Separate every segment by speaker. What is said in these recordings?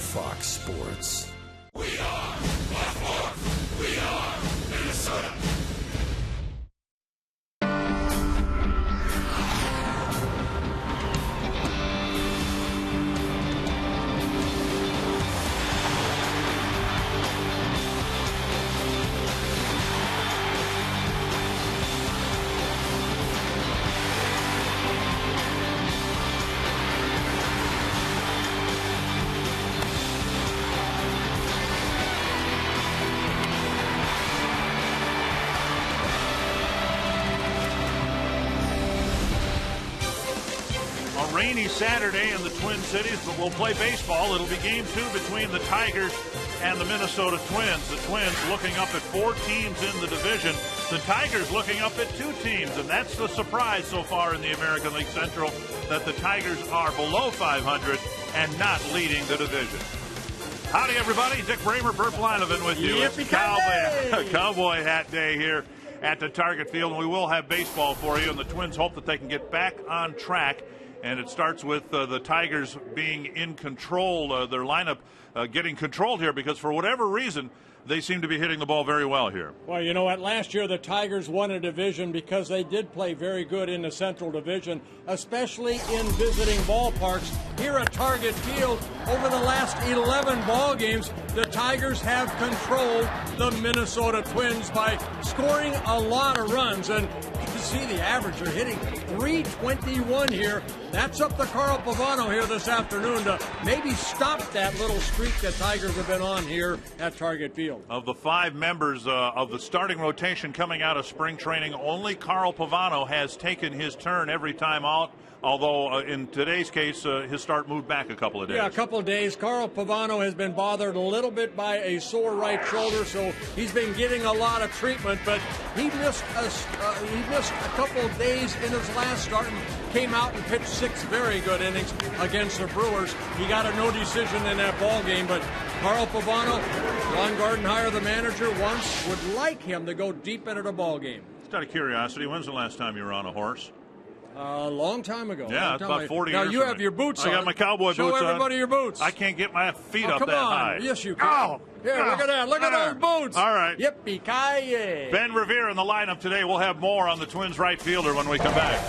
Speaker 1: Fox Sports.
Speaker 2: We are Buffalo. We are Minnesota.
Speaker 3: Rainy Saturday in the Twin Cities, but we'll play baseball. It'll be game 2 between the Tigers and the Minnesota Twins. The Twins looking up at 4 teams in the division. The Tigers looking up at 2 teams, and that's the surprise so far in the American League Central, that the Tigers are below 500 and not leading the division. Howdy, everybody. Dick Bramer, Bert Blynovan with you. It's Cowboy Hat Day here at the Target Field, and we will have baseball for you, and the Twins hope that they can get back on track. And it starts with the Tigers being in control, their lineup getting controlled here, because for whatever reason, they seem to be hitting the ball very well here.
Speaker 4: Well, you know what? Last year the Tigers won a division because they did play very good in the Central Division, especially in visiting ballparks. Here at Target Field, over the last 11 ball games, the Tigers have controlled the Minnesota Twins by scoring a lot of runs. And you see the average, they're hitting .321 here. That's up to Carl Pavano here this afternoon to maybe stop that little streak that Tigers have been on here at Target Field.
Speaker 3: Of the 5 members of the starting rotation coming out of spring training, only Carl Pavano has taken his turn every time out, although in today's case, his start moved back a couple of days.
Speaker 4: Yeah, a couple of days. Carl Pavano has been bothered a little bit by a sore right shoulder, so he's been getting a lot of treatment, but he missed a couple of days in his last start and came out and pitched 6 very good innings against the Brewers. He got a no decision in that ball game, but Carl Pavano, Ron Gardenhire, the manager, once would like him to go deep into the ball game.
Speaker 3: Just out of curiosity, when's the last time you were on a horse?
Speaker 4: A long time ago.
Speaker 3: Yeah, it's about 40 years.
Speaker 4: Now you have your boots on.
Speaker 3: I got my cowboy boots on.
Speaker 4: Show everybody your boots.
Speaker 3: I can't get my feet up
Speaker 4: come
Speaker 3: that
Speaker 4: on.
Speaker 3: high.
Speaker 4: Yes, you can.
Speaker 3: Oh!
Speaker 4: Here, look at that. Look at those boots.
Speaker 3: All right.
Speaker 4: Yippee-ki-yay.
Speaker 3: Ben Revere in the lineup today. We'll have more on the Twins right fielder when we come back.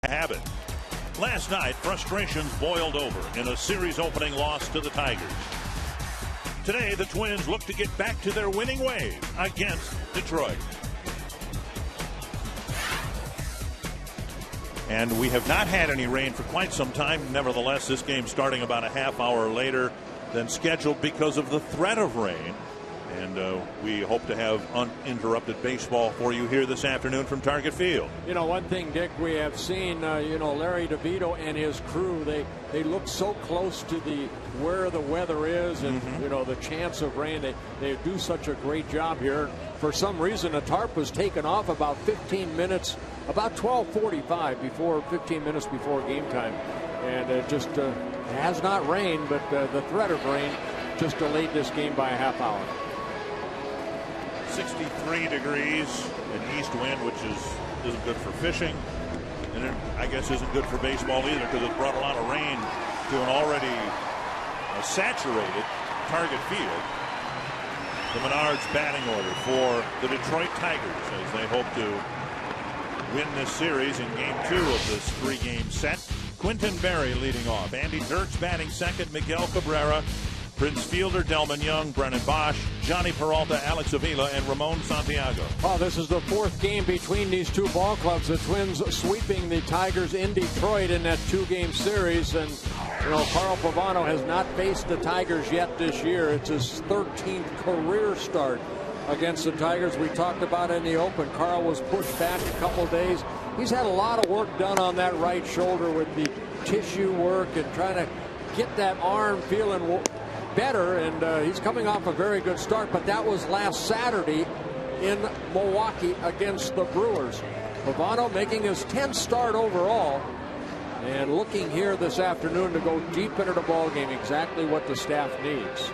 Speaker 3: Habit. Last night, frustrations boiled over in a series-opening loss to the Tigers. Today, the Twins look to get back to their winning ways against Detroit. And we have not had any rain for quite some time. Nevertheless, this game starting about a half hour later than scheduled because of the threat of rain. And we hope to have uninterrupted baseball for you here this afternoon from Target Field.
Speaker 4: You know, one thing, Dick, we have seen, Larry DeVito and his crew, they look so close to where the weather is and, the chance of rain. They do such a great job here. For some reason, a tarp was taken off about 15 minutes, about 12:45 15 minutes before game time. And it just has not rained, but the threat of rain just delayed this game by a half hour.
Speaker 3: 63 degrees, an east wind, which isn't good for fishing, and it, I guess isn't good for baseball either because it brought a lot of rain to an already saturated Target Field. The Menards batting order for the Detroit Tigers as they hope to win this series in Game 2 of this 3-game set. Quinton Berry leading off. Andy Dirks batting second. Miguel Cabrera, Prince Fielder, Delman Young, Brennan Bosch, Johnny Peralta, Alex Avila, and Ramon Santiago.
Speaker 4: Oh, this is the fourth game between these two ball clubs. The Twins sweeping the Tigers in Detroit in that 2-game series. And, Carl Pavano has not faced the Tigers yet this year. It's his 13th career start against the Tigers. We talked about it in the open. Carl was pushed back a couple days. He's had a lot of work done on that right shoulder with the tissue work and trying to get that arm feeling better, and he's coming off a very good start, but that was last Saturday in Milwaukee against the Brewers. Pavano making his 10th start overall and looking here this afternoon to go deep into the ball game, exactly what the staff needs.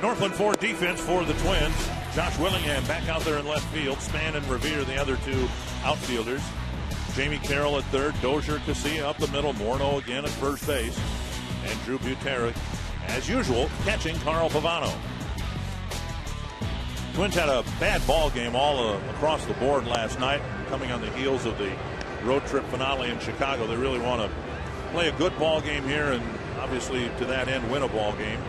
Speaker 3: Northland Ford defense for the Twins. Josh Willingham back out there in left field. Span and Revere, the other two outfielders. Jamie Carroll at third. Dozier, Casilla up the middle. Morneau again at first base. And Drew Butera, as usual, catching Carl Pavano. Twins had a bad ball game all across the board last night, coming on the heels of the road trip finale in Chicago. They really want to play a good ball game here and obviously to that end win a ball game.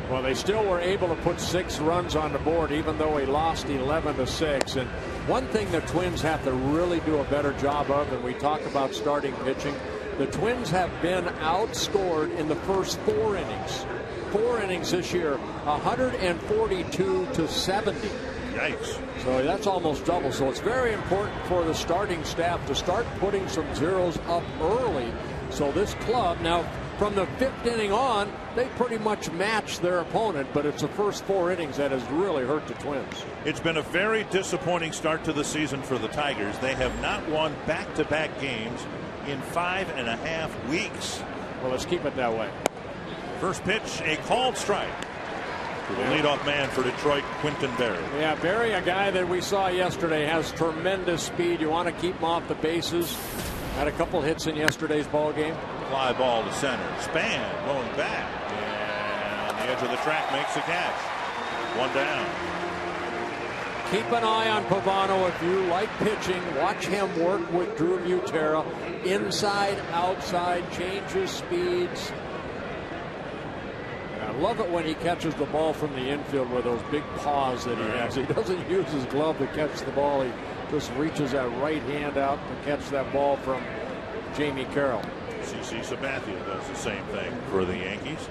Speaker 4: Well, they still were able to put 6 runs on the board, even though he lost 11-6. And one thing the Twins have to really do a better job of, and we talk about starting pitching, the Twins have been outscored in the first 4 innings. 4 innings this year, 142-70.
Speaker 3: Yikes.
Speaker 4: So that's almost double. So it's very important for the starting staff to start putting some zeros up early. So this club, now from the 5th inning on, they pretty much match their opponent, but it's the first 4 innings that has really hurt the Twins.
Speaker 3: It's been a very disappointing start to the season for the Tigers. They have not won back-to-back games in 5.5 weeks.
Speaker 4: Well, let's keep it that way.
Speaker 3: First pitch, a called strike to the leadoff man for Detroit, Quinton Berry.
Speaker 4: Yeah, Berry, a guy that we saw yesterday, has tremendous speed. You want to keep him off the bases. Had a couple hits in yesterday's ball game.
Speaker 3: Fly ball to center. Span going back. And on the edge of the track makes the catch. 1 down.
Speaker 4: Keep an eye on Pavano if you like pitching. Watch him work with Drew Butera. Inside, outside, changes speeds. I love it when he catches the ball from the infield with those big paws that he has. He doesn't use his glove to catch the ball. He just reaches that right hand out to catch that ball from Jamie Carroll.
Speaker 3: CC Sabathia does the same thing for the Yankees.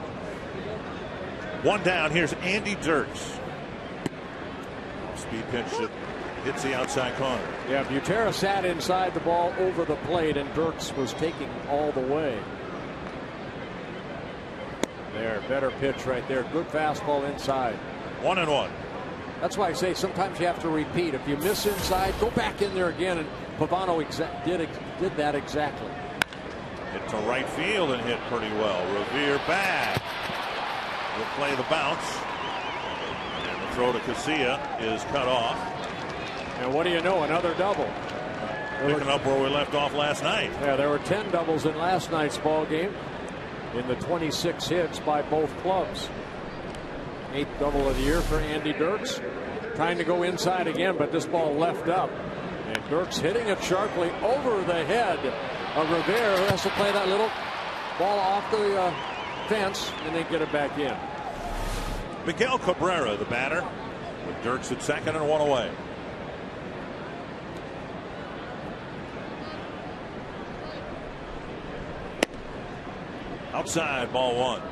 Speaker 3: 1 down. Here's Andy Dirks. Speed pitch that hits the outside corner.
Speaker 4: Yeah, Butera sat inside the ball over the plate, and Dirks was taking all the way. There, better pitch right there. Good fastball inside.
Speaker 3: 1-1.
Speaker 4: That's why I say sometimes you have to repeat. If you miss inside, go back in there again, and Pavano did that exactly.
Speaker 3: Hit to right field and hit pretty well. Revere back. Will play the bounce. And the throw to Casilla is cut off.
Speaker 4: And what do you know? Another double.
Speaker 3: Picking up where we left off last night.
Speaker 4: Yeah, there were 10 doubles in last night's ball game in the 26 hits by both clubs. 8th double of the year for Andy Dirks. Trying to go inside again, but this ball left up. And Dirks hitting it sharply over the head of Rivera, who has to play that little ball off the fence and then get it back in.
Speaker 3: Miguel Cabrera, the batter, with Dirks at second and one away. Outside, ball one.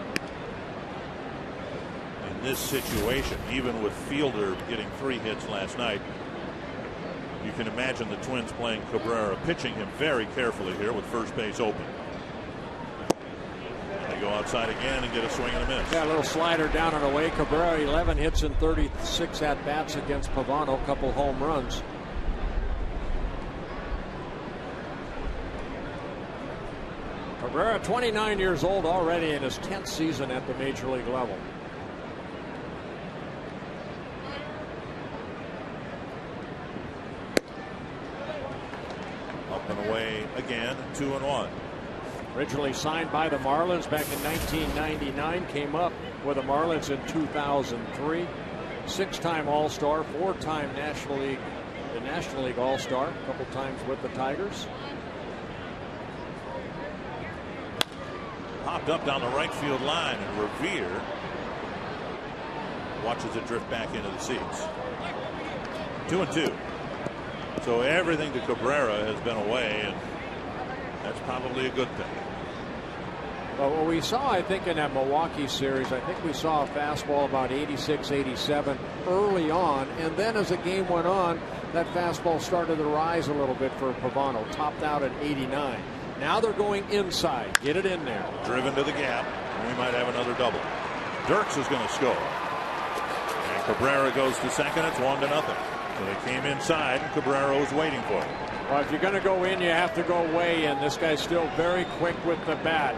Speaker 3: In this situation, even with Fielder getting 3 hits last night, you can imagine the Twins playing Cabrera, pitching him very carefully here with first base open. They go outside again and get a swing and a miss.
Speaker 4: Yeah, a little slider down and away. Cabrera 11 hits in 36 at bats against Pavano, a couple home runs. Cabrera 29 years old already in his 10th season at the major league level.
Speaker 3: Up and away again, 2-1.
Speaker 4: Originally signed by the Marlins back in 1999, came up with the Marlins in 2003. 6-time All-Star, 4-time National League All-Star, a couple times with the Tigers.
Speaker 3: Popped up down the right field line, and Revere watches it drift back into the seats. 2-2. So everything to Cabrera has been away, and that's probably a good thing.
Speaker 4: Well, what we saw, I think, in that Milwaukee series, I think we saw a fastball about 86, 87 early on, and then as the game went on, that fastball started to rise a little bit for Pavano, topped out at 89. Now they're going inside. Get it in there.
Speaker 3: Driven to the gap. We might have another double. Dirks is going to score. And Cabrera goes to second. It's 1-0. So they came inside, and Cabrera was waiting for it.
Speaker 4: Well, if you're going to go in, you have to go way in. This guy's still very quick with the bat.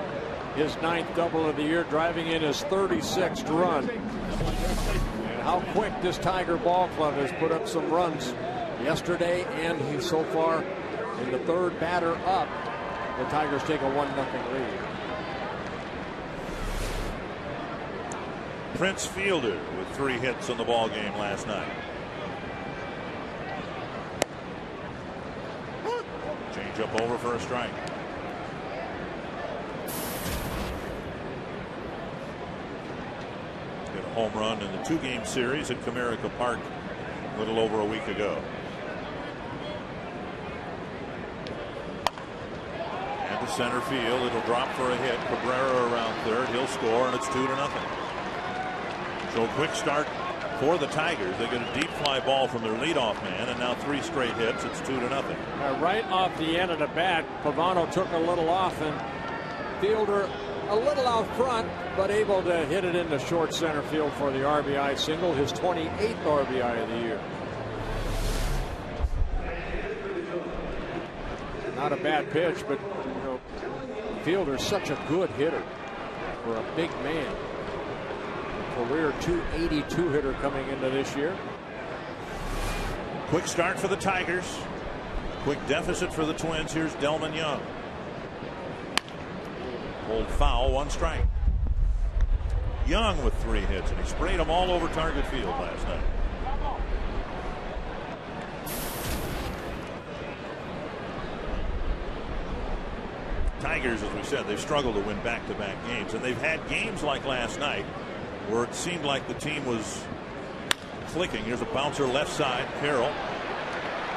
Speaker 4: His 9th double of the year, driving in his 36th run. And how quick this Tiger ball club has put up some runs yesterday, and he's so far in the 3rd batter up. The Tigers take a 1-0 lead.
Speaker 3: Prince Fielder with 3 hits in the ball game last night. Change up over for a strike. Hit a home run in the 2-game series at Comerica Park a little over a week ago. Center field. It'll drop for a hit. Cabrera around third. He'll score, and it's 2-0. So a quick start for the Tigers. They get a deep fly ball from their leadoff man, and now 3 straight hits. It's 2-0.
Speaker 4: Right off the end of the bat, Pavano took a little off, and Fielder a little out front, but able to hit it into short center field for the RBI single, his 28th RBI of the year. Not a bad pitch, but Fielder's such a good hitter for a big man. Career .282 hitter coming into this year.
Speaker 3: Quick start for the Tigers. Quick deficit for the Twins. Here's Delman Young. Pulled foul, 1 strike. Young with 3 hits, and he sprayed them all over target field last night. Tigers, as we said, they've struggled to win back-to-back games, and they've had games like last night where it seemed like the team was clicking. Here's a bouncer left side. Carroll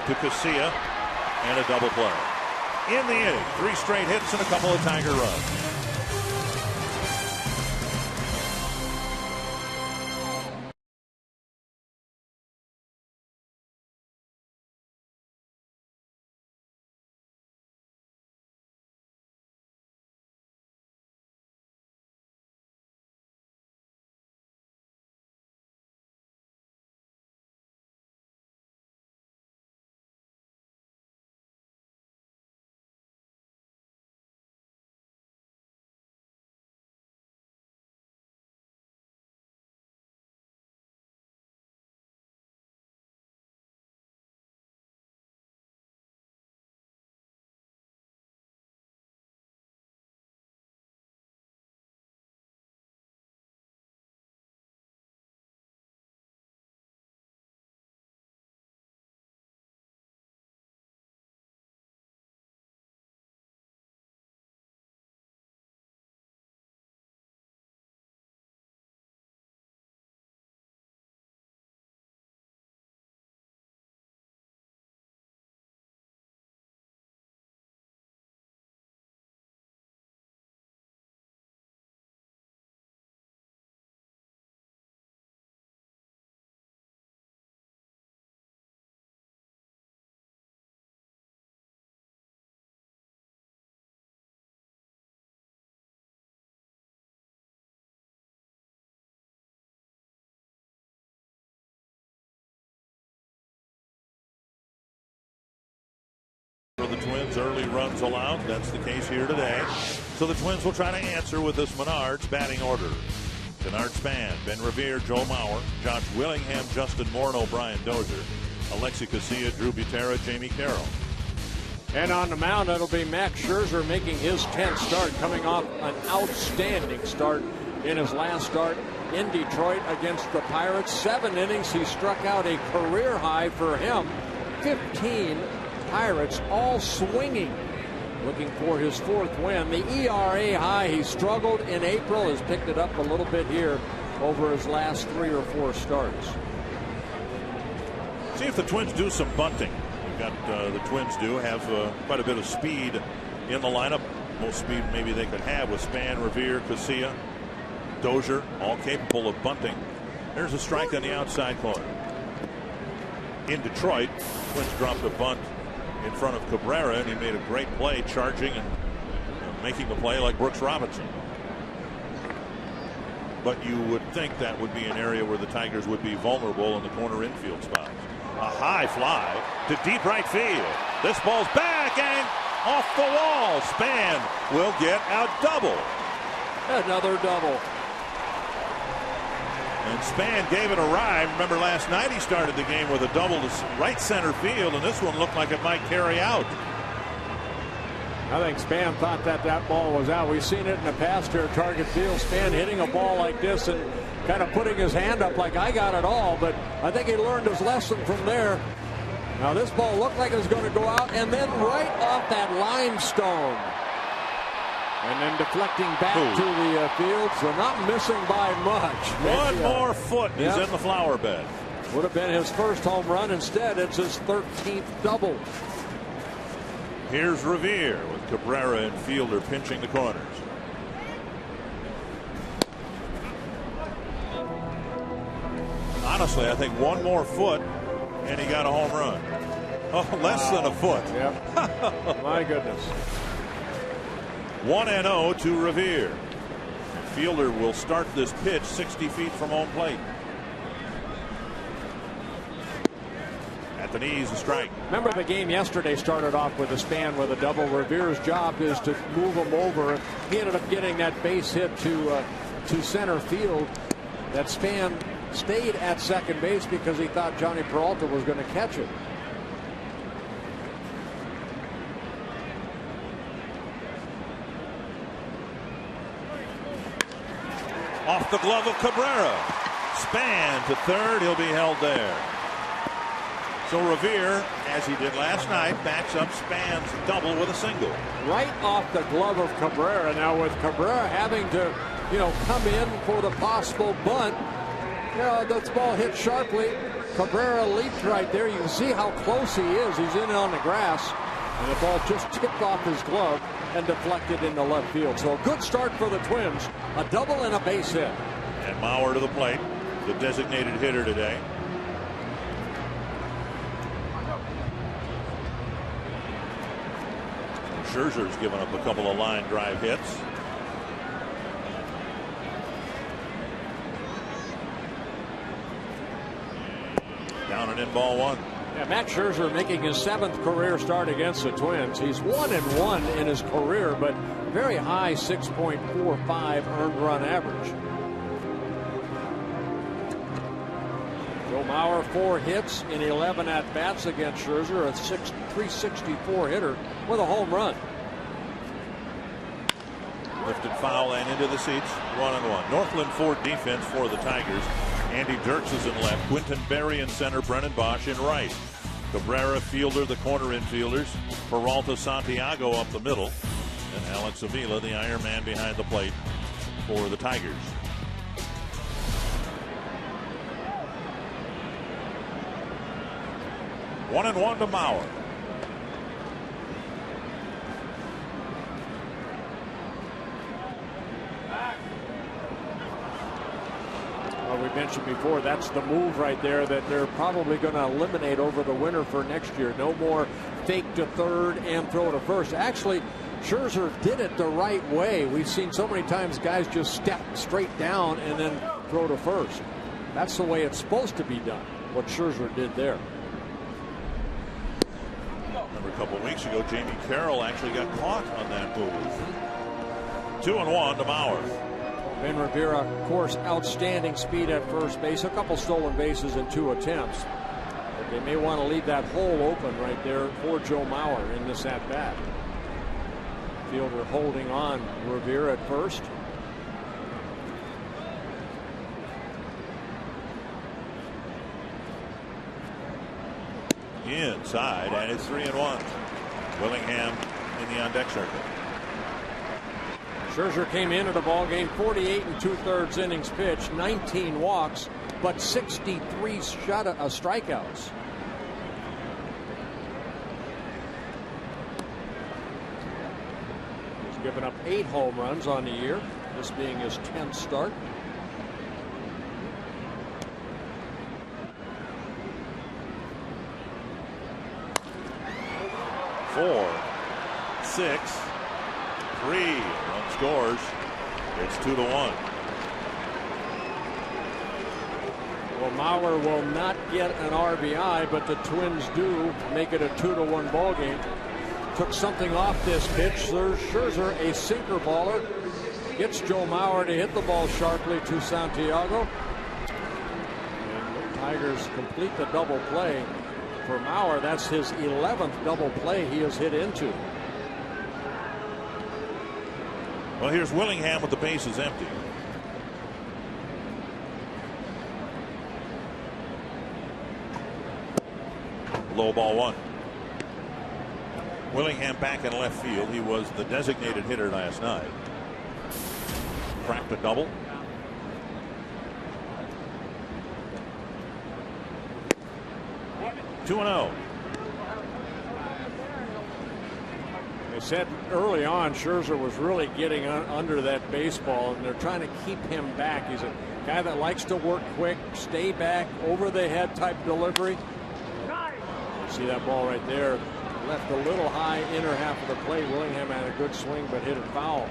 Speaker 3: to Casilla, and a double play. In the inning, 3 straight hits and a couple of Tiger runs. Twins early runs allowed. That's the case here today. So the Twins will try to answer with this Menards batting order. Denard Span, Ben Revere, Joe Mauer, Josh Willingham, Justin Morneau, Brian Dozier, Alexi Casilla, Drew Butera, Jamie Carroll.
Speaker 4: And on the mound, it'll be Max Scherzer making his 10th start, coming off an outstanding start in his last start in Detroit against the Pirates. 7 innings, he struck out a career high for him. 15 Pirates, all swinging, looking for his 4th win. The ERA high, he struggled in April, has picked it up a little bit here over his last 3 or 4 starts.
Speaker 3: See if the Twins do some bunting. We've got the Twins do have quite a bit of speed in the lineup. Most speed maybe they could have with Span, Revere, Casilla, Dozier, all capable of bunting. There's a strike on the outside corner. In Detroit, Twins dropped a bunt in front of Cabrera, and he made a great play, charging and making the play like Brooks Robinson. But you would think that would be an area where the Tigers would be vulnerable in the corner infield spots. A high fly to deep right field. This ball's back and off the wall. Span will get a double.
Speaker 4: Another double.
Speaker 3: And Span gave it a ride. Remember last night he started the game with a double to right center field, and this one looked like it might carry out.
Speaker 4: I think Span thought that ball was out. We've seen it in the past here at Target Field. Span hitting a ball like this and kind of putting his hand up like, I got it all. But I think he learned his lesson from there. Now this ball looked like it was going to go out, and then right off that limestone. And then deflecting back to the field, so not missing by much.
Speaker 3: One more foot is in the flower bed.
Speaker 4: Would have been his first home run. Instead, it's his 13th double.
Speaker 3: Here's Revere with Cabrera and Fielder pinching the corners. Honestly, I think one more foot and he got a home run. Oh, less than a foot.
Speaker 4: Yep. My goodness.
Speaker 3: 1-0 to Revere. Fielder will start this pitch 60 feet from home plate. At the knees, a strike.
Speaker 4: Remember the game yesterday started off with a Span with a double. Revere's job is to move him over. He ended up getting that base hit to center field. That Span stayed at second base because he thought Johnny Peralta was going to catch it.
Speaker 3: Off the glove of Cabrera. Span to third. He'll be held there. So Revere, as he did last night, backs up Span's double with a single.
Speaker 4: Right off the glove of Cabrera. Now with Cabrera having to, come in for the possible bunt, this ball hit sharply. Cabrera leaped right there. You can see how close he is. He's in on the grass. And the ball just tipped off his glove and deflected into left field. So a good start for the Twins. A double and a base hit.
Speaker 3: And Mauer to the plate, the designated hitter today. Scherzer's given up a couple of line drive hits. Down and in, ball one.
Speaker 4: Yeah, Max Scherzer making his 7th career start against the Twins. He's 1-1 in his career, but very high 6.45 earned run average. Joe Mauer 4 hits in 11 at bats against Scherzer, a 364 hitter with a home run.
Speaker 3: Lifted foul and into the seats. 1-1. Northland Ford defense for the Tigers. Andy Dirks is in left. Quinton Berry in center. Brennan Bosch in right. Cabrera, Fielder, the corner infielders. Peralta, Santiago up the middle. And Alex Avila, the Iron Man behind the plate for the Tigers. One and one to Mauer.
Speaker 4: We mentioned before, that's the move right there that they're probably going to eliminate over the winter for next year. No more fake to third and throw to first. Actually, Scherzer did it the right way. We've seen so many times guys just step straight down and then throw to first. That's the way it's supposed to be done, what Scherzer did there.
Speaker 3: remember a couple of weeks ago, Jamie Carroll actually got caught on that move. 2-1 to Mauer.
Speaker 4: Ben Rivera, of course, outstanding speed at first base. A couple stolen bases in 2 attempts. But they may want to leave that hole open right there for Joe Mauer in this at-bat. Fielder holding on Rivera at first.
Speaker 3: Inside, and it's 3-1. Willingham in the on-deck circle.
Speaker 4: Scherzer came into the ball game 48 2/3 innings pitched, 19 walks, but 63 strikeouts. He's given up 8 home runs on the year, this being his 10th start.
Speaker 3: 4, 6, 3. Run scores. It's 2-1.
Speaker 4: Well, Mauer will not get an RBI, but the Twins do make it a 2-1 ball game. Took something off this pitch. Scherzer, a sinker baller, gets Joe Mauer to hit the ball sharply to Santiago. And the Tigers complete the double play. For Mauer, that's his 11th double play he has hit into.
Speaker 3: Well, here's Willingham with the bases empty. Low ball 1. Willingham back in left field. He was the designated hitter last night. Cracked a double. Two and 0.
Speaker 4: They said early on Scherzer was really getting under that baseball, and they're trying to keep him back. He's a guy that likes to work quick, stay back, over the head type delivery. See that ball right there, left a little high inner half of the plate. Willingham had a good swing but hit it foul.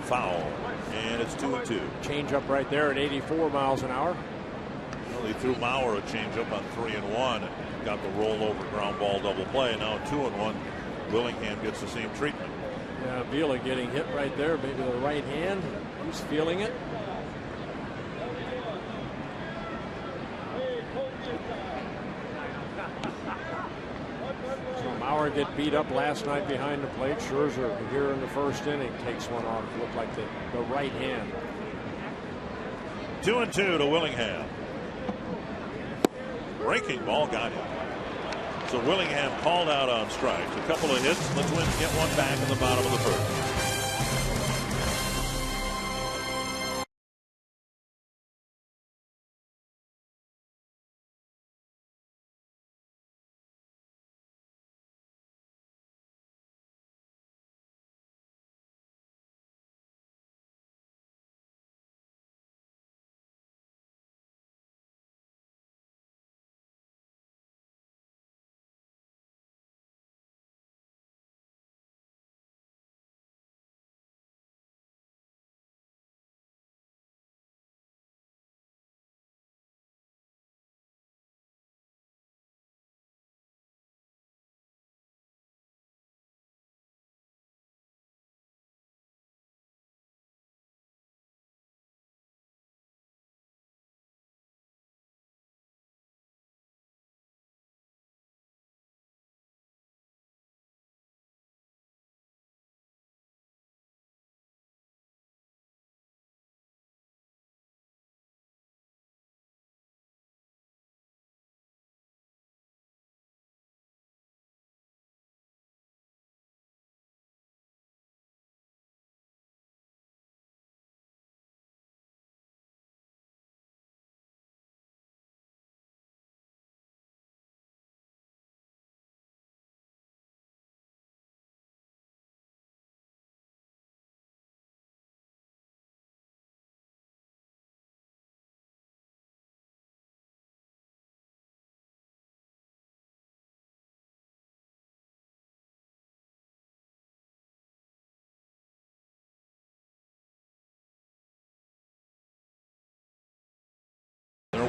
Speaker 3: Foul, and it's 2-2.
Speaker 4: Change up right there at 84 miles an hour.
Speaker 3: Well, he threw Mauer a change up on 3-1 and got the rollover ground ball double play. Now 2-1. Willingham gets the same treatment.
Speaker 4: Yeah, Vila getting hit right there, maybe the right hand. He's feeling it. So Mauer get beat up last night behind the plate. Scherzer here in the first inning takes one off. Looked like the right hand.
Speaker 3: 2-2 to Willingham. Breaking ball got him. So Willingham called out on strikes. A couple of hits. The Twins get one back in the bottom of the first.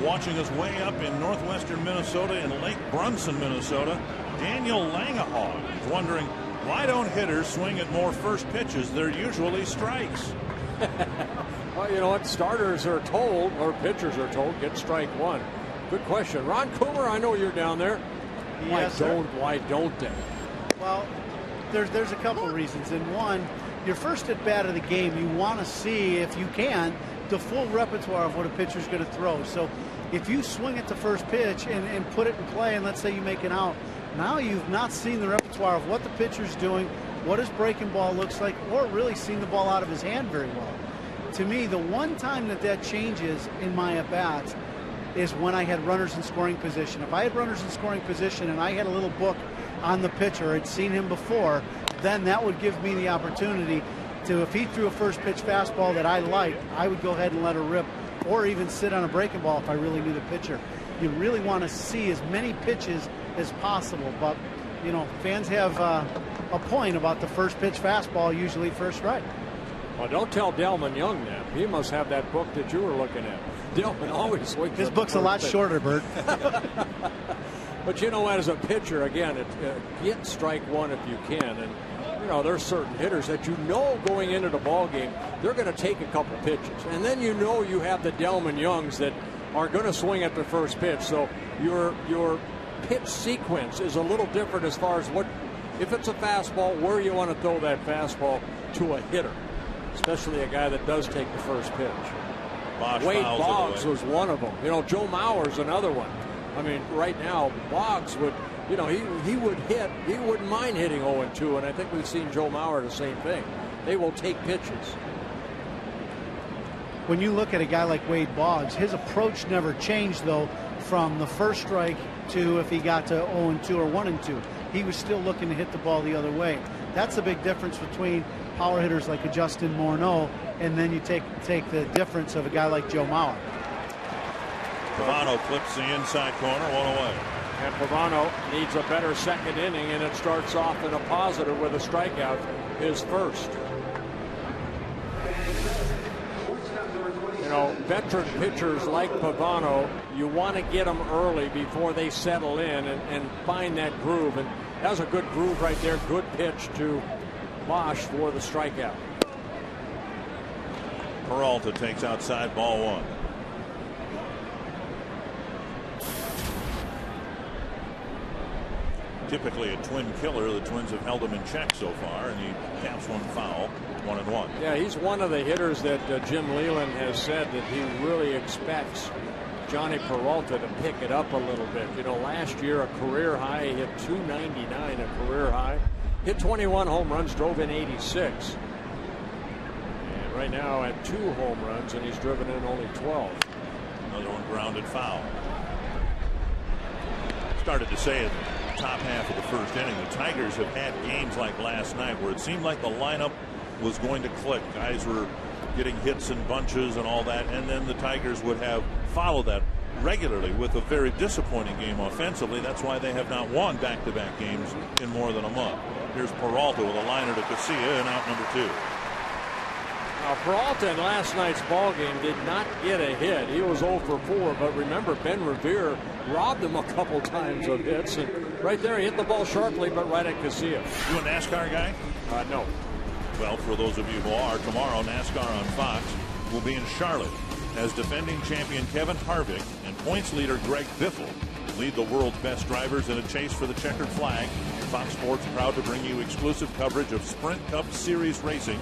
Speaker 3: watching us way up in northwestern Minnesota in Lake Brunson, Minnesota, Daniel Langehog is wondering, why don't hitters swing at more first pitches? They're usually strikes.
Speaker 4: Well, you know what? Starters are told, or pitchers are told, get strike one. Good question. Ron Coomer, I know you're down there.
Speaker 1: Yes,
Speaker 4: Why don't they?
Speaker 1: Well, there's a couple reasons. And one, your first at bat of the game, you want to see, if you can, the full repertoire of what a pitcher's going to throw. So if you swing at the first pitch and put it in play, and let's say you make an out, now you've not seen the repertoire of what the pitcher's doing, what his breaking ball looks like, or really seen the ball out of his hand very well. To me, the one time that changes in my at-bats is when I had runners in scoring position. If I had runners in scoring position and I had a little book on the pitcher, I'd seen him before, then that would give me the opportunity to, if he threw a first pitch fastball that I liked, I would go ahead and let her rip, or even sit on a breaking ball if I really knew the pitcher. You really want to see as many pitches as possible, but you know, fans have a point about the first pitch fastball, usually first strike.
Speaker 4: Well, don't tell Delman Young that. He must have that book that you were looking at. Delman always swings.
Speaker 1: His book's a lot shorter, Bert.
Speaker 4: But you know what, as a pitcher, again, get strike one if you can. And you know, there's certain hitters that you know going into the ball game, they're going to take a couple pitches. And then you know you have the Delman Youngs that are going to swing at the first pitch. So your pitch sequence is a little different as far as what, if it's a fastball, where you want to throw that fastball to a hitter, especially a guy that does take the first pitch. Wade Boggs was one of them. You know, Joe Mauer's another one. I mean, right now, Boggs would, you know, he would hit, he wouldn't mind hitting 0-2, and I think we've seen Joe Mauer the same thing. They will take pitches.
Speaker 1: When you look at a guy like Wade Boggs, his approach never changed, though, from the first strike to if he got to 0-2 or 1-2. He was still looking to hit the ball the other way. That's the big difference between power hitters like a Justin Morneau, and then you take the difference of a guy like Joe Mauer.
Speaker 3: Pavano clips the inside corner, one away.
Speaker 4: And Pavano needs a better second inning, and it starts off in a positive with a strikeout, his first. You know, veteran pitchers like Pavano, you want to get them early before they settle in and find that groove. And that was a good groove right there. Good pitch to Bosch for the strikeout.
Speaker 3: Peralta takes outside, ball one. Typically a twin killer. The Twins have held him in check so far, and he caps one foul, 1-1.
Speaker 4: Yeah, he's one of the hitters that Jim Leyland has said that he really expects Johnny Peralta to pick it up a little bit. You know, last year a career high, he hit 299, a career high, hit 21 home runs, drove in 86. And right now at 2 home runs, and he's driven in only 12.
Speaker 3: Another one grounded foul. Started to say it. Top half of the first inning, the Tigers have had games like last night where it seemed like the lineup was going to click. Guys were getting hits in bunches and all that, and then the Tigers would have followed that regularly with a very disappointing game offensively. That's why they have not won back-to-back games in more than a month. Here's Peralta with a liner to Casilla and out number 2.
Speaker 4: Now, Peralta in last night's ball game did not get a hit. He was 0 for 4, but remember, Ben Revere robbed him a couple times of hits, and right there he hit the ball sharply, but right at Casilla.
Speaker 3: You a NASCAR guy?
Speaker 4: No.
Speaker 3: Well, for those of you who are, tomorrow NASCAR on Fox will be in Charlotte as defending champion Kevin Harvick and points leader Greg Biffle lead the world's best drivers in a chase for the checkered flag. Fox Sports proud to bring you exclusive coverage of Sprint Cup Series racing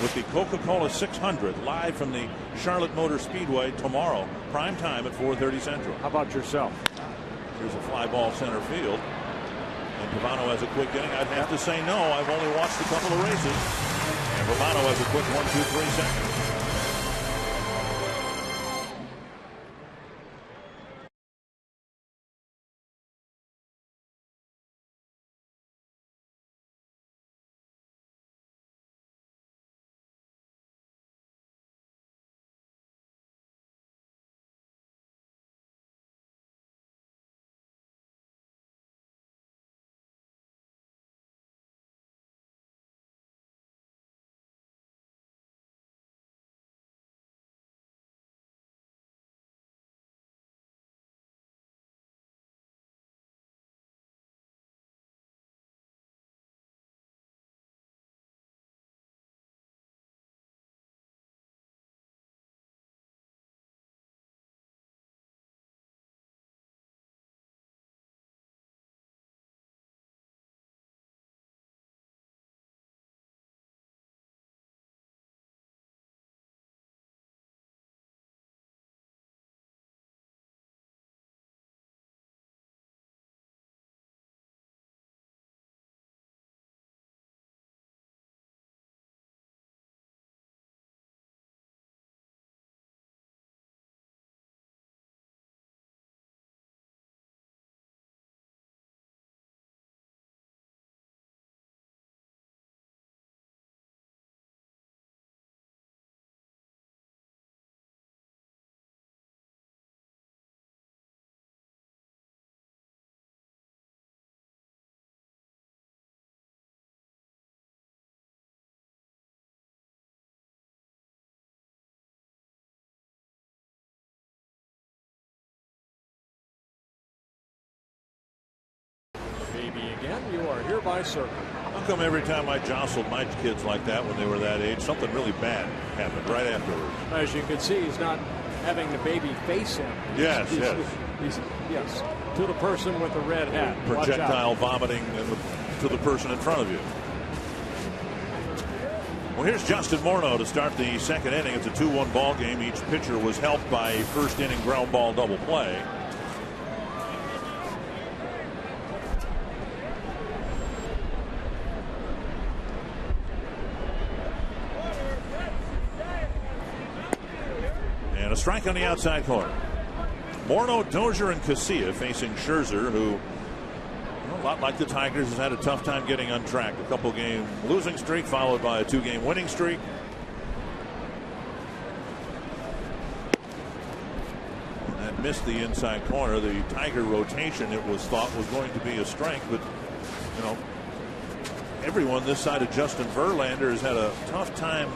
Speaker 3: with the Coca-Cola 600 live from the Charlotte Motor Speedway tomorrow, prime time at 4:30 Central.
Speaker 4: How about yourself?
Speaker 3: Here's a fly ball center field. And Pavano has a quick inning. I'd have to say no. I've only watched a couple of races. And Pavano has a quick 1, 2, 3 seconds.
Speaker 4: baby again, you are hereby circled.
Speaker 3: How come every time I jostled my kids like that when they were that age, something really bad happened right afterwards?
Speaker 4: As you can see, he's not having the baby face him.
Speaker 3: Yes,
Speaker 4: Yes, to the person with the red hat.
Speaker 3: Projectile vomiting to the person in front of you. Well, here's Justin Morneau to start the second inning. It's a 2-1 ball game. Each pitcher was helped by a first inning ground ball double play. And a strike on the outside corner. Morneau, Dozier, and Casilla facing Scherzer, who, a lot like the Tigers, has had a tough time getting on track. A couple game losing streak followed by a 2-game winning streak. And that missed the inside corner. The Tiger rotation, it was thought, was going to be a strength, but everyone this side of Justin Verlander has had a tough time.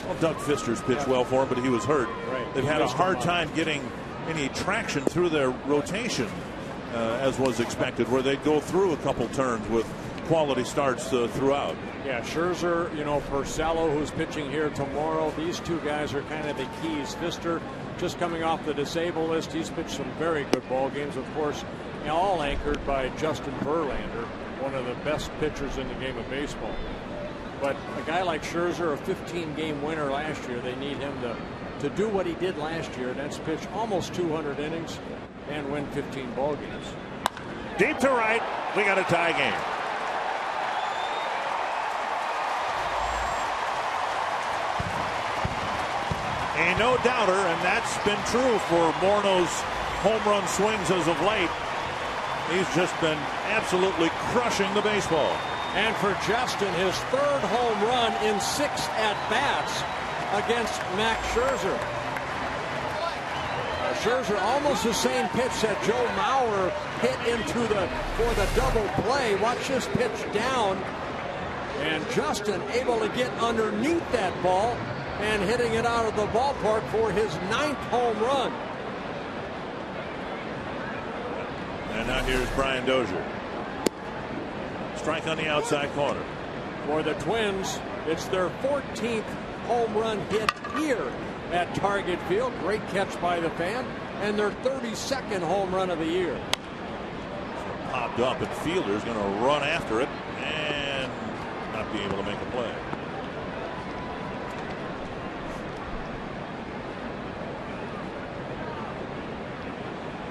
Speaker 3: Well, Doug Fister's pitched well for him, but he was hurt.
Speaker 4: Right.
Speaker 3: They've had a hard time getting any traction through their rotation, as was expected, where they'd go through a couple turns with quality starts throughout.
Speaker 4: Yeah, Scherzer, Porcello, who's pitching here tomorrow. These two guys are kind of the keys. Fister just coming off the disabled list. He's pitched some very good ball games, of course, all anchored by Justin Verlander, one of the best pitchers in the game of baseball. But a guy like Scherzer, a 15-game winner last year, they need him to do what he did last year, and that's pitch almost 200 innings and win 15 ball games.
Speaker 3: Deep to right, we got a tie game. A no-doubter, and that's been true for Morneau's home run swings as of late. He's just been absolutely crushing the baseball.
Speaker 4: And for Justin, his third home run in 6 at-bats against Max Scherzer. Scherzer almost the same pitch that Joe Mauer hit for the double play. Watch this pitch down. And Justin able to get underneath that ball and hitting it out of the ballpark for his 9th home run.
Speaker 3: And now here's Brian Dozier. Strike on the outside corner.
Speaker 4: For the Twins, it's their 14th home run hit here at Target Field. Great catch by the fan. And their 32nd home run of the year.
Speaker 3: So popped up, and Fielder's going to run after it and not be able to make a play.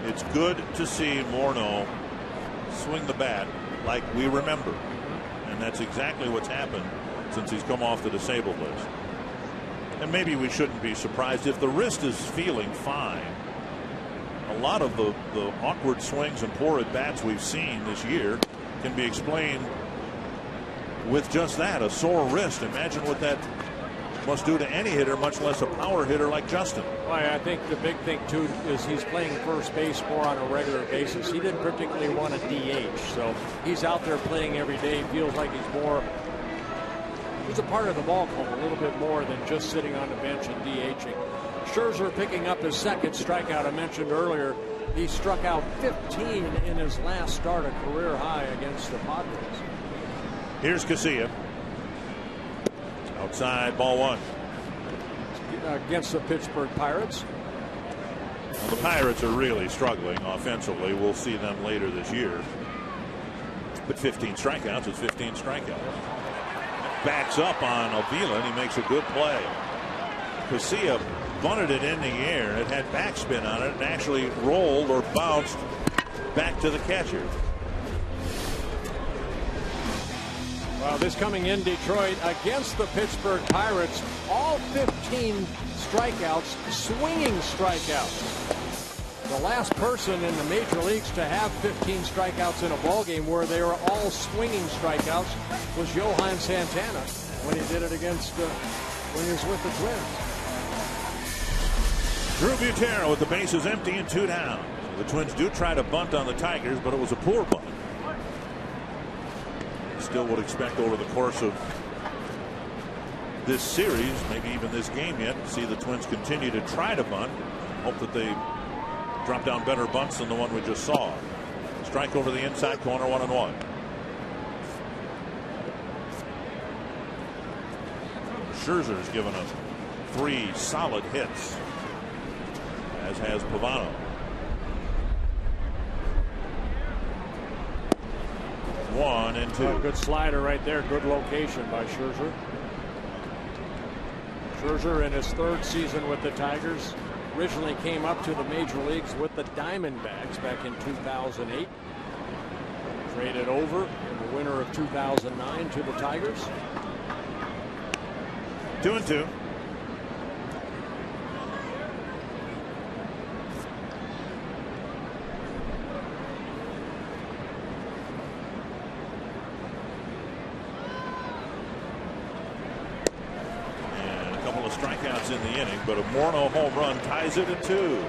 Speaker 3: It's good to see Morneau swing the bat like we remember. And that's exactly what's happened since he's come off the disabled list. And maybe we shouldn't be surprised if the wrist is feeling fine. A lot of the awkward swings and poor at bats we've seen this year can be explained with just that, a sore wrist. Imagine what that must do to any hitter, much less a power hitter like Justin.
Speaker 4: Well, I think the big thing too is he's playing first base more on a regular basis. He didn't particularly want a DH, so he's out there playing every day. Feels like he's a part of the ball club a little bit more than just sitting on the bench and DHing. Scherzer picking up his second strikeout. I mentioned earlier he struck out 15 in his last start, a career high against the Padres.
Speaker 3: Here's Casilla. Outside, ball one.
Speaker 4: Against the Pittsburgh Pirates.
Speaker 3: Well, the Pirates are really struggling offensively. We'll see them later this year. But 15 strikeouts is 15 strikeouts. Backs up on Avila, and he makes a good play. Casilla bunted it in the air. It had backspin on it and actually rolled or bounced back to the catcher.
Speaker 4: Well, this coming in Detroit against the Pittsburgh Pirates, all 15 strikeouts, swinging strikeouts. The last person in the major leagues to have 15 strikeouts in a ballgame where they were all swinging strikeouts was Johan Santana when he did it against when he was with the Twins.
Speaker 3: Drew Butera with the bases empty and 2 down. The Twins do try to bunt on the Tigers, but it was a poor bunt. Still would expect over the course of this series, maybe even this game yet, see the Twins continue to try to bunt. Hope that they drop down better bunts than the one we just saw. Strike over the inside corner, 1-1. Scherzer's given us 3 solid hits, as has Pavano. 1-2.
Speaker 4: Good slider right there. Good location by Scherzer. Scherzer in his 3rd season with the Tigers. Originally came up to the major leagues with the Diamondbacks back in 2008. Traded over in the winter of 2009 to the Tigers.
Speaker 3: 2-2. Strikeouts in the inning, but a Morneau home run ties it at 2.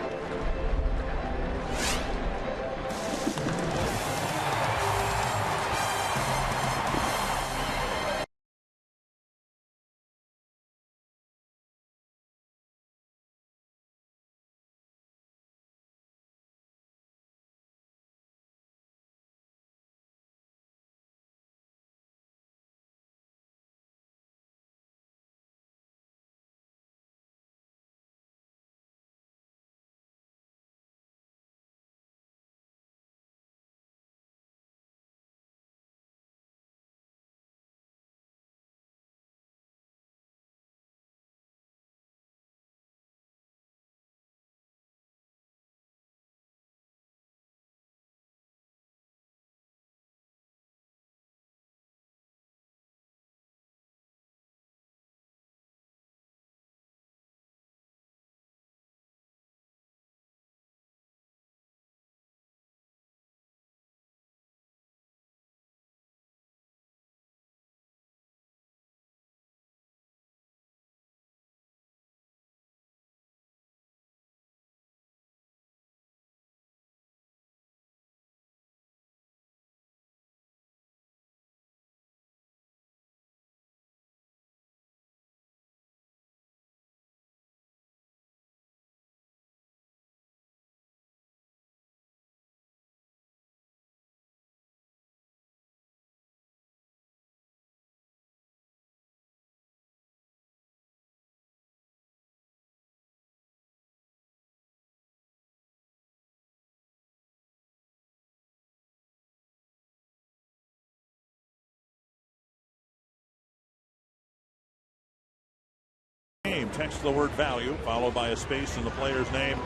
Speaker 3: Text the word value followed by a space in the player's name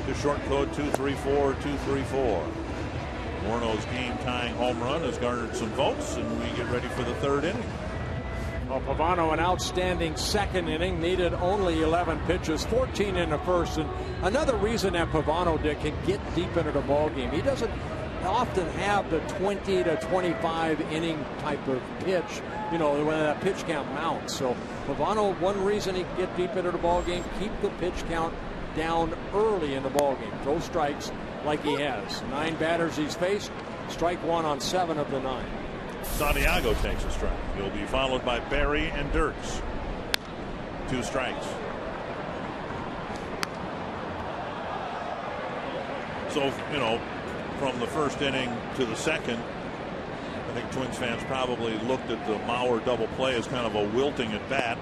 Speaker 3: to short code 234234. Morneau's game-tying home run has garnered some votes, and we get ready for the 3rd inning.
Speaker 4: Well, Pavano, an outstanding 2nd inning, needed only 11 pitches, 14 in the 1st, and another reason that Pavano can get deep into the ball game. He doesn't often have the 20 to 25 inning type of pitch, when that pitch count mounts. So Pavano, one reason he can get deep into the ball game, keep the pitch count down early in the ball game. Throw strikes like he has. 9 batters he's faced, strike 1 on 7 of the 9.
Speaker 3: Santiago takes a strike. He'll be followed by Berry and Dirks. 2 strikes. So, from the 1st inning to the 2nd, I think Twins fans probably looked at the Mauer double play as kind of a wilting at bat.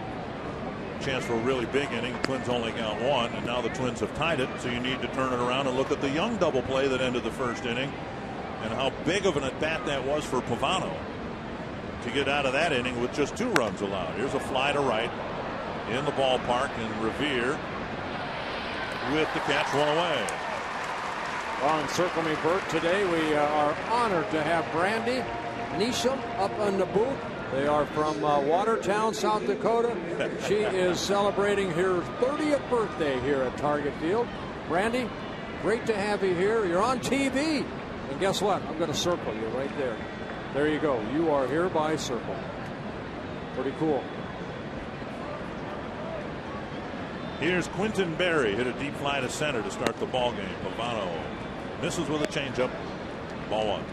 Speaker 3: Chance for a really big inning. The Twins only got 1, and now the Twins have tied it, so you need to turn it around and look at the Young double play that ended the 1st inning and how big of an at bat that was for Pavano to get out of that inning with just 2 runs allowed. Here's a fly to right in the ballpark, and Revere with the catch, 1 away.
Speaker 4: Well, in Circle Me Burt today, we are honored to have Brandy Neesham up in the booth. They are from Watertown, South Dakota. She is celebrating her 30th birthday here at Target Field. Brandy, great to have you here. You're on TV. And guess what? I'm going to circle you right there. There you go. You are hereby circled. Pretty cool.
Speaker 3: Here's Quentin Berry, hit a deep fly to center to start the ball game. Pavano misses with a changeup. Ball 1.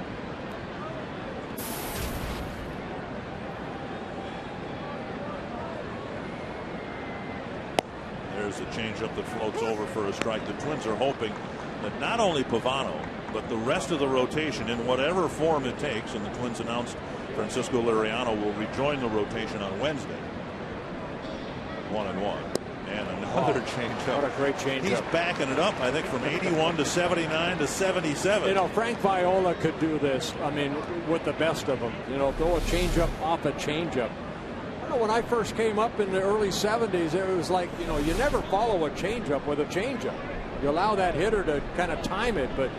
Speaker 3: There's a changeup that floats over for a strike. The Twins are hoping that not only Pavano, but the rest of the rotation, in whatever form it takes, and the Twins announced Francisco Liriano will rejoin the rotation on Wednesday. 1-1. And another changeup.
Speaker 4: What a great changeup.
Speaker 3: He's backing it up, I think, from 81 to 79 to 77.
Speaker 4: You know, Frank Viola could do this, I mean, with the best of them. You know, throw a changeup off a changeup. You know, when I first came up in the early 70s, it was like, you know, you never follow a changeup with a changeup. You allow that hitter to kind of time it, but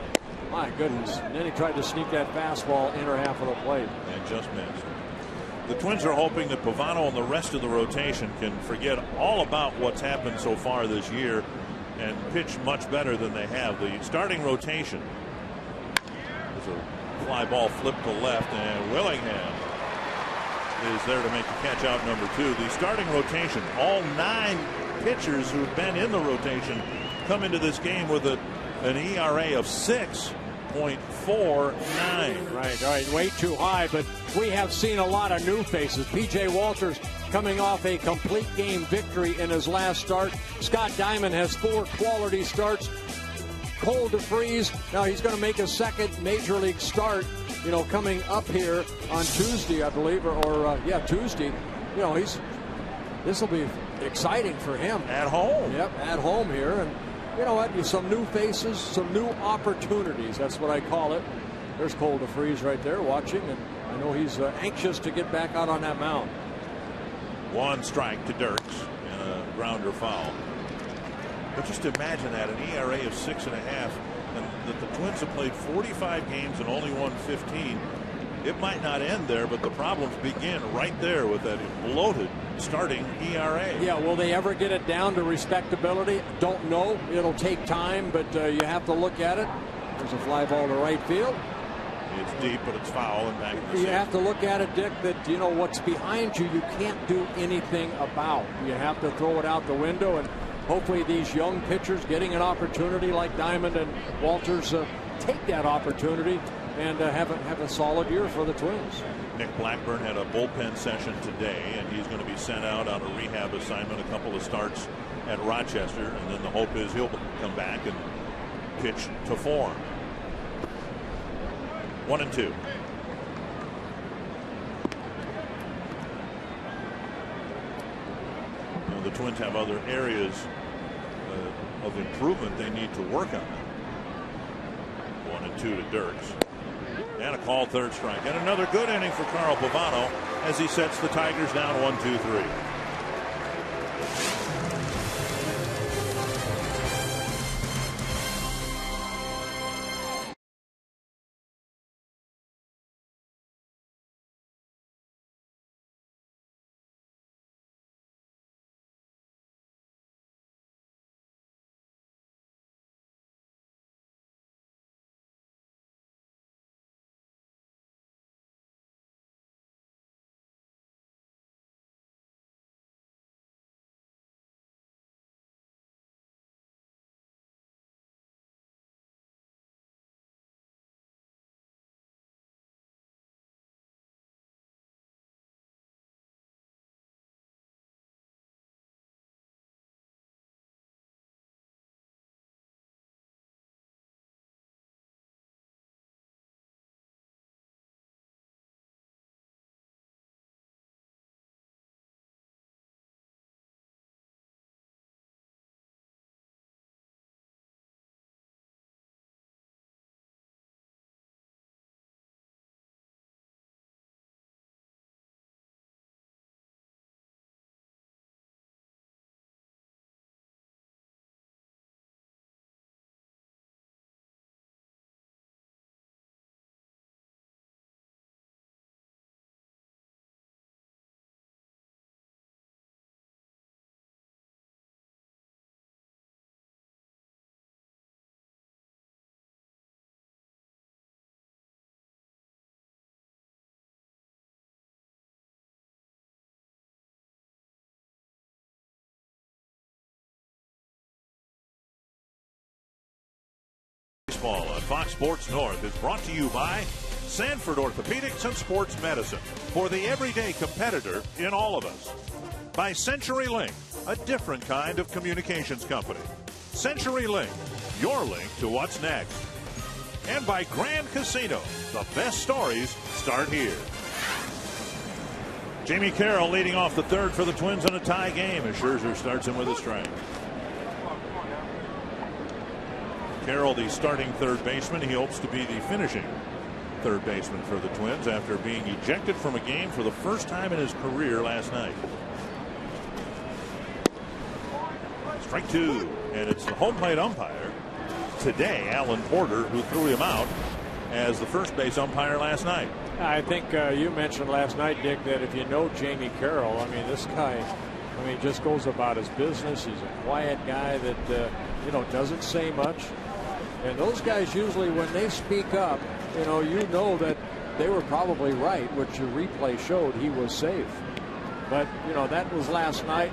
Speaker 4: my goodness. And then he tried to sneak that fastball inner half of the plate.
Speaker 3: And just missed. The Twins are hoping that Pavano and the rest of the rotation can forget all about what's happened so far this year and pitch much better than they have. The starting rotation is a fly ball flipped to left, and Willingham is there to make the catch out number 2. The starting rotation, all 9 pitchers who've been in the rotation come into this game with an ERA of 6.49.
Speaker 4: Right, way too high, but we have seen a lot of new faces. P.J. Walters coming off a complete game victory in his last start. Scott Diamond has 4 quality starts. Cole DeFries, now he's going to make a second major league start, you know, coming up here on Tuesday, I believe, or Tuesday. You know, this will be exciting for him.
Speaker 3: At home.
Speaker 4: Yep, at home here. And you know what? Some new faces, some new opportunities. That's what I call it. There's Cole DeFries right there watching, and I know he's anxious to get back out on that mound.
Speaker 3: 1 strike to Dirks and a grounder foul. But just imagine that, an ERA of 6.5, and that the Twins have played 45 games and only won 15. It might not end there, but the problems begin right there with that bloated starting ERA.
Speaker 4: Yeah, will they ever get it down to respectability? Don't know. It'll take time, but you have to look at it. There's a fly ball to right field.
Speaker 3: It's deep, but it's foul and back in the
Speaker 4: You
Speaker 3: seat.
Speaker 4: have to look at it, Dick, that, you know, what's behind you can't do anything about. You have to throw it out the window, and hopefully these young pitchers getting an opportunity like Diamond and Walters take that opportunity and have a solid year for the Twins.
Speaker 3: Nick Blackburn had a bullpen session today, and he's going to be sent out on a rehab assignment, a couple of starts at Rochester, and then the hope is he'll come back and pitch to form. 1-2. You know, the Twins have other areas of improvement they need to work on. 1-2 to Dirks. And a called 3rd strike. And another good inning for Carl Pavano as he sets the Tigers down 1-2-3. Baseball on Fox Sports North is brought to you by Sanford Orthopedics and Sports Medicine, for the everyday competitor in all of us. By CenturyLink, a different kind of communications company. CenturyLink, your link to what's next. And by Grand Casino, the best stories start here. Jamie Carroll leading off the third for the Twins in a tie game as Scherzer starts him with a strike. Carroll, the starting third baseman, he hopes to be the finishing third baseman for the Twins after being ejected from a game for the first time in his career last night. Strike two, and it's the home plate umpire today, Alan Porter, who threw him out as the first base umpire last night.
Speaker 4: I think you mentioned last night, Dick, that if you know Jamie Carroll, I mean, this guy, I mean, just goes about his business. He's a quiet guy that, you know, doesn't say much. And those guys usually, when they speak up, you know that they were probably right, which your replay showed he was safe. But, you know, that was last night.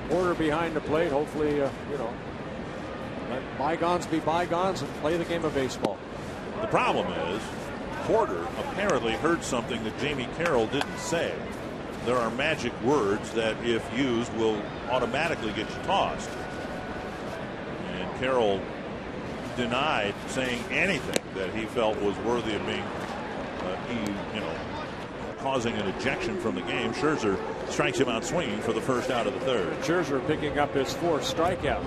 Speaker 4: Porter behind the plate. Hopefully, you know, let bygones be bygones and play the game of baseball.
Speaker 3: The problem is Porter apparently heard something that Jamie Carroll didn't say. There are magic words that, if used, will automatically get you tossed. And Carroll denied saying anything that he felt was worthy of being, causing an ejection from the game. Scherzer strikes him out swinging for the first out of the third.
Speaker 4: Scherzer picking up his fourth strikeout.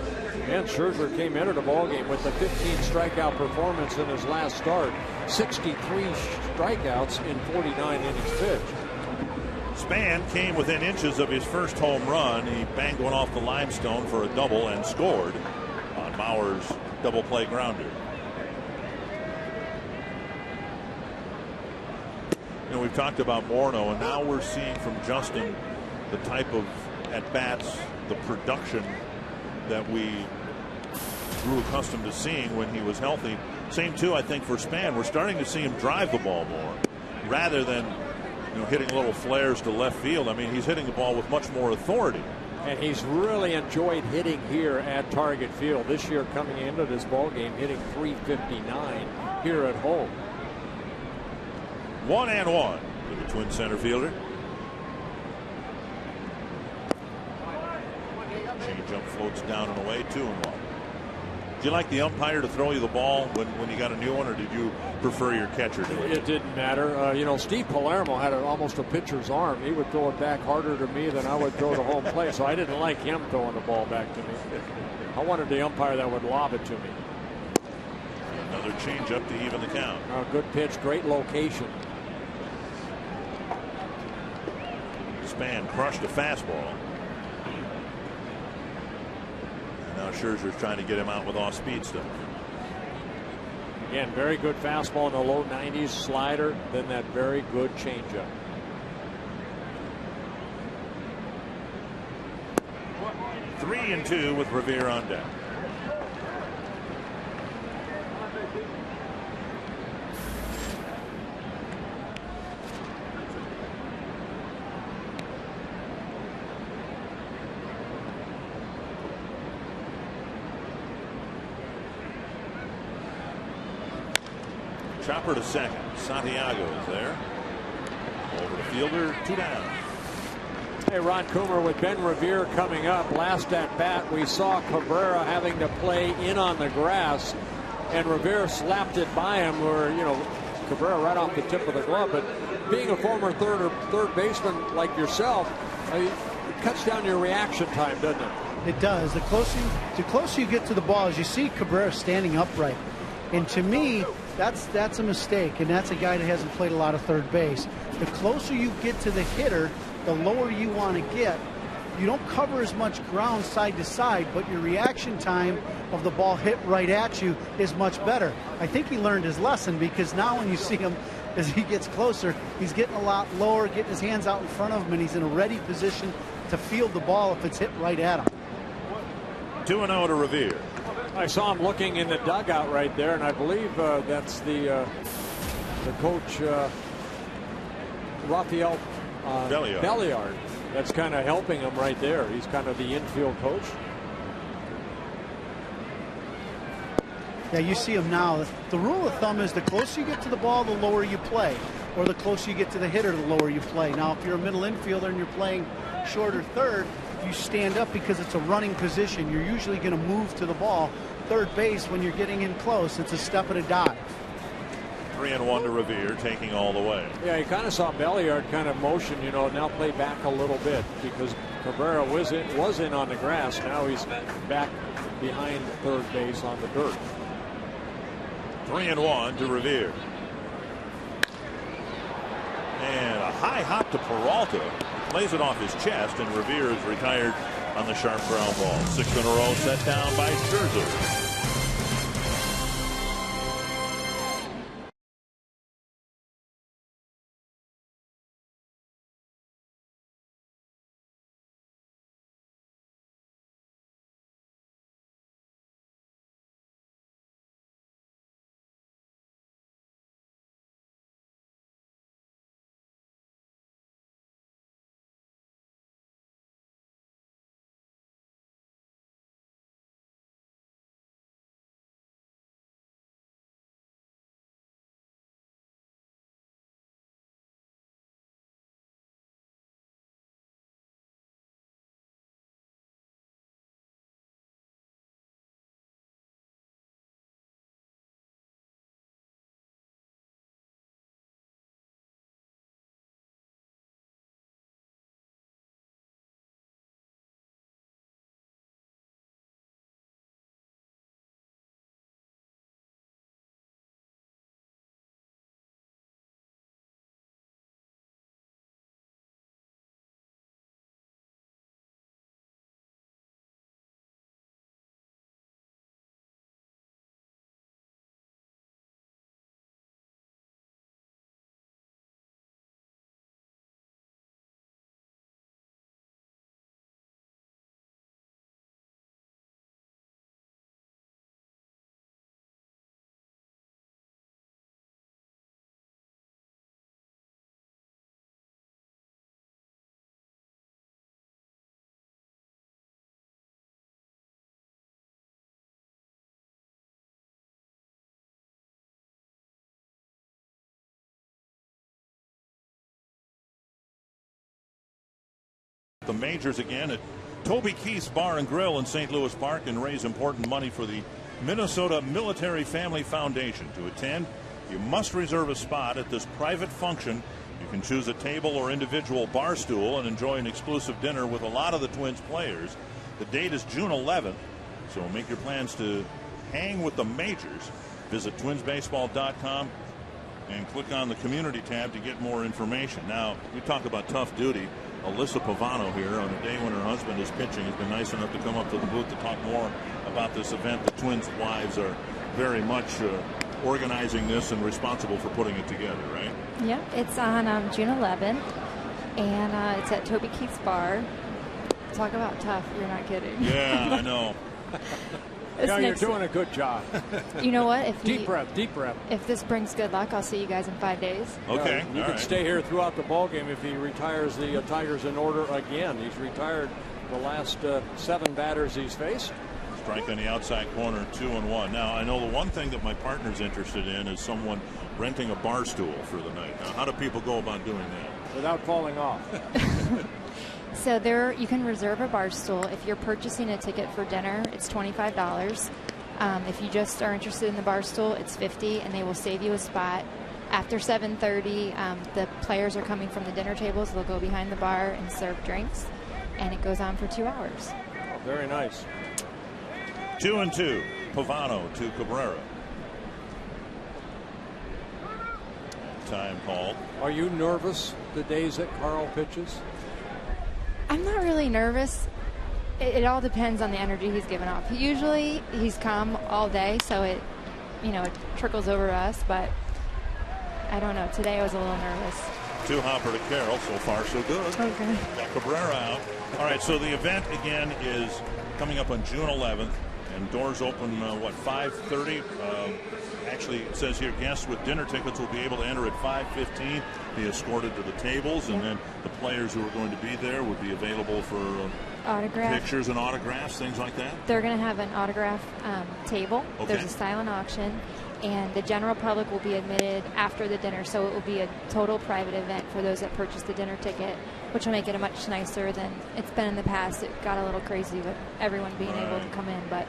Speaker 4: And Scherzer came into the ballgame with a 15 strikeout performance in his last start. 63 strikeouts in 49 innings pitched.
Speaker 3: Span came within inches of his first home run. He banged one off the limestone for a double and scored on Mauer's double play grounder. You know, we've talked about Morneau, and now we're seeing from Justin the type of at-bats, the production that we grew accustomed to seeing when he was healthy. Same too, I think, for Span. We're starting to see him drive the ball more rather than, you know, hitting little flares to left field. I mean, he's hitting the ball with much more authority.
Speaker 4: And he's really enjoyed hitting here at Target Field this year, coming into this ball game, hitting .359 here at home.
Speaker 3: 1-1 to the Twin center fielder. Changeup floats down and away, 2-1. Do you like the umpire to throw you the ball when you got a new one, or did you prefer your catcher to
Speaker 4: it? It didn't matter. You know, Steve Palermo had almost a pitcher's arm. He would throw it back harder to me than I would throw to home plate, so I didn't like him throwing the ball back to me. I wanted the umpire that would lob it to me.
Speaker 3: Another changeup to even the count.
Speaker 4: Good pitch, great location.
Speaker 3: Span crushed a fastball. And now Scherzer's trying to get him out with off-speed stuff.
Speaker 4: Again, very good fastball in the low 90s, slider, then that very good changeup.
Speaker 3: Three and two with Revere on deck. Chopper to second. Santiago is there. Over the fielder, 2 down.
Speaker 4: Hey, Ron Coomer with Ben Revere coming up. Last at bat, we saw Cabrera having to play in on the grass, and Revere slapped it by him. Where, you know, Cabrera right off the tip of the glove. But being a former third baseman like yourself, it cuts down your reaction time, doesn't it?
Speaker 1: It does. The closer you get to the ball, as you see Cabrera standing upright, and to me, that's a mistake, and that's a guy that hasn't played a lot of third base. The closer you get to the hitter, the lower you want to get. You don't cover as much ground side to side, but your reaction time of the ball hit right at you is much better. I think he learned his lesson, because now when you see him as he gets closer, he's getting a lot lower, getting his hands out in front of him, and he's in a ready position to field the ball if it's hit right at him.
Speaker 3: 2-0 to Revere.
Speaker 4: I saw him looking in the dugout right there, and I believe that's the coach, Rafael Belliard. That's kind of helping him right there. He's kind of the infield coach.
Speaker 1: Yeah, you see him now. The rule of thumb is the closer you get to the ball, the lower you play, or the closer you get to the hitter, the lower you play. Now, if you're a middle infielder and you're playing short or third, you stand up because it's a running position. You're usually going to move to the ball. Third base, when you're getting in close, it's a step and a dive.
Speaker 3: 3-1 to Revere, taking all the way.
Speaker 4: Yeah, you kind of saw Belliard kind of motion, now play back a little bit because Cabrera was in on the grass. Now he's back behind third base on the dirt.
Speaker 3: 3-1 to Revere. And a high hop to Peralta. He plays it off his chest, and Revere is retired on the sharp ground ball. 6 in a row set down by Scherzer. The majors again at Toby Keith's Bar and Grill in St. Louis Park, and raise important money for the Minnesota Military Family Foundation. To attend, you must reserve a spot at this private function. You can choose a table or individual bar stool and enjoy an exclusive dinner with a lot of the Twins players. The date is June 11th, so make your plans to hang with the majors. Visit twinsbaseball.com and click on the community tab to get more information. Now, we talk about tough duty. Alyssa Pavano here on a day when her husband is pitching has been nice enough to come up to the booth to talk more about this event. The Twins' wives are very much organizing this and responsible for putting it together, right?
Speaker 5: Yeah, it's on June 11th, and it's at Toby Keith's Bar. Talk about tough. You're not kidding.
Speaker 3: Yeah, I know.
Speaker 4: Yeah, you're doing a good job.
Speaker 5: You know what?
Speaker 4: Deep breath.
Speaker 5: If this brings good luck, I'll see you guys in 5 days.
Speaker 3: Okay.
Speaker 4: You can stay here throughout the ball game if he retires the Tigers in order again. He's retired the last 7 batters he's faced.
Speaker 3: Strike on the outside corner, 2-1. Now, I know the one thing that my partner's interested in is someone renting a bar stool for the night. Now, how do people go about doing that?
Speaker 4: Without falling off.
Speaker 5: So you can reserve a bar stool. If you're purchasing a ticket for dinner, it's $25. If you just are interested in the bar stool, it's $50, and they will save you a spot. After 7:30, the players are coming from the dinner tables. They'll go behind the bar and serve drinks, and it goes on for 2 hours.
Speaker 4: Oh, very nice.
Speaker 3: 2-2. Pavano to Cabrera. Time called.
Speaker 4: Are you nervous the days that Carl pitches?
Speaker 5: I'm not really nervous. It all depends on the energy he's given off. Usually he's calm all day, so it trickles over to us, but I don't know. Today I was a little nervous. 2-hopper
Speaker 3: to Carroll. So far, so good.
Speaker 5: Okay.
Speaker 3: Got Cabrera out. All right, so the event again is coming up on June 11th, and doors open, 5:30? Actually, it says here guests with dinner tickets will be able to enter at 5:15, be escorted to the tables, and then the players who are going to be there would be available for pictures and autographs, things like that.
Speaker 5: They're going to have an autograph table.
Speaker 3: Okay.
Speaker 5: There's a silent auction, and the general public will be admitted after the dinner, so it will be a total private event for those that purchase the dinner ticket, which will make it a much nicer than it's been in the past. It got a little crazy with everyone being able to come in, but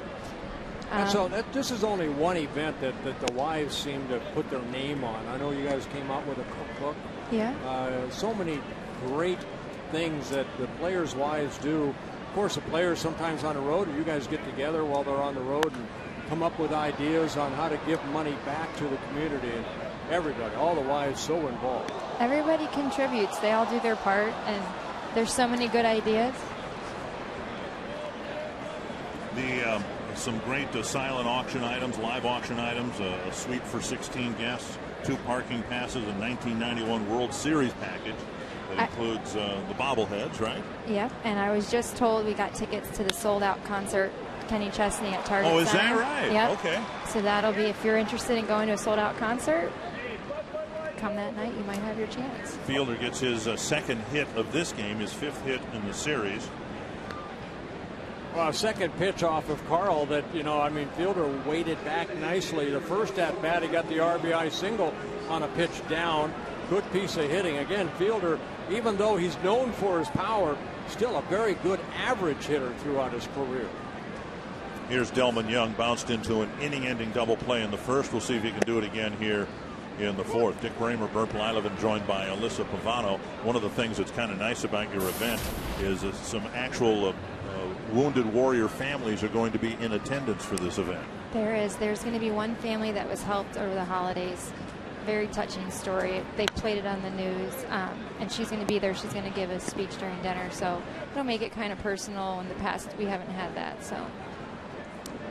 Speaker 4: And so this is only one event that the wives seem to put their name on. I know you guys came out with a cookbook.
Speaker 5: Yeah.
Speaker 4: So many great things that the players' wives do. Of course, the players sometimes on the road, you guys get together while they're on the road and come up with ideas on how to give money back to the community. And everybody, all the wives, so involved.
Speaker 5: Everybody contributes. They all do their part, and there's so many good ideas.
Speaker 3: Some great silent auction items, live auction items, a suite for 16 guests, 2 parking passes, a 1991 World Series package that includes the bobbleheads, right?
Speaker 5: Yep, and I was just told we got tickets to the sold-out concert, Kenny Chesney at Target Center.
Speaker 3: Oh, is that right?
Speaker 5: Yep.
Speaker 3: Okay.
Speaker 5: So that'll be, if you're interested in going to a sold-out concert, come that night, you might have your chance.
Speaker 3: Fielder gets his second hit of this game, his 5th hit in the series.
Speaker 4: Well, second pitch off of Carl that, Fielder weighted back nicely. The first at bat, he got the RBI single on a pitch down. Good piece of hitting. Again, Fielder, even though he's known for his power, still a very good average hitter throughout his career.
Speaker 3: Here's Delman Young, bounced into an inning-ending double play in the first. We'll see if he can do it again here in the fourth. Dick Bramer, Bert Blyleven, joined by Alyssa Pavano. One of the things that's kind of nice about your event is some actual Wounded Warrior families are going to be in attendance for this event.
Speaker 5: There is. There's going to be one family that was helped over the holidays. Very touching story. They played it on the news, and she's going to be there. She's going to give a speech during dinner, so it'll make it kind of personal. In the past, we haven't had that, so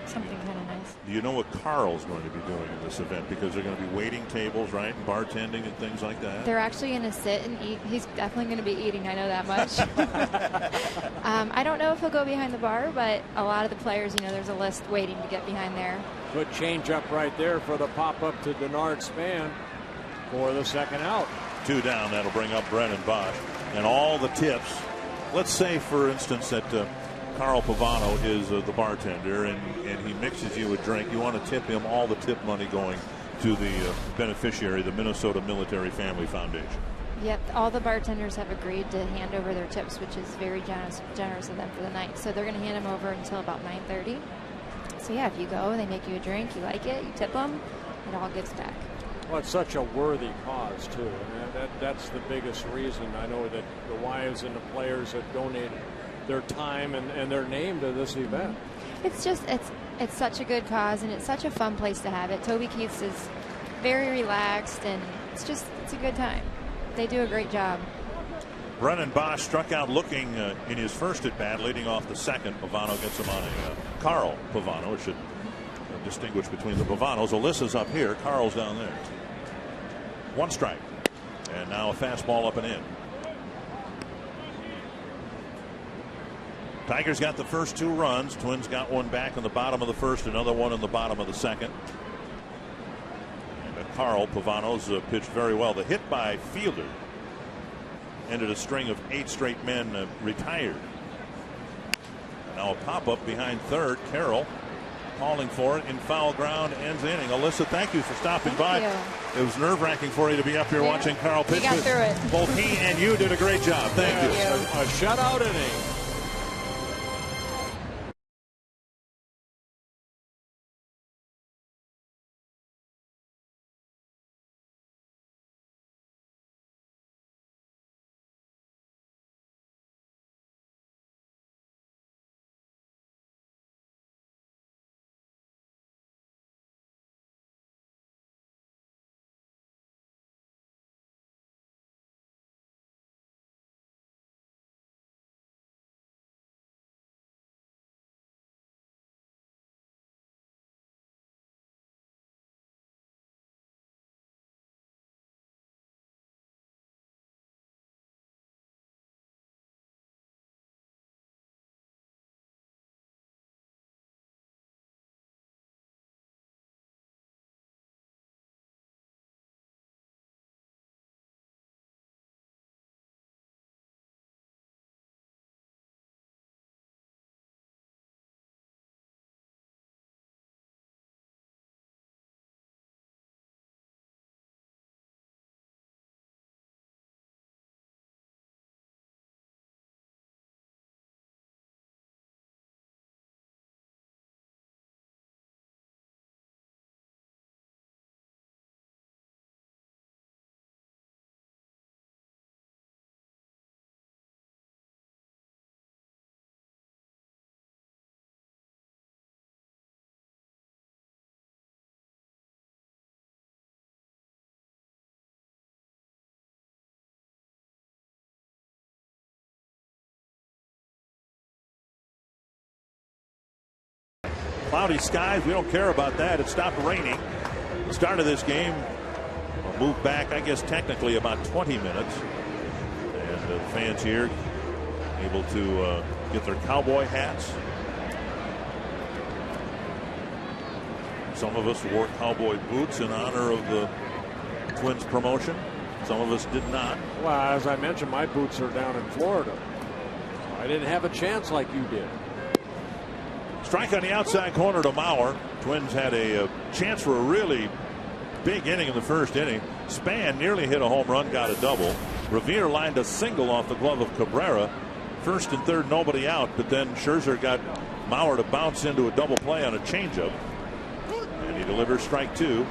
Speaker 5: something kind of nice.
Speaker 3: Do you know what Carl's going to be doing in this event? Because they're going to be waiting tables, right? Bartending and things like that.
Speaker 5: They're actually going to sit and eat. He's definitely going to be eating. I know that much. I don't know if he'll go behind the bar, but a lot of the players, there's a list waiting to get behind there.
Speaker 4: Good change up right there for the pop up to Denard Span for the second out.
Speaker 3: 2 down. That'll bring up Brennan Bosch. And all the tips. Let's say, for instance, that Carl Pavano is the bartender, and he mixes you a drink. You want to tip him all the tip money going to the beneficiary, the Minnesota Military Family Foundation.
Speaker 5: Yep, all the bartenders have agreed to hand over their tips, which is very generous of them for the night. So they're going to hand them over until about 9:30. So yeah, if you go, they make you a drink, you like it, you tip them, it all gives back.
Speaker 4: Well, it's such a worthy cause too, and that's the biggest reason. I know that the wives and the players have donated their time and their name to this event.
Speaker 5: It's such a good cause, and it's such a fun place to have it. Toby Keith's is very relaxed, and it's a good time. They do a great job.
Speaker 3: Brennan Bosch struck out looking in his first at bat, leading off the second. Pavano gets him on a Carl Pavano. It should distinguish between the Pavanos. Alyssa's up here, Carl's down there. 1 strike, and now a fastball up and in. Tigers got the first 2 runs. Twins got one back in the bottom of the first, another one in the bottom of the second. And Carl Pavano's pitched very well. The hit by Fielder ended a string of 8 straight men retired. And now a pop-up behind third. Carroll calling for it in foul ground, ends the inning. Alyssa, thank you for stopping by. It was nerve-wracking for you to be up here watching Carl pitch.
Speaker 5: We got through it.
Speaker 3: Both he and you did a great job. Thank you.
Speaker 4: A shutout inning.
Speaker 3: cloudy skies. We don't care about that. It stopped raining. The start of this game will move back, I guess, technically about 20 minutes. And the fans here able to get their cowboy hats. Some of us wore cowboy boots in honor of the Twins promotion. Some of us did not.
Speaker 4: Well, as I mentioned, my boots are down in Florida. I didn't have a chance like you did.
Speaker 3: Strike on the outside corner to Mauer. Twins had a chance for a really big inning in the first inning. Span nearly hit a home run, got a double. Revere lined a single off the glove of Cabrera. First and third, nobody out, but then Scherzer got Mauer to bounce into a double play on a changeup. And he delivers strike two.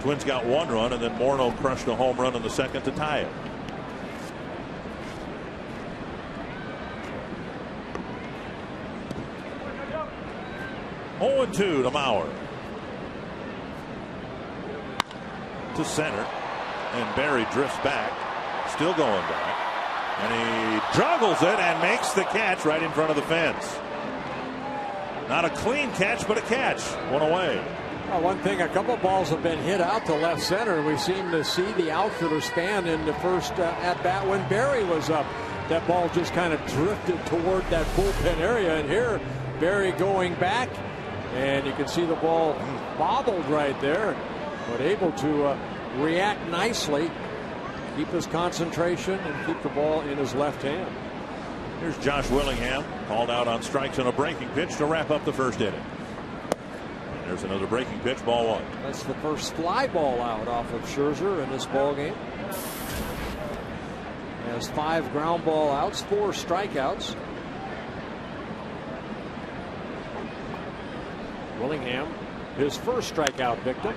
Speaker 3: Twins got one run, and then Morneau crushed a home run in the second to tie it. Oh, 0-2 to Mauer. To center. And Barry drifts back. Still going back. And he juggles it and makes the catch right in front of the fence. Not a clean catch, but a catch. One away.
Speaker 4: Well, one thing, a couple balls have been hit out to left center. We seem to see the outfielder Span in the first at bat when Barry was up. That ball just kind of drifted toward that bullpen area. And here, Barry going back. And you can see the ball bobbled right there, but able to react nicely, keep his concentration, and keep the ball in his left hand.
Speaker 3: Here's Josh Willingham, called out on strikes and a breaking pitch to wrap up the first inning. And there's another breaking pitch, ball one.
Speaker 4: That's the first fly ball out off of Scherzer in this ball game. He has 5 ground ball outs, 4 strikeouts. Willingham, his first strikeout victim.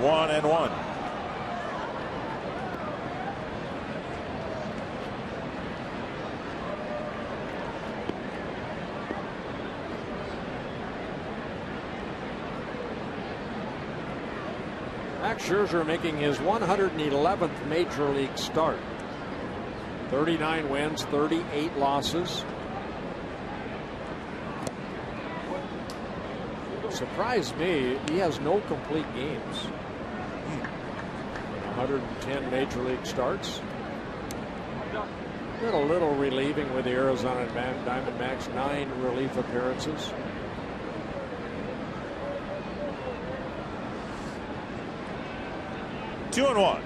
Speaker 3: 1-1.
Speaker 4: Max Scherzer making his 111th major league start. 39 wins, 38 losses. Surprised me, he has no complete games. 110 major league starts. Did a little relieving with the Arizona Diamondbacks, 9 relief appearances.
Speaker 3: 2-1.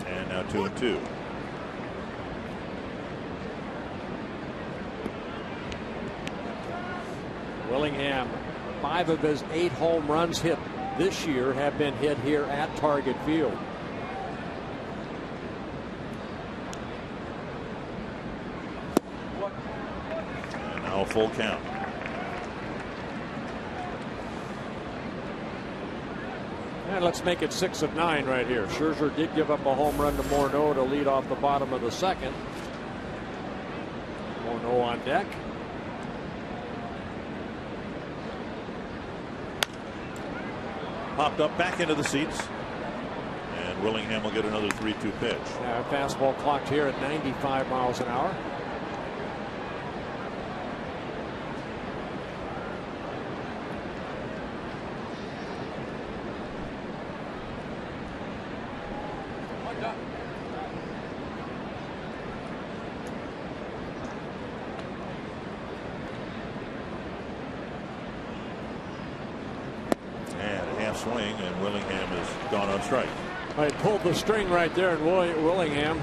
Speaker 3: And now 2-2.
Speaker 4: Willingham, 5 of his 8 home runs hit this year have been hit here at Target Field.
Speaker 3: And now a full count.
Speaker 4: And let's make it 6 of 9 right here. Scherzer did give up a home run to Morneau to lead off the bottom of the second. Morneau on deck.
Speaker 3: Popped up back into the seats. And Willingham will get another 3-2 pitch.
Speaker 4: Fastball clocked here at 95 miles an hour.
Speaker 3: Swing, and Willingham has gone on strike.
Speaker 4: I pulled the string right there, and Willingham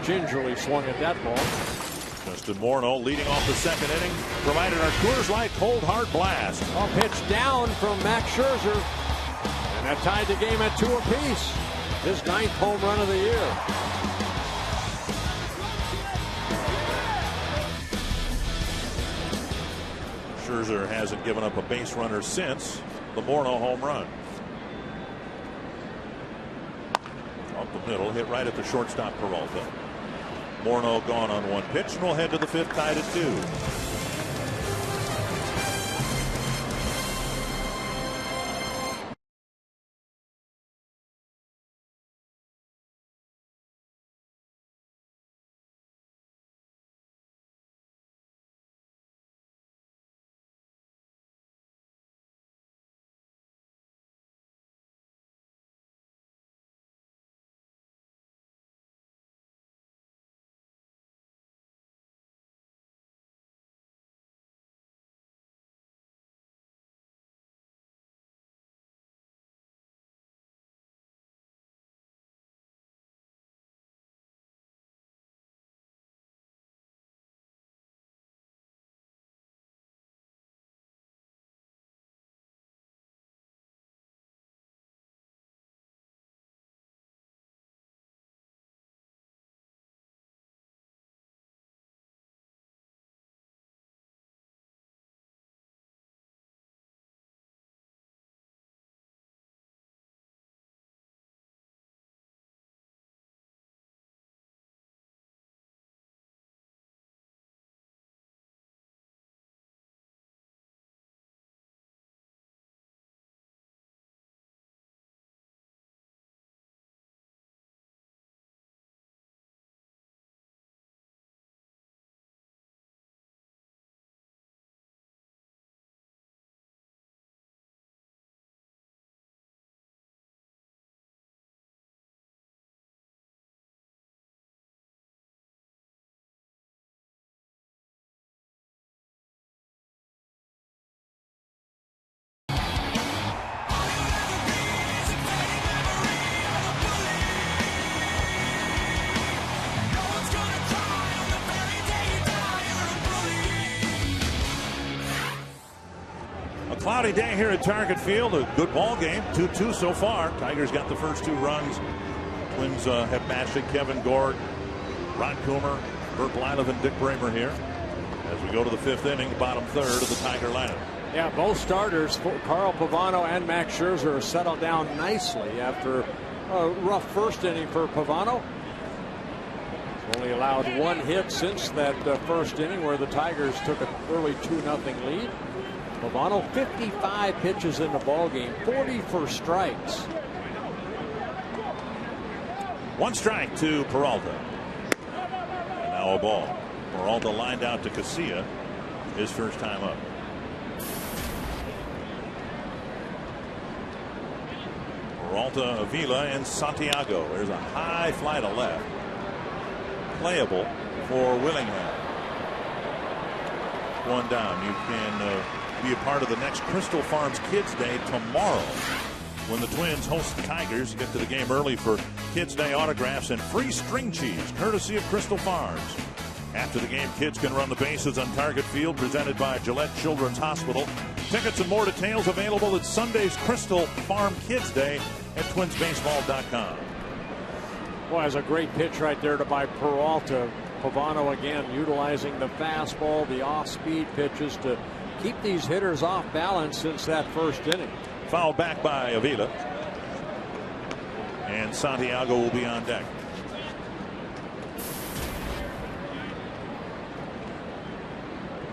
Speaker 4: gingerly swung at that ball.
Speaker 3: Justin Morneau leading off the second inning, provided our Coors Light cold hard blast.
Speaker 4: A pitch down from Max Scherzer, and that tied the game at 2 apiece. His 9th home run of the year.
Speaker 3: Scherzer hasn't given up a base runner since the Morneau home run. Up the middle, hit right at the shortstop Peralta. Morneau gone on 1 pitch, and we'll head to the 5th, tied at 2. Cloudy day here at Target Field. A good ball game. 2-2 so far. Tigers got the first 2 runs. Twins have matched it. Kevin Gord, Ron Coomer, Bert Blylev, and Dick Bramer here as we go to the 5th inning, bottom third of the Tiger lineup.
Speaker 4: Yeah, both starters, Carl Pavano and Max Scherzer, are settled down nicely after a rough first inning for Pavano. Only allowed 1 hit since that first inning where the Tigers took an early 2-0 lead. Pavano 55 pitches in the ball game, 40 for strikes.
Speaker 3: 1 strike to Peralta. And now a ball. Peralta lined out to Casilla, his first time up. Peralta, Avila, and Santiago. There's a high fly to left. Playable for Willingham. 1 down. You can be a part of the next Crystal Farms Kids Day tomorrow when the Twins host the Tigers. Get to the game early for Kids Day autographs and free string cheese courtesy of Crystal Farms. After the game, kids can run the bases on Target Field, presented by Gillette Children's Hospital. Tickets and more details available at Sunday's Crystal Farm Kids Day at twinsbaseball.com.
Speaker 4: Boy, that's a great pitch right there by Peralta. Pavano again utilizing the fastball, the off-speed pitches to keep these hitters off balance since that first inning.
Speaker 3: Fouled back by Avila. And Santiago will be on deck.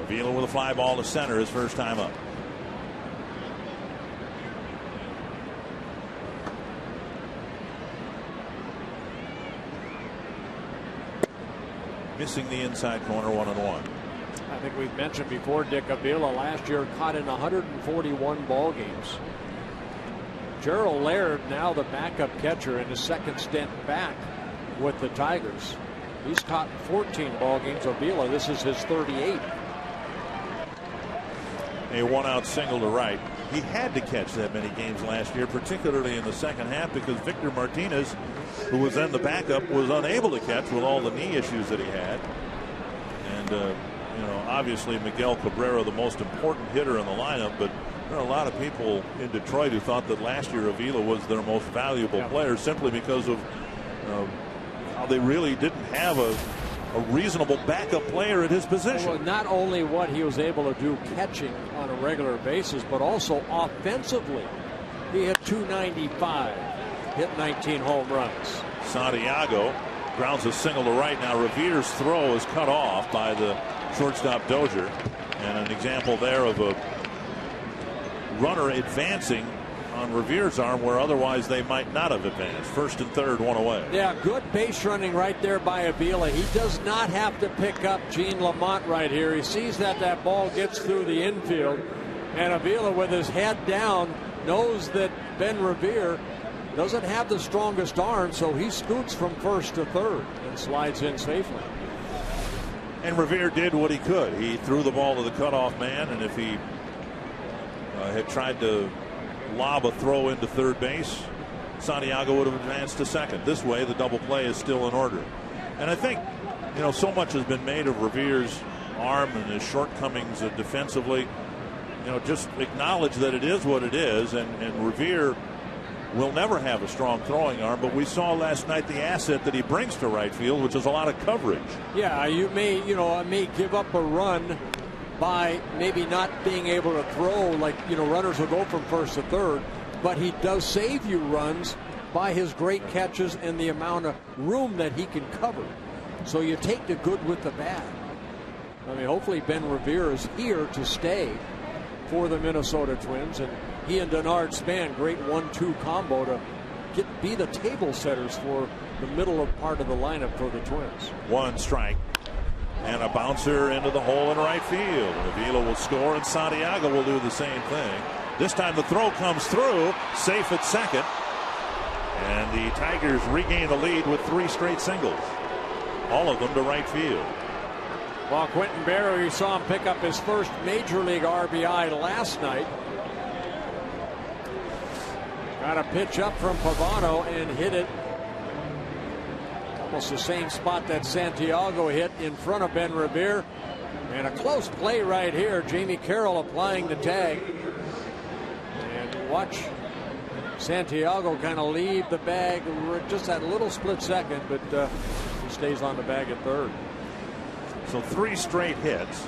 Speaker 3: Avila with a fly ball to center, his first time up. Missing the inside corner, 1-1.
Speaker 4: I think we've mentioned before, Dick, Avila last year caught in 141 ball games. Gerald Laird, now the backup catcher in his second stint back with the Tigers. He's caught 14 ball games. Avila, this is his 38th.
Speaker 3: A 1-out single to right. He had to catch that many games last year, particularly in the second half, because Victor Martinez, who was then the backup, was unable to catch with all the knee issues that he had. And you know, obviously Miguel Cabrera, the most important hitter in the lineup, but there are a lot of people in Detroit who thought that last year Avila was their most valuable player simply because of how they really didn't have a reasonable backup player at his position.
Speaker 4: Well, not only what he was able to do catching on a regular basis, but also offensively. He hit .295, hit 19 home runs.
Speaker 3: Santiago grounds a single to right. Now Revere's throw is cut off by the shortstop Dozier, and an example there of a runner advancing on Revere's arm where otherwise they might not have advanced. First and third, 1 away.
Speaker 4: Yeah, good base running right there by Avila. He does not have to pick up Gene Lamont right here. He sees that that ball gets through the infield, and Avila, with his head down, knows that Ben Revere doesn't have the strongest arm, so he scoots from first to third and slides in safely.
Speaker 3: And Revere did what he could. He threw the ball to the cutoff man, and if he had tried to lob a throw into third base, Santiago would have advanced to second. This way, the double play is still in order. And I think, you know, so much has been made of Revere's arm and his shortcomings defensively. You know, just acknowledge that it is what it is, and Revere will never have a strong throwing arm, but we saw last night the asset that he brings to right field, which is a lot of coverage.
Speaker 4: Yeah, you may give up a run by maybe not being able to throw, like, you know, runners will go from first to third, but he does save you runs by his great catches and the amount of room that he can cover. So you take the good with the bad. I mean, hopefully Ben Revere is here to stay for the Minnesota Twins, and he and Denard Span, great 1-2 combo to be the table setters for the middle of part of the lineup for the Twins. 1 strike.
Speaker 3: And a bouncer into the hole in right field. Avila will score, and Santiago will do the same thing. This time the throw comes through, safe at second. And the Tigers regain the lead with 3 straight singles. All of them to right field.
Speaker 4: Well, Quentin Barrow, you saw him pick up his first Major League RBI last night. Got a pitch up from Pavano and hit it almost the same spot that Santiago hit in front of Ben Revere. And a close play right here. Jamie Carroll applying the tag. watch Santiago kind of leave the bag just that little split second, but he stays on the bag at third.
Speaker 3: So 3 straight hits.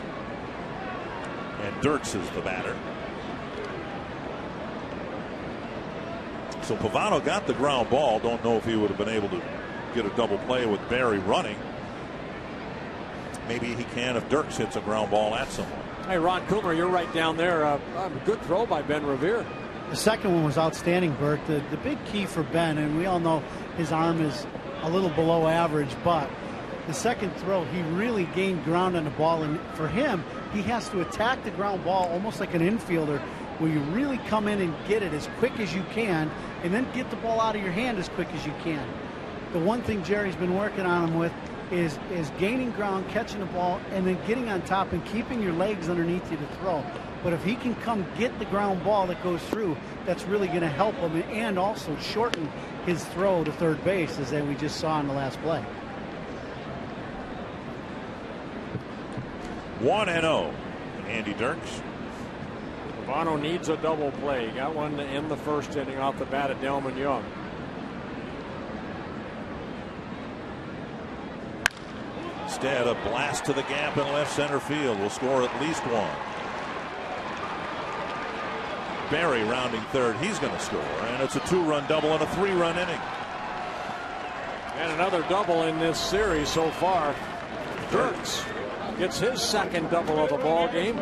Speaker 3: And Dirks is the batter. So Pavano got the ground ball. Don't know if he would have been able to get a double play with Barry running. Maybe he can if Dirks hits a ground ball at someone.
Speaker 4: Hey, Ron Coomer, you're right down there. A good throw by Ben Revere.
Speaker 1: The second one was outstanding, Bert. The big key for Ben, and we all know his arm is a little below average, but the second throw, he really gained ground on the ball. And for him, he has to attack the ground ball almost like an infielder, where you really come in and get it as quick as you can, and then get the ball out of your hand as quick as you can. The one thing Jerry's been working on him with is gaining ground, catching the ball, and then getting on top and keeping your legs underneath you to throw. But if he can come get the ground ball that goes through, that's really going to help him and also shorten his throw to third base, as we just saw in the last play.
Speaker 3: 1-0. Andy Dirks.
Speaker 4: Pavano needs a double play. He got one to end the first inning off the bat at Delman Young.
Speaker 3: Instead, a blast to the gap in left center field will score at least one. Barry rounding third. He's going to score, and it's a 2-run double and a 3-run inning.
Speaker 4: And another double in this series so far. Dirks gets his second double of the ball game.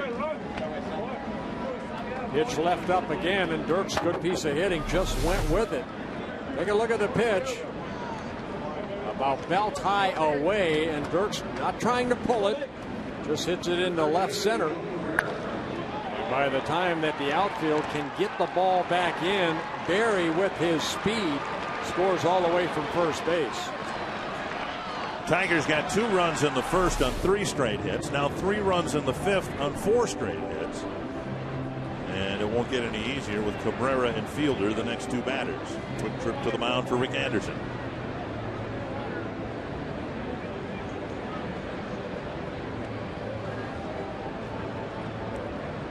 Speaker 4: Pitch left up again, and Dirks, good piece of hitting, just went with it. Take a look at the pitch. About belt high away, and Dirks not trying to pull it, just hits it into left center. And by the time that the outfield can get the ball back in, Barry, with his speed, scores all the way from first base.
Speaker 3: Tigers got 2 runs in the first on 3 straight hits. Now 3 runs in the fifth on 4 straight hits. And it won't get any easier with Cabrera and Fielder, the next 2 batters. Quick trip to the mound for Rick Anderson.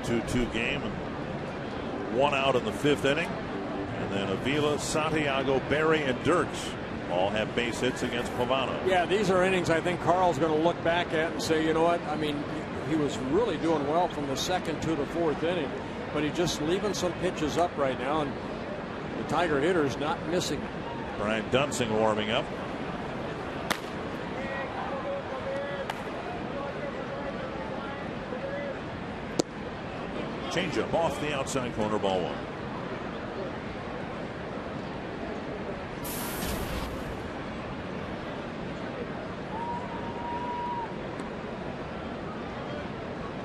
Speaker 3: 2-2 game, and 1 out in the 5th inning. And then Avila, Santiago, Barry, and Dirks all have base hits against Pavano.
Speaker 4: Yeah, these are innings I think Carl's going to look back at and say, you know what, I mean, he was really doing well from the 2nd to the 4th inning, but he's just leaving some pitches up right now, and the Tiger hitter's not missing.
Speaker 3: Brian Dunsing warming up. Changeup off the outside corner, ball 1.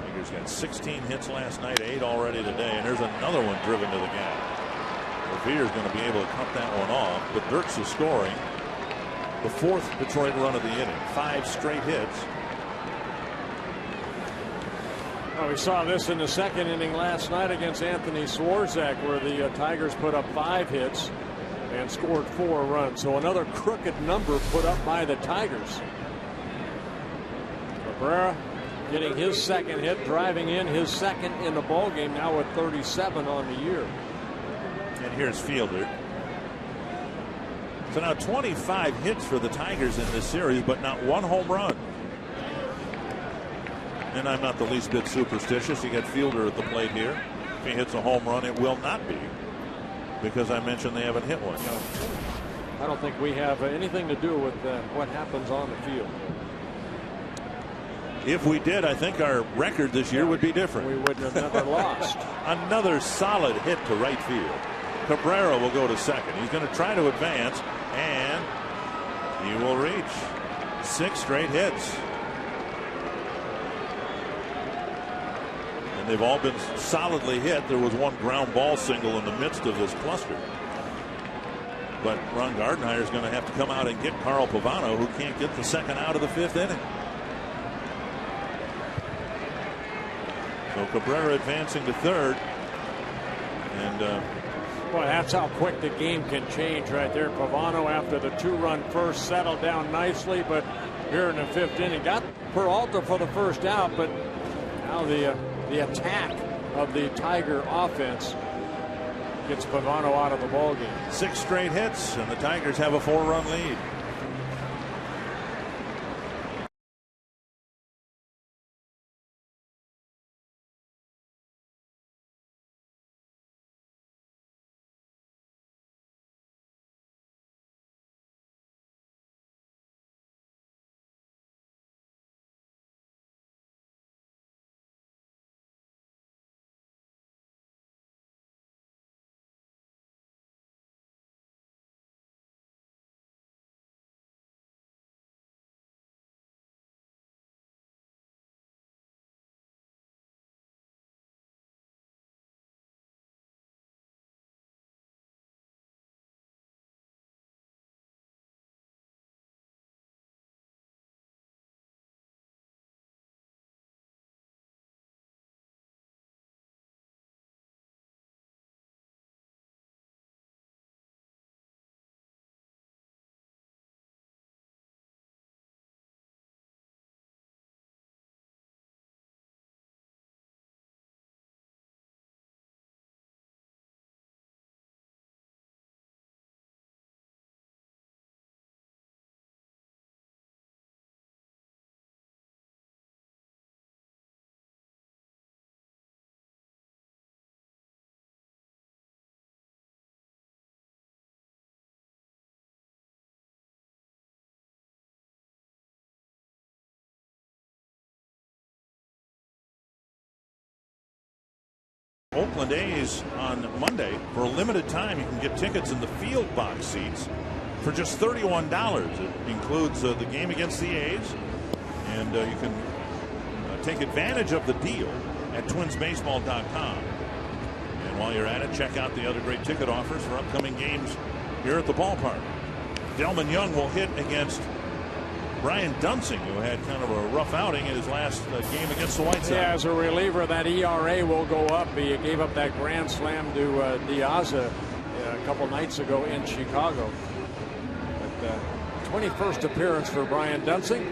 Speaker 3: Tigers got 16 hits last night, 8 already today, and there's another one driven to the gap. Revere's going to be able to cut that one off, but Dirks is scoring the 4th Detroit run of the inning. 5 straight hits.
Speaker 4: Well, we saw this in the 2nd inning last night against Anthony Swarzak, where the Tigers put up 5 hits and scored 4 runs. So another crooked number put up by the Tigers. Cabrera getting his 2nd hit, driving in his 2nd in the ball game, now with 37 on the year.
Speaker 3: And here's Fielder. So now 25 hits for the Tigers in this series, but not 1 home run. And I'm not the least bit superstitious. You get Fielder at the plate here. If he hits a home run, it will not be, because I mentioned they haven't hit one.
Speaker 4: I don't think we have anything to do with what happens on the field.
Speaker 3: If we did, I think our record this year would be different.
Speaker 4: We wouldn't have never lost.
Speaker 3: Another solid hit to right field. Cabrera will go to 2nd. He's going to try to advance, and he will reach 6 straight hits. And they've all been solidly hit. There was 1 ground ball single in the midst of this cluster. But Ron Gardenhire is going to have to come out and get Carl Pavano, who can't get the 2nd out of the 5th inning. So Cabrera advancing to 3rd. And
Speaker 4: well, that's how quick the game can change right there. Pavano, after the 2-run first, settled down nicely, but here in the 5th inning, got Peralta for the first out, but now the attack of the Tiger offense gets Pavano out of the ball game.
Speaker 3: 6 straight hits, and the Tigers have a 4-run lead. Oakland A's on Monday. For a limited time, you can get tickets in the field box seats for just $31. It includes the game against the A's, and you can take advantage of the deal at twinsbaseball.com. And while you're at it, check out the other great ticket offers for upcoming games here at the ballpark. Delman Young will hit against Brian Dunsing, who had kind of a rough outing in his last game against the White Sox.
Speaker 4: Yeah, as a reliever, that ERA will go up. He gave up that grand slam to Diaz a couple nights ago in Chicago. But 21st appearance for Brian Dunsing.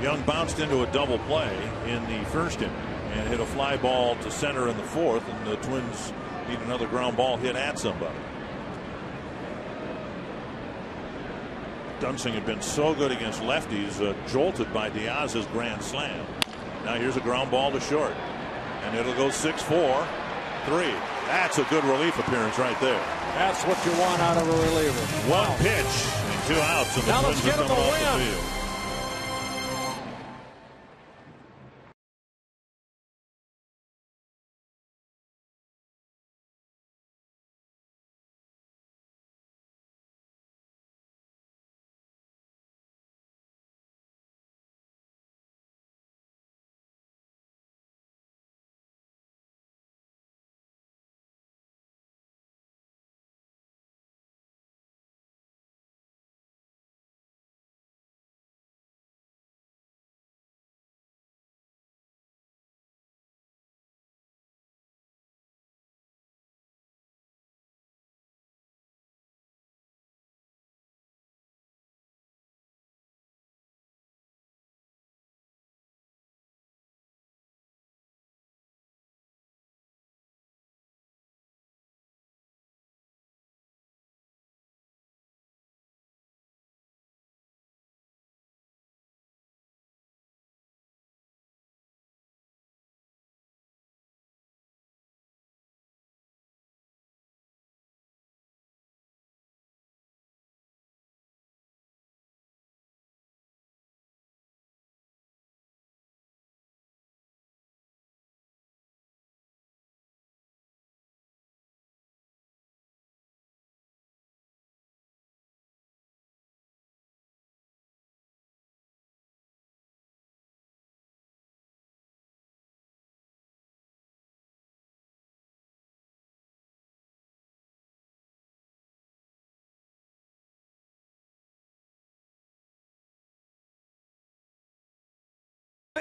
Speaker 3: Young bounced into a double play in the first inning and hit a fly ball to center in the fourth, and the Twins need another ground ball hit at somebody. Dunsing had been so good against lefties, jolted by Diaz's grand slam. Now here's a ground ball to short, and it'll go 6-4, 3. That's a good relief appearance right there.
Speaker 4: That's what you want out of a reliever.
Speaker 3: One pitch and 2 outs, and the
Speaker 4: now
Speaker 3: Twins
Speaker 4: let's
Speaker 3: are
Speaker 4: get him
Speaker 3: coming
Speaker 4: a
Speaker 3: off the
Speaker 4: win.
Speaker 3: field.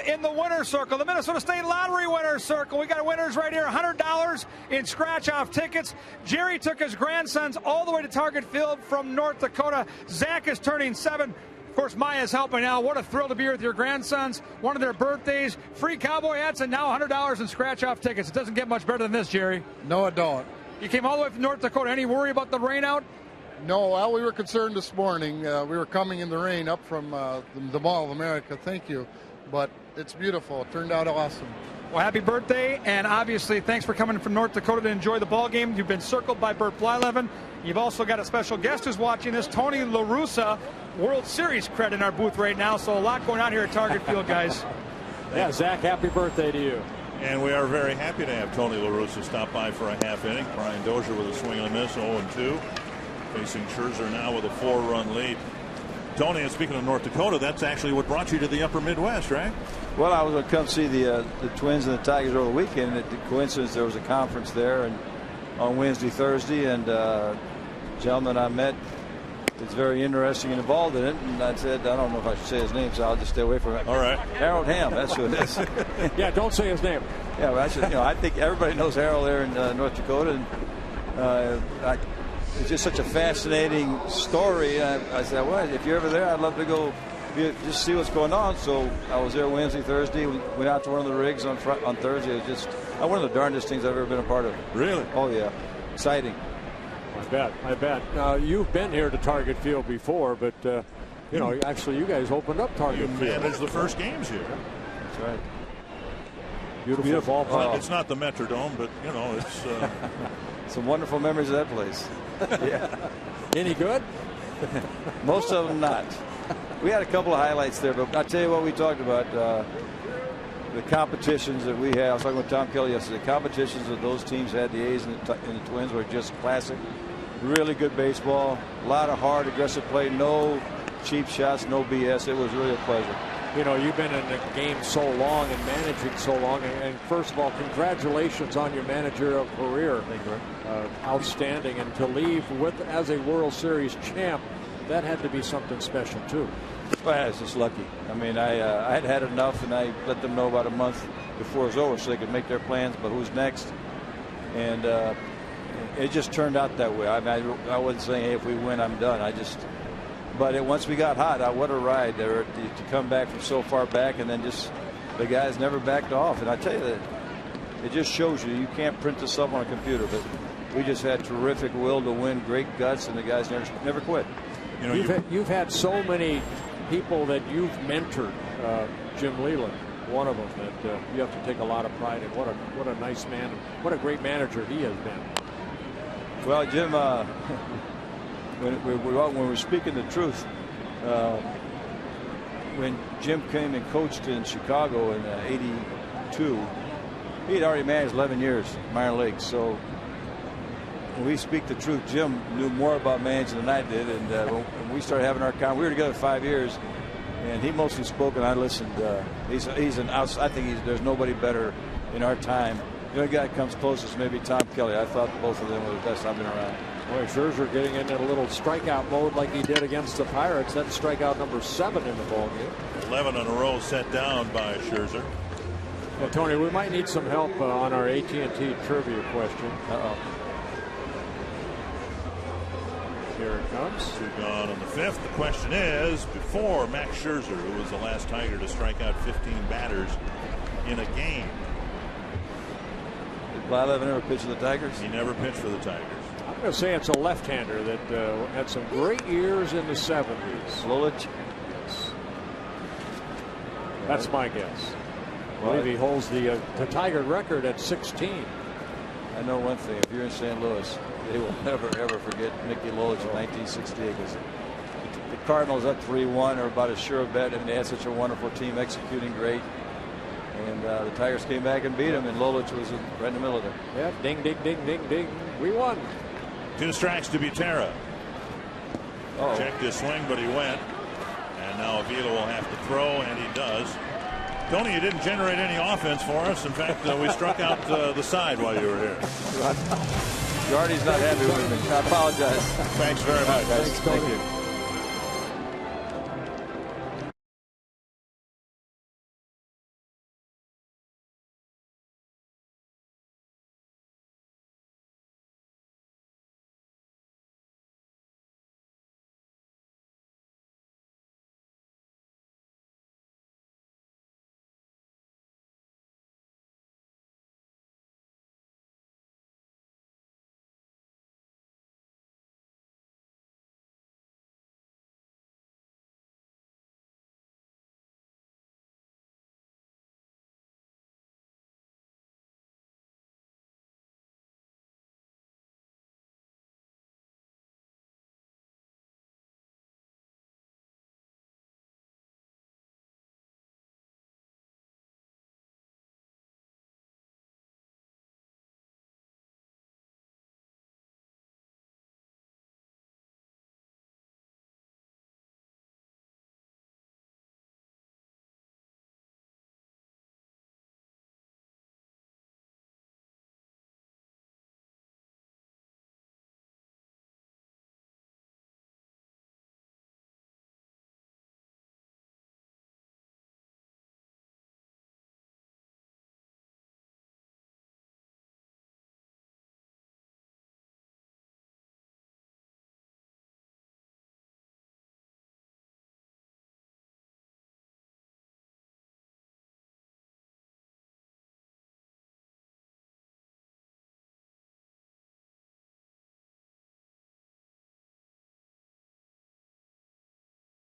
Speaker 6: In the winner's circle, the Minnesota State Lottery winner's circle. We got winners right here, $100 in scratch-off tickets. Jerry took his grandsons all the way to Target Field from North Dakota. Zach is turning 7. Of course, Maya's helping out. What a thrill to be here with your grandsons. One of their birthdays. Free cowboy hats and now $100 in scratch-off tickets. It doesn't get much better than this, Jerry.
Speaker 7: No, it don't.
Speaker 6: You came all the way from North Dakota. Any worry about the rain out?
Speaker 7: No, well, we were concerned this morning. We were coming in the rain up from the Mall of America. Thank you. But it's beautiful. It turned out awesome.
Speaker 6: Well, happy birthday, and obviously thanks for coming from North Dakota to enjoy the ball game. You've been circled by Bert Blyleven. You've also got a special guest who's watching this, Tony La Russa, World Series cred in our booth right now. So a lot going on here at Target Field, guys.
Speaker 8: Yeah, Zach, happy birthday to you.
Speaker 3: And we are very happy to have Tony La Russa stop by for a half inning. Brian Dozier with a swing and a miss, 0-2. Facing Scherzer now with a 4-run lead. Tony, and speaking of North Dakota, that's actually what brought you to the upper Midwest, right?
Speaker 9: Well, I was going to come see the Twins and the Tigers over the weekend. The coincidence, there was a conference there and on Wednesday, Thursday, and gentleman I met is very interesting and involved in it. And I said, I don't know if I should say his name, so I'll just stay away from it.
Speaker 3: All right.
Speaker 9: Harold Ham, that's who it is.
Speaker 8: Yeah, don't say his name.
Speaker 9: Yeah, well, I think everybody knows Harold there in North Dakota, and it's just such a fascinating story. I said, well, if you're ever there, I'd love to go just see what's going on. So I was there Wednesday, Thursday. We went out to one of the rigs on Thursday. It was just one of the darndest things I've ever been a part of.
Speaker 3: Really?
Speaker 9: Oh, yeah. Exciting.
Speaker 8: I bet. You've been here to Target Field before, but, actually you guys opened up Target Field.
Speaker 3: You managed the first games here.
Speaker 9: That's right.
Speaker 8: Beautiful ballpark.
Speaker 3: It's not the Metrodome, but, it's...
Speaker 9: Some wonderful memories of that place. Yeah.
Speaker 8: Any good?
Speaker 9: Most of them not. We had a couple of highlights there, but I'll tell you what we talked about. The competitions that we have. I was talking with Tom Kelly yesterday. The competitions that those teams had, the A's and the Twins, were just classic. Really good baseball. A lot of hard, aggressive play. No cheap shots, no BS. It was really a pleasure.
Speaker 8: You've been in the game so long and managing so long. And first of all, congratulations on your managerial career.
Speaker 9: Thank you.
Speaker 8: Outstanding. And to leave as a World Series champ, that had to be something special, too.
Speaker 9: Well, I was just lucky. I mean, I had enough, and I let them know about a month before it was over so they could make their plans, but who's next. And it just turned out that way. I mean, I wasn't saying, hey, if we win, I'm done. But once we got hot, what a ride there to come back from so far back, and then just the guys never backed off. And I tell you that it just shows you can't print this up on a computer, but we just had terrific will to win, great guts, and the guys never quit.
Speaker 8: You've had so many people that you've mentored. Jim Leland, one of them, that you have to take a lot of pride in. What a nice man, and what a great manager he has been.
Speaker 9: Well, Jim, when we're speaking the truth, when Jim came and coached in Chicago in '82, he had already managed 11 years minor leagues. So when we speak the truth, Jim knew more about managing than I did. And when we started having our conversation, we were together 5 years, and he mostly spoke and I listened. I think there's nobody better in our time. The only guy that comes closest maybe Tom Kelly. I thought both of them were the best I've been around.
Speaker 8: Boy, Scherzer getting into a little strikeout mode like he did against the Pirates. That's strikeout number 7 in the ballgame. 11 in a row set down by Scherzer. Well, Tony, we might need some help on our AT&T trivia question. Here it comes. 2 gone on the 5th. The question is, before Max Scherzer, who was the last Tiger to strike out 15 batters in a game.
Speaker 9: Did Blyleven ever pitch for the Tigers?
Speaker 3: He never pitched for the Tigers.
Speaker 8: I'm going to say it's a left-hander that had some great years in the 70s.
Speaker 9: Lolich?
Speaker 8: Yes. That's my guess. I believe he holds the Tiger record at 16.
Speaker 9: I know one thing. If you're in St. Louis, they will never, ever forget Mickey Lolich in 1968. Because the Cardinals up 3-1 are about as sure of bet. I mean, they had such a wonderful team executing great. And the Tigers came back and beat them, and Lolich was right in the middle of it.
Speaker 8: Yeah, ding, ding, ding, ding, ding. We won.
Speaker 3: 2 strikes to Butera. Checked his swing, but he went. And now Avila will have to throw, and he does. Tony, you didn't generate any offense for us. In fact, we struck out the side while you were here.
Speaker 9: Gardy's not happy with me. I apologize.
Speaker 3: Thanks very much.
Speaker 9: Thanks, Thank you.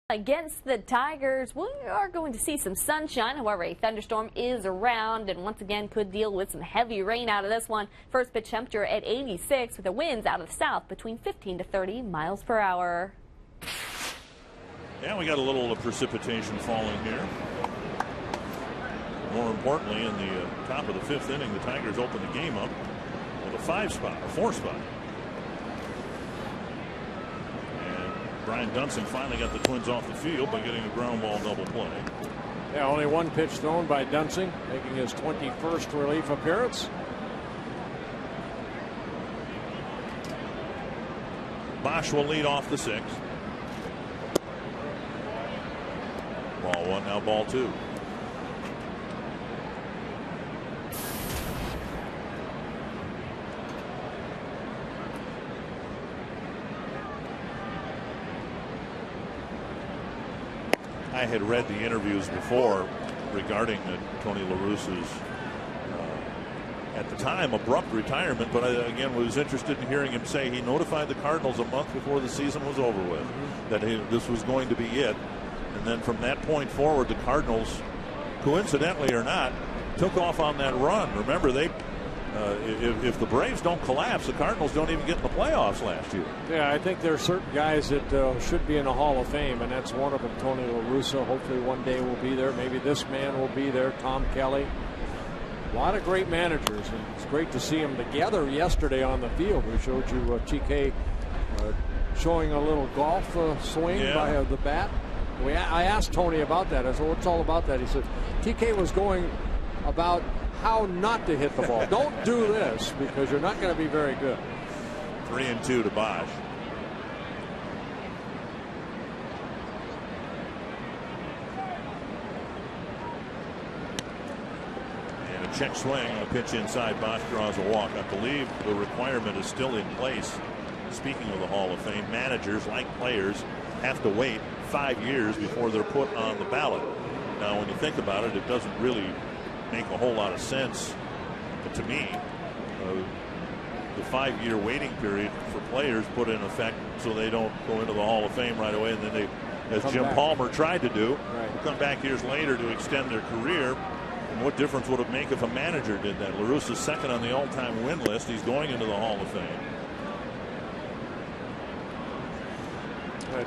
Speaker 10: Against the Tigers, we are going to see some sunshine. However, a thunderstorm is around and once again could deal with some heavy rain out of this one. First pitch temperature at 86 with the winds out of the south between 15 to 30 miles per hour.
Speaker 3: Yeah, we got a little precipitation falling here. More importantly, in the top of the 5th inning, the Tigers open the game up with a 4 spot. Brian Dunsing finally got the Twins off the field by getting a ground ball double play.
Speaker 8: Yeah, only one pitch thrown by Dunsing, making his 21st relief appearance.
Speaker 3: Bosch will lead off the 6th. Ball 1, now ball 2. I had read the interviews before regarding Tony La Russa's at the time abrupt retirement, but I again was interested in hearing him say he notified the Cardinals a month before the season was over with that this was going to be it, and then from that point forward the Cardinals, coincidentally or not, took off on that run. Remember, they if the Braves don't collapse, the Cardinals don't even get in the playoffs last year.
Speaker 8: Yeah, I think there are certain guys that should be in the Hall of Fame, and that's one of them, Tony La Russa. Hopefully one day will be there. Maybe this man will be there, Tom Kelly. A lot of great managers, and it's great to see them together yesterday on the field. We showed you TK showing a little golf swing by the bat. I asked Tony about that. I said, what's all about that? He said, TK was going about how not to hit the ball. Don't do this because you're not going to be very good.
Speaker 3: 3-2 to Bosch. And a check swing, a pitch inside. Bosch draws a walk. I believe the requirement is still in place. Speaking of the Hall of Fame, managers, like players, have to wait 5 years before they're put on the ballot. Now, when you think about it, it doesn't really make a whole lot of sense to me. The 5-year waiting period for players put in effect so they don't go into the Hall of Fame right away, and then they, as Jim Palmer tried to do, come back years later to extend their career. And what difference would it make if a manager did that? La Russa's second on the all-time win list. He's going into the Hall of Fame.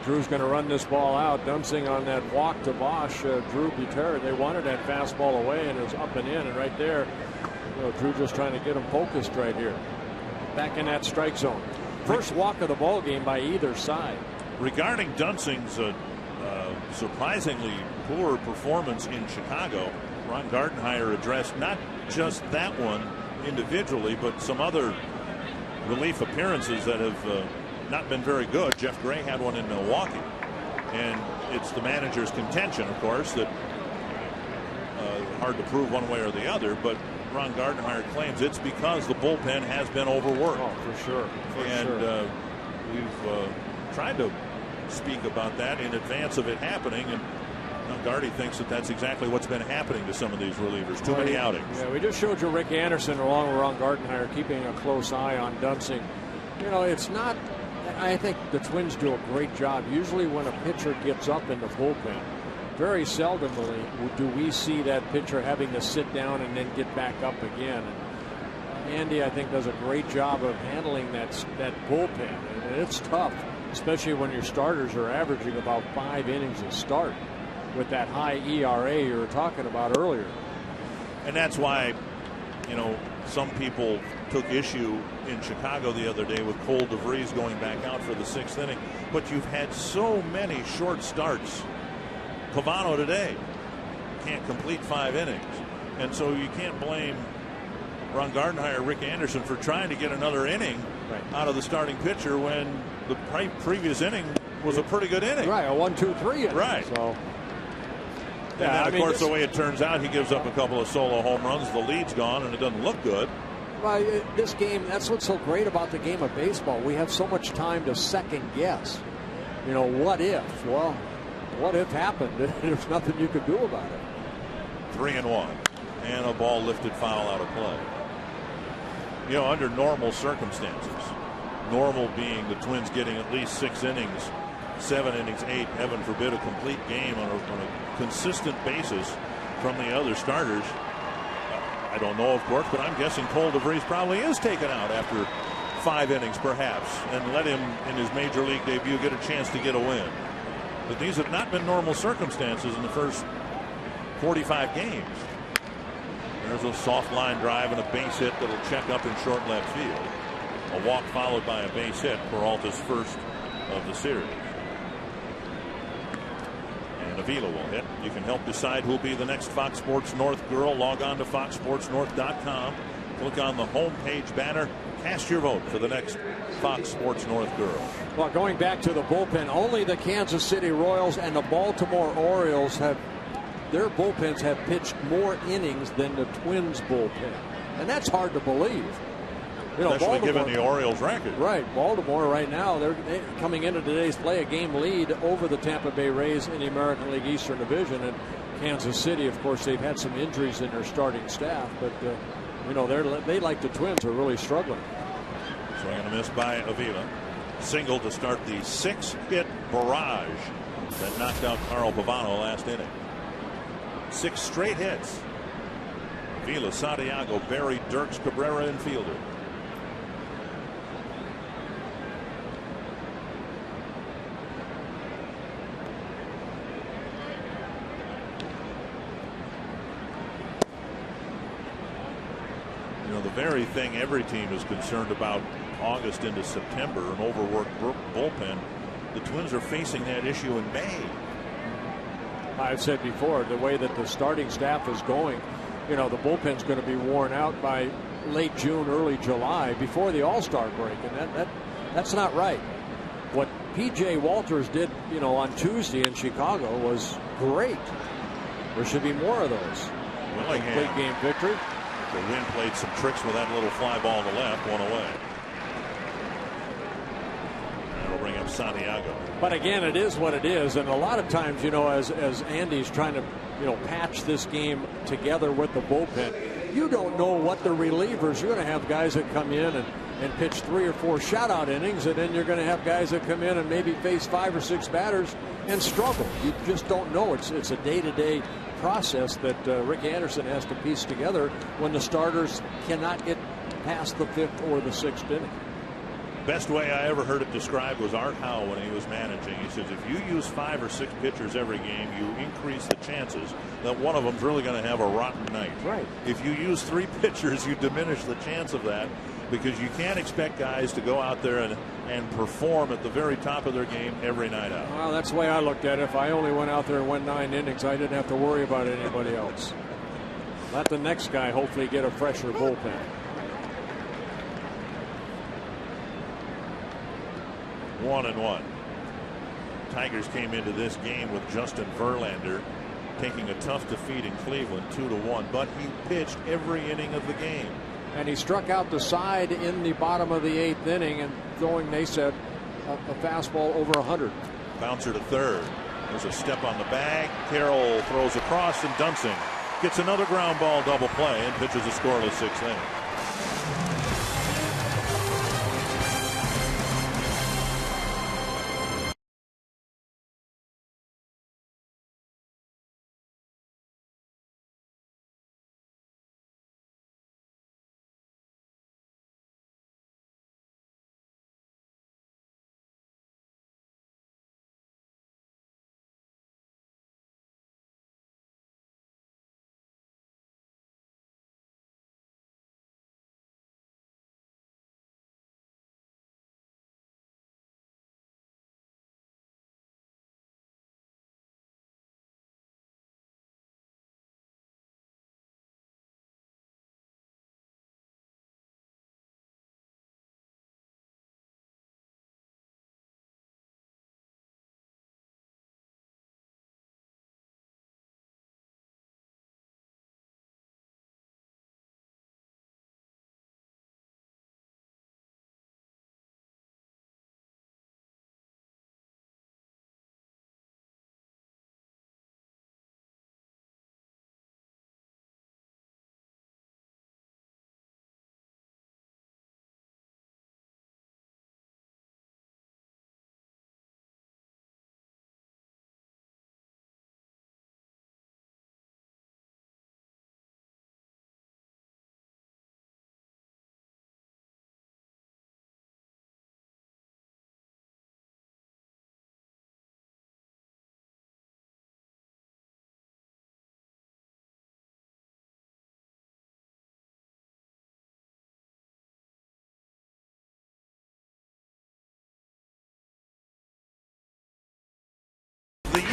Speaker 8: Drew's going to run this ball out. Dunsing on that walk to Bosch. Drew Buter, they wanted that fastball away, and it was up and in, and right there, Drew just trying to get him focused right here. Back in that strike zone. First walk of the ball game by either side.
Speaker 3: Regarding Dunsing's surprisingly poor performance in Chicago, Ron Gardenhire addressed not just that one individually, but some other relief appearances that have not been very good. Jeff Gray had one in Milwaukee, and it's the manager's contention, of course, that hard to prove one way or the other, but Ron Gardenhire claims it's because the bullpen has been overworked.
Speaker 8: Oh, for sure.
Speaker 3: We've tried to speak about that in advance of it happening, and Gardy thinks that that's exactly what's been happening to some of these relievers. Too many outings.
Speaker 8: Yeah, we just showed you Rick Anderson along with Ron Gardenhire keeping a close eye on Dunsing. You know, it's not. I think the Twins do a great job. Usually when a pitcher gets up in the bullpen, very seldomly do we see that pitcher having to sit down and then get back up again. And Andy, I think, does a great job of handling that bullpen. And it's tough, especially when your starters are averaging about 5 innings a start with that high ERA you were talking about earlier.
Speaker 3: And that's why, you know, some people took issue in Chicago the other day with Cole DeVries going back out for the 6th inning. But you've had so many short starts. Pavano today can't complete 5 innings. And so you can't blame Ron Gardenhire, Rick Anderson for trying to get another inning out of the starting pitcher when the previous inning was a pretty good inning.
Speaker 8: Right, a 1-2-3 inning.
Speaker 3: Right.
Speaker 8: So,
Speaker 3: and then, of course, the way it turns out, he gives up a couple of solo home runs. The lead's gone, and it doesn't look good.
Speaker 8: Well, this game, that's what's so great about the game of baseball. We have so much time to second guess. You know, what if? Well, what if happened? There's nothing you could do about it.
Speaker 3: 3-1. And a ball lifted foul out of play. You know, under normal circumstances, normal being the Twins getting at least 6 innings 7 innings, 8, heaven forbid, a complete game on a consistent basis from the other starters. I don't know, of course, but I'm guessing Cole DeVries probably is taken out after 5 innings, perhaps, and let him in his major league debut get a chance to get a win. But these have not been normal circumstances in the first 45 games. There's a soft line drive and a base hit that'll check up in short left field. A walk followed by a base hit, Peralta's first of the series. And Avila will hit. You can help decide who'll be the next Fox Sports North girl. Log on to foxsportsnorth.com. Click on the homepage banner. Cast your vote for the next Fox Sports North girl.
Speaker 8: Well, going back to the bullpen, only the Kansas City Royals and the Baltimore Orioles their bullpens have pitched more innings than the Twins bullpen. And that's hard to believe. You know,
Speaker 3: especially given the Orioles record.
Speaker 8: Right. Baltimore right now, they're coming into today's play a game lead over the Tampa Bay Rays in the American League Eastern Division. And Kansas City, of course, they've had some injuries in their starting staff. But, you know, they like the Twins are really struggling.
Speaker 3: Swing and a miss by Avila. Single to start the 6-hit barrage that knocked out Carl Pavano last inning. 6 straight hits. Avila, Santiago, Berry, Dirks, Cabrera, and Fielder. You know, the very thing every team is concerned about August into September, an overworked bullpen. The Twins are facing that issue in May.
Speaker 8: I've said before, the way that the starting staff is going, you know, the bullpen's going to be worn out by late June, early July, before the All-Star break, and that's not right. What P.J. Walters did, you know, on Tuesday in Chicago was great. There should be more of those. Complete game victory.
Speaker 3: The Wind played some tricks with that little fly ball to left, one away. That'll bring up Santiago.
Speaker 8: But again, it is what it is, and a lot of times, you know, as Andy's trying to, you know, patch this game together with the bullpen, you don't know what the relievers. You're going to have guys that come in and pitch 3 or 4 shutout innings, and then you're going to have guys that come in and maybe face 5 or 6 batters and struggle. You just don't know. It's a day-to-day process that Rick Anderson has to piece together when the starters cannot get past the 5th or the 6th inning.
Speaker 3: Best way I ever heard it described was Art Howe when he was managing. He says if you use 5 or 6 pitchers every game, you increase the chances that one of them's really going to have a rotten night.
Speaker 8: Right.
Speaker 3: If you use 3 pitchers, you diminish the chance of that, because you can't expect guys to go out there and perform at the very top of their game every night out.
Speaker 8: Well, that's the way I looked at it. If I only went out there and went 9 innings, I didn't have to worry about anybody else. Let the next guy hopefully get a fresher bullpen.
Speaker 3: One and one. Tigers came into this game with Justin Verlander taking a tough defeat in Cleveland, 2-1, but he pitched every inning of the game.
Speaker 8: And he struck out the side in the bottom of the 8th inning and throwing, they said, a fastball over 100.
Speaker 3: Bouncer to third. There's a step on the bag. Carroll throws across, and Dunsing gets another ground ball double play and pitches a scoreless 6th inning.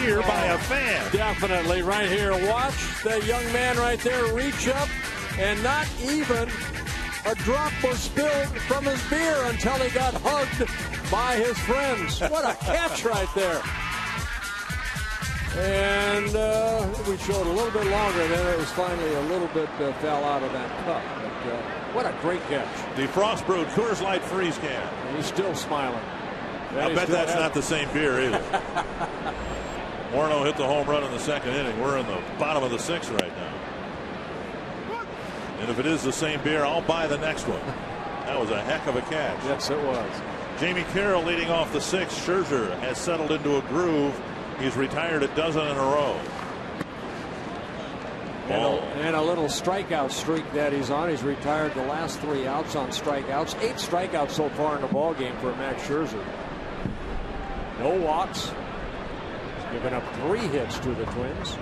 Speaker 3: cheer by a fan.
Speaker 8: Definitely right here. Watch the young man right there reach up, and not even a drop was spilled from his beer until he got hugged by his friends. What a catch right there. And we showed a little bit longer, then it was finally a little bit fell out of that cup. But what a great catch.
Speaker 3: The Frost Brewed Coors Light freeze can.
Speaker 8: And he's still smiling.
Speaker 3: I bet that's not the same beer either. Morneau hit the home run in the second inning. We're in the bottom of the sixth right now. And if it is the same beer, I'll buy the next one. That was a heck of a catch.
Speaker 8: Yes, it was.
Speaker 3: Jamie Carroll leading off the sixth. Scherzer has settled into a groove. He's retired a dozen in a row.
Speaker 8: And a little strikeout streak that he's on. He's retired the last 3 outs on strikeouts. 8 strikeouts so far in the ball game for Max Scherzer. No walks. He's given up 3 hits to the Twins.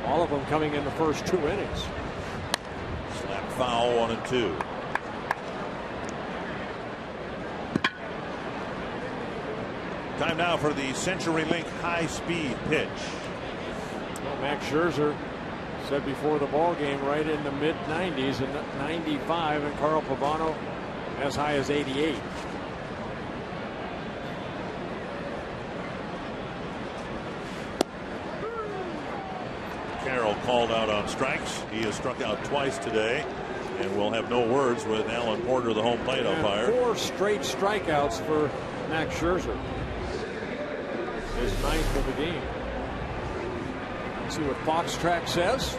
Speaker 8: All of them coming in the first 2 innings.
Speaker 3: Slap foul, 1 and 2. Time now for the CenturyLink high-speed pitch.
Speaker 8: Well, Max Scherzer said before the ball game right in the mid-90s and 95, and Carl Pavano as high as 88.
Speaker 3: Carroll called out on strikes. He has struck out twice today, and we'll have no words with Alan Porter, the home plate umpire.
Speaker 8: 4 straight strikeouts for Max Scherzer. His 9th of the game. Let's see what Foxtrack says.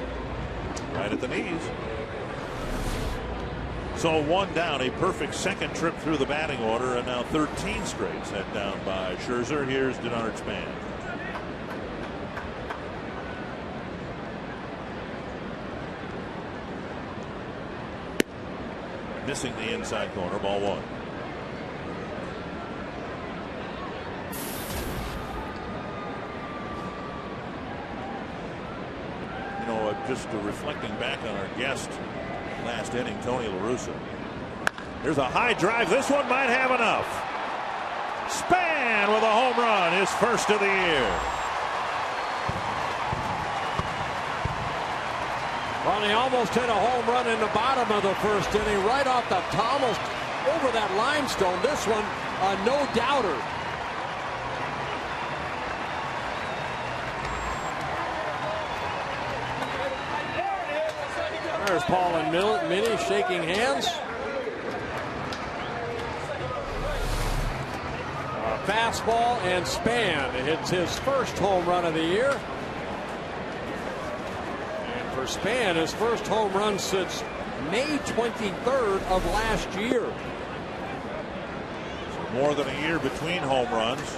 Speaker 3: Right at the knees. So 1 down, a perfect second trip through the batting order, and now 13 straight set down by Scherzer. Here's Denard Span. Missing the inside corner, ball 1. Just reflecting back on our guest last inning, Tony La Russa. Here's a high drive. This one might have enough. Span with a home run, his first of the year.
Speaker 8: Well, he almost hit a home run in the bottom of the first inning, right off the top, almost over that limestone. This one, a no-doubter. There's Paul and Minnie shaking hands. Fastball, and Span hits his first home run of the year. And for Span, his first home run since May 23rd of last year.
Speaker 3: So more than a year between home runs,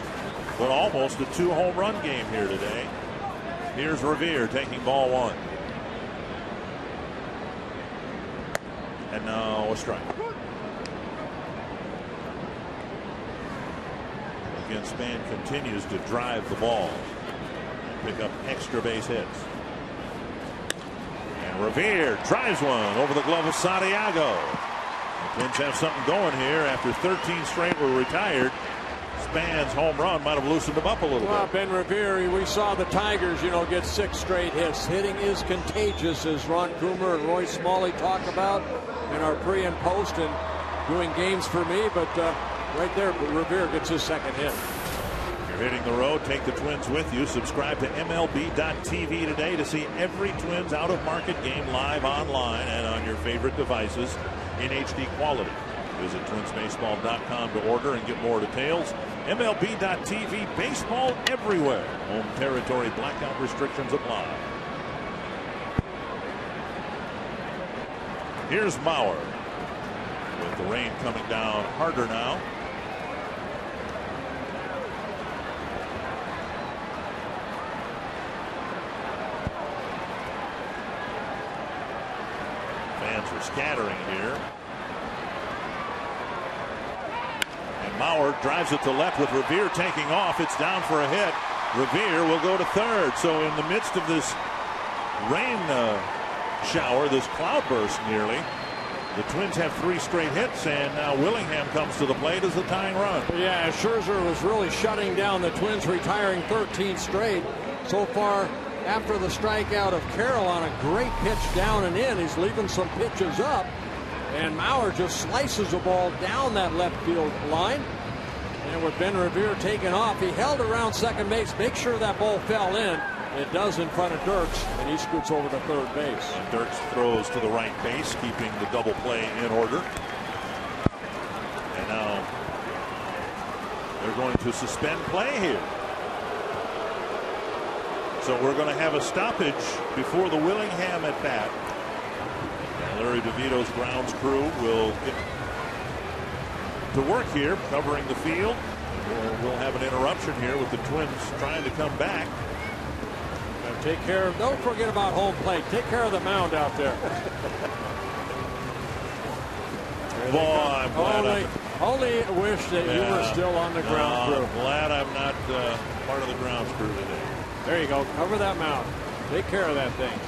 Speaker 3: but almost a 2 home run game here today. Here's Revere taking ball 1. And now a strike. Again, Span continues to drive the ball and pick up extra base hits. And Revere drives one over the glove of Santiago. The Twins have something going here after 13 straight were retired. Span's home run might have loosened him up a little bit.
Speaker 8: Ben Revere, we saw the Tigers, get 6 straight hits. Hitting is contagious, as Ron Coomer and Roy Smalley talk about in our pre and post and doing games for me. But right there, Revere gets his second hit.
Speaker 3: If you're hitting the road, take the Twins with you. Subscribe to MLB.TV today to see every Twins out-of-market game live online and on your favorite devices in HD quality. Visit twinsbaseball.com to order and get more details. MLB.TV, baseball everywhere. Home territory blackout restrictions apply. Here's Mauer with the rain coming down harder now. Fans are scattering here. Mauer drives it to left with Revere taking off. It's down for a hit. Revere will go to third. So in the midst of this rain shower, this cloudburst nearly, the Twins have 3 straight hits, and now Willingham comes to the plate as the tying run.
Speaker 8: Yeah, Scherzer was really shutting down the Twins, retiring 13 straight.
Speaker 4: so far after the strikeout of Carroll on a great pitch down and in. He's leaving some pitches up, and Maurer just slices the ball down that left field line. And with Ben Revere taking off, he held around second base, make sure that ball fell in. It does in front of Dirks, and he scoots over to third base.
Speaker 3: And Dirks throws to the right base, keeping the double play in order. And now they're going to suspend play here. So we're going to have a stoppage before the Willingham at bat. And Larry DeVito's grounds crew will get to work here, covering the field. We'll have an interruption here with the Twins trying to come back.
Speaker 4: Now take care of, don't forget about home plate. Take care of the mound out there.
Speaker 3: Boy, I'm glad
Speaker 4: only wish that you were still on the ground crew.
Speaker 3: I'm glad I'm not part of the grounds crew today.
Speaker 4: There you go. Cover that mound. Take care of that thing.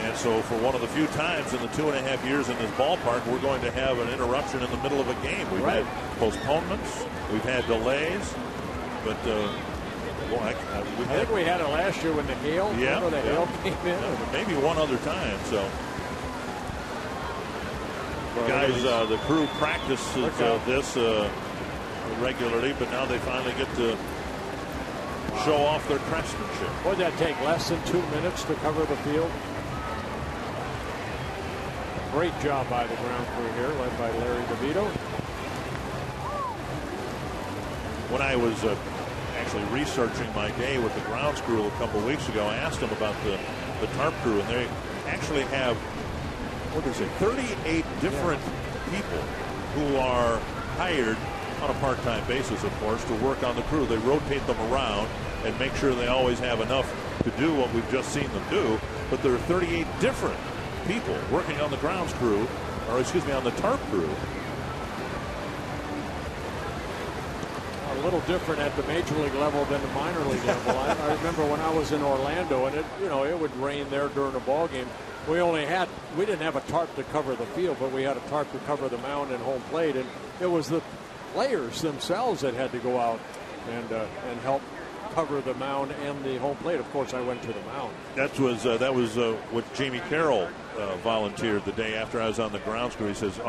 Speaker 3: And so for one of the few times in the 2.5 years in this ballpark, we're going to have an interruption in the middle of a game. We've had postponements. We've had delays. But, I
Speaker 4: think we had it last year when the hail, the hail came in.
Speaker 3: Maybe one other time. So, guys, the crew practices this regularly, but now they finally get to show off their craftsmanship.
Speaker 4: What would that take? Less than 2 minutes to cover the field? Great job by the ground crew here, led by Larry DeVito.
Speaker 3: When I was actually researching my day with the grounds crew a couple weeks ago, I asked them about the tarp crew, and they actually have, 38 different people who are hired on a part-time basis, of course, to work on the crew. They rotate them around and make sure they always have enough to do what we've just seen them do. But there are 38 different people working on the grounds crew, or excuse me, on the tarp crew.
Speaker 4: A little different at the major league level than the minor league level. I remember when I was in Orlando, and it would rain there during a ball game. We didn't have a tarp to cover the field, but we had a tarp to cover the mound and home plate, and it was the players themselves that had to go out and help cover the mound and the home plate. Of course, I went to the mound.
Speaker 3: That was what Jamie Carroll volunteered the day after I was on the grounds crew. He says,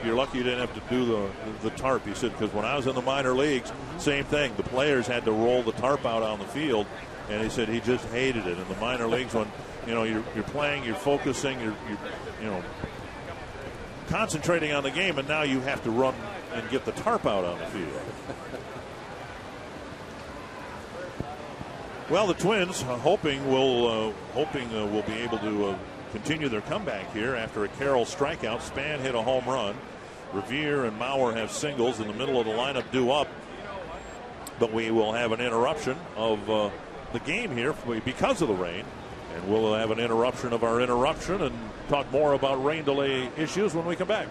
Speaker 3: you're lucky you didn't have to do the tarp. He said, because when I was in the minor leagues, same thing. The players had to roll the tarp out on the field, and he said he just hated it. In the minor leagues, when you're playing, you're focusing, you're concentrating on the game, and now you have to run and get the tarp out on the field. Well, the Twins hoping will be able to continue their comeback here after a Carroll strikeout. Span hit a home run. Revere and Maurer have singles in the middle of the lineup due up. But we will have an interruption of the game here because of the rain. And we'll have an interruption of our interruption and talk more about rain delay issues when we come back.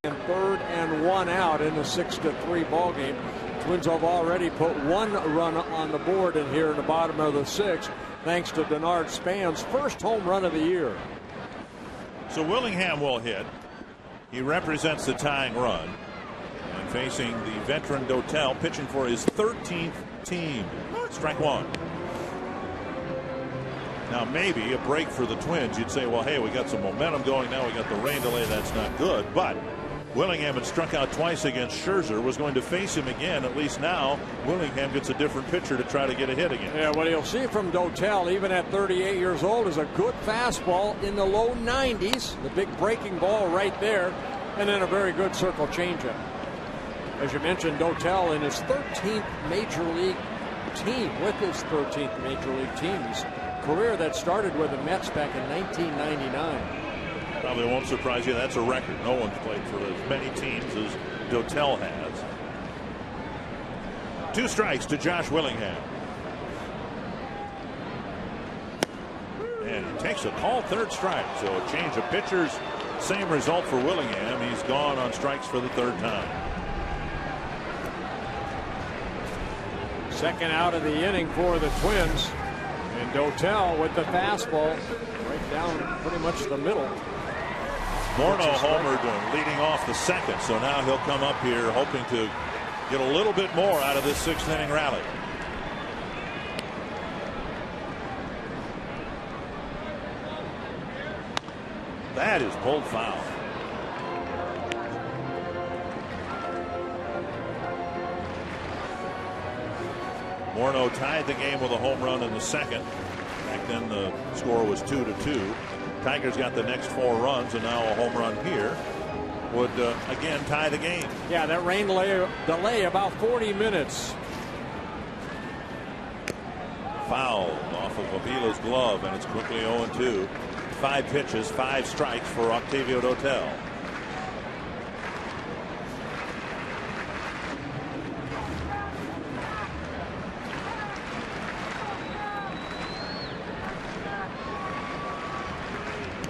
Speaker 4: And 3rd and 1 out in the 6-3 ball game. Twins have already put 1 run on the board in here in the bottom of the 6th, thanks to Denard Span's first home run of the year.
Speaker 3: So Willingham will hit. He represents the tying run. And facing the veteran Dotel, pitching for his 13th team. Strike 1. Now maybe a break for the Twins. You'd say, well, hey, we got some momentum going now. We got the rain delay. That's not good. But Willingham had struck out twice against Scherzer, was going to face him again. At least now Willingham gets a different pitcher to try to get a hit again.
Speaker 4: Yeah, what you'll see from Dotel, even at 38 years old, is a good fastball in the low 90s. The big breaking ball right there. And then a very good circle changeup. As you mentioned, Dotel in his 13th major league team, with his 13th major league team's career that started with the Mets back in 1999.
Speaker 3: Probably won't surprise you. That's a record. No one's played for as many teams as Dotel has. 2 strikes to Josh Willingham. And he takes a called 3rd strike. So a change of pitchers. Same result for Willingham. He's gone on strikes for the 3rd time.
Speaker 4: 2nd out of the inning for the Twins. And Dotel with the fastball right down pretty much the middle.
Speaker 3: Morneau homered leading off the 2nd, so now he'll come up here hoping to get a little bit more out of this 6th inning rally. That is pulled foul. Morneau tied the game with a home run in the 2nd. Back then the score was 2-2. Tigers got the next 4 runs, and now a home run here would again tie the game.
Speaker 4: Yeah, that rain delay about 40 minutes.
Speaker 3: Foul off of Avila's glove, and it's quickly 0-2. 5 pitches, 5 strikes for Octavio Dotel.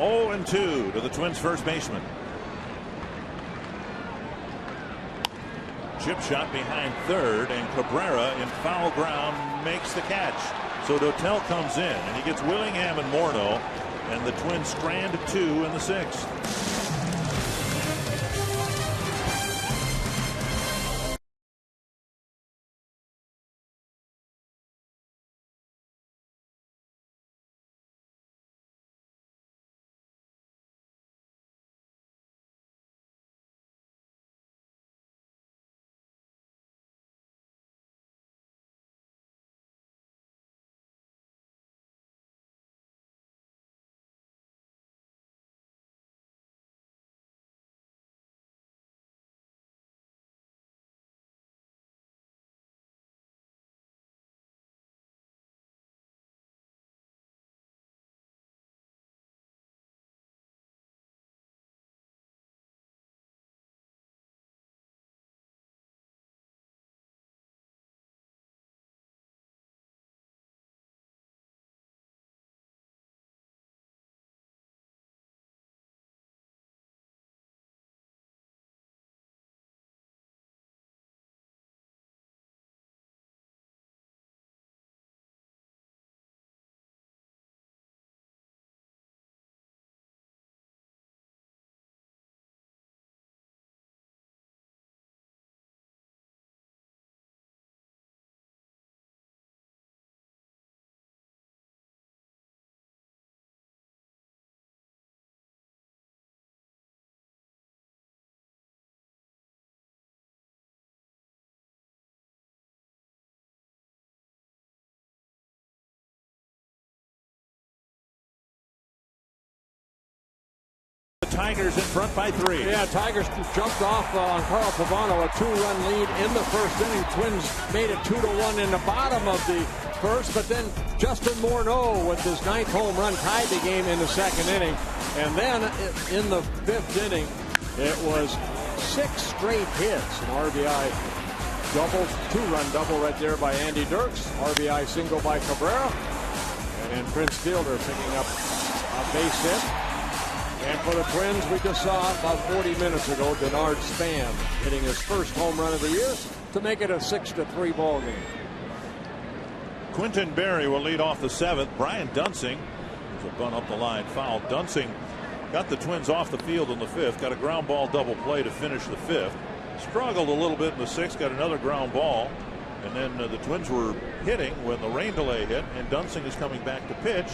Speaker 3: Oh, and 2 to the Twins' first baseman. Chip shot behind 3rd, and Cabrera in foul ground makes the catch. So Dotel comes in, and he gets Willingham and Morneau, and the Twins strand 2 in the 6th. Tigers in front by 3.
Speaker 4: Yeah, Tigers jumped off on Carl Pavano, a 2-run lead in the first inning. Twins made it 2-1 in the bottom of the first, but then Justin Morneau with his 9th home run tied the game in the 2nd inning. And then in the 5th inning, it was 6 straight hits. An RBI double, 2-run double right there by Andy Dirks. RBI single by Cabrera. And then Prince Fielder picking up a base hit.
Speaker 8: And for the Twins, we just saw about 40 minutes ago, Denard Span hitting his first home run of the year to make it a 6-3 ball game.
Speaker 3: Quinton Berry will lead off the 7th. Brian Dunsing, there's a bunt up the line, foul. Dunsing got the Twins off the field in the 5th, got a ground ball double play to finish the 5th. Struggled a little bit in the 6th, got another ground ball. And then the Twins were hitting when the rain delay hit, and Dunsing is coming back to pitch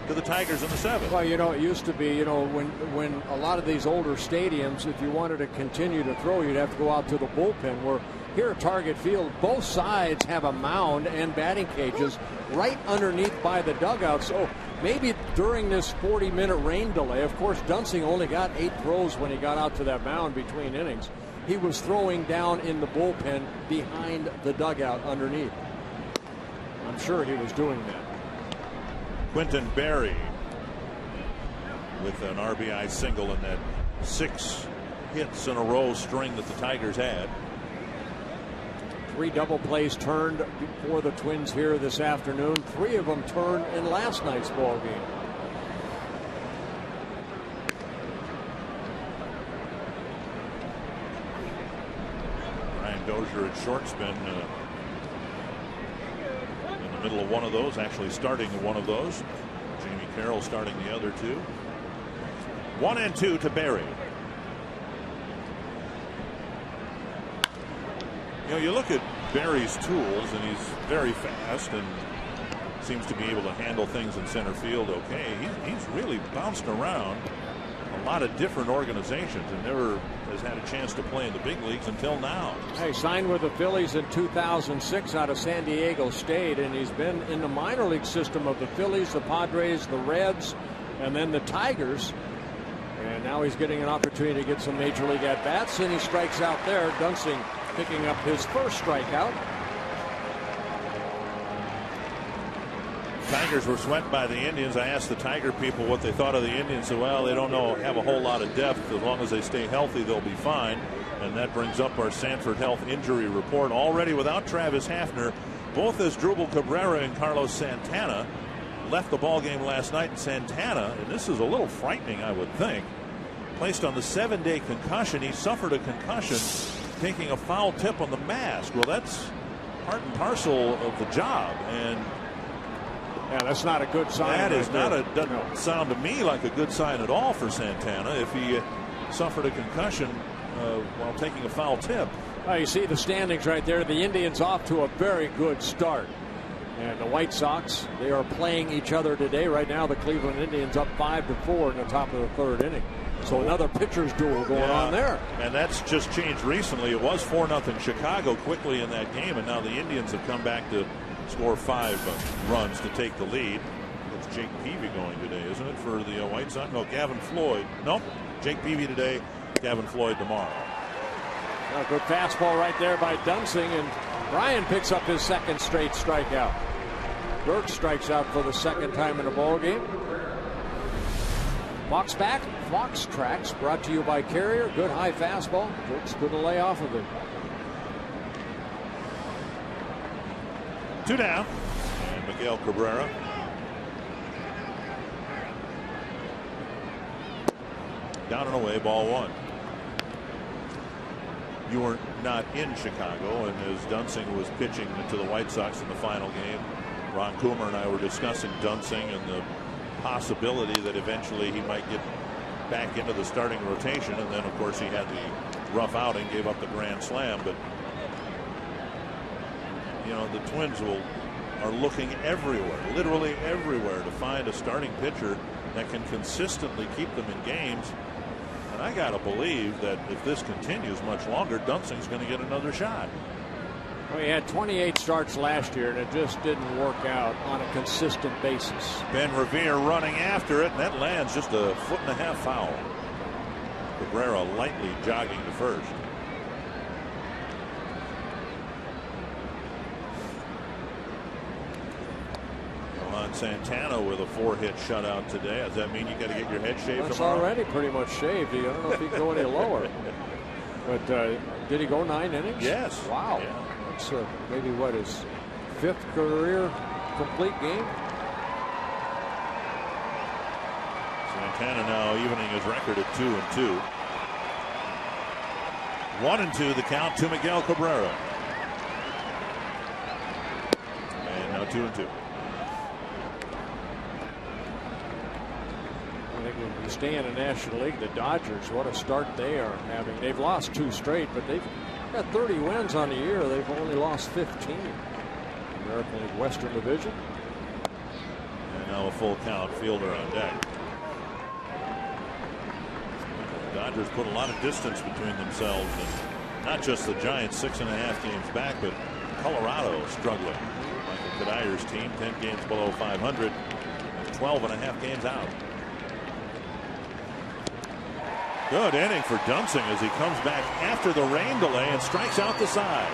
Speaker 3: to the Tigers in the 7th.
Speaker 8: Well, you know, it used to be, you know, when a lot of these older stadiums, if you wanted to continue to throw, you'd have to go out to the bullpen. Where here at Target Field, both sides have a mound and batting cages right underneath by the dugout. So maybe during this 40-minute rain delay, of course, Dunsing only got 8 throws when he got out to that mound between innings. He was throwing down in the bullpen behind the dugout underneath. I'm sure he was doing that.
Speaker 3: Quinton Berry with an RBI single in that 6 hits in a row string that the Tigers had.
Speaker 8: 3 double plays turned for the Twins here this afternoon. 3 of them turned in last night's ball game.
Speaker 3: Ryan Dozier at short spin in the middle of one of those, actually starting one of those. Jamie Carroll starting the other 2. 1-2 to Berry. You know, you look at Berry's tools, and he's very fast and seems to be able to handle things in center field okay. He's really bounced around a lot of different organizations and never has had a chance to play in the big leagues until now.
Speaker 8: He signed with the Phillies in 2006 out of San Diego State, and he's been in the minor league system of the Phillies, the Padres, the Reds, and then the Tigers. And now he's getting an opportunity to get some major league at bats, and he strikes out there. Dunsing picking up his first strikeout.
Speaker 3: Tigers were swept by the Indians. I asked the Tiger people what they thought of the Indians. So, well, they don't have a whole lot of depth. As long as they stay healthy, they'll be fine. And that brings up our Sanford Health injury report. Already without Travis Hafner, both Asdrubal Cabrera and Carlos Santana left the ball game last night. And Santana, and this is a little frightening, I would think, placed on the 7-day concussion. He suffered a concussion taking a foul tip on the mask. Well, that's part and parcel of the job, and
Speaker 8: yeah, that's not a good sign.
Speaker 3: That is not doesn't sound to me like a good sign at all for Santana if he suffered a concussion while taking a foul tip.
Speaker 8: You see the standings right there. The Indians off to a very good start. And the White Sox, they are playing each other today. Right now, the Cleveland Indians up 5-4 in the top of the 3rd inning. So another pitcher's duel going on there.
Speaker 3: And that's just changed recently. It was 4-0 Chicago quickly in that game, and now the Indians have come back to score 5 runs to take the lead. It's Jake Peavy going today, isn't it, for the White Sox? No, Gavin Floyd. Nope. Jake Peavy today, Gavin Floyd tomorrow.
Speaker 8: A good fastball right there by Dunsing, and Brian picks up his 2nd straight strikeout. Burke strikes out for the 2nd time in the ball game. Fox back, Fox tracks, brought to you by Carrier. Good high fastball. Burke's going to lay off of it.
Speaker 3: 2 down. And Miguel Cabrera. Down and away, ball 1. You were not in Chicago, and as Dunsing was pitching to the White Sox in the final game, Ron Coomer and I were discussing Dunsing and the possibility that eventually he might get back into the starting rotation. And then, of course, he had the rough outing, gave up the grand slam. But, you know, the Twins are looking everywhere, literally everywhere, to find a starting pitcher that can consistently keep them in games. And I got to believe that if this continues much longer, Dunsing's going to get another shot.
Speaker 8: Well, he had 28 starts last year, and it just didn't work out on a consistent basis.
Speaker 3: Ben Revere running after it, and that lands just a 1.5 foot foul. Cabrera lightly jogging to first. Juan Santana with a 4-hit shutout today. Does that mean you got to get your head shaved
Speaker 8: That's
Speaker 3: tomorrow?
Speaker 8: already pretty much shaved. I don't know if he can go any lower. But did he go 9 innings?
Speaker 3: Yes.
Speaker 8: Wow.
Speaker 3: Yeah.
Speaker 8: That's maybe what, his 5th career complete game?
Speaker 3: Santana now evening his record at 2-2. 1-2 the count to Miguel Cabrera. And now 2-2.
Speaker 8: I think when you stay in the National League, the Dodgers, what a start they are having. They've lost 2 straight, but they've got 30 wins on the year. They've only lost 15. American League Western Division.
Speaker 3: And now a full count, Fielder on deck. The Dodgers put a lot of distance between themselves and not just the Giants 6.5 games back, but Colorado struggling. Michael Kadyr's team 10 games below 500 and 12.5 games out. Good inning for Dunsing as he comes back after the rain delay and strikes out the side.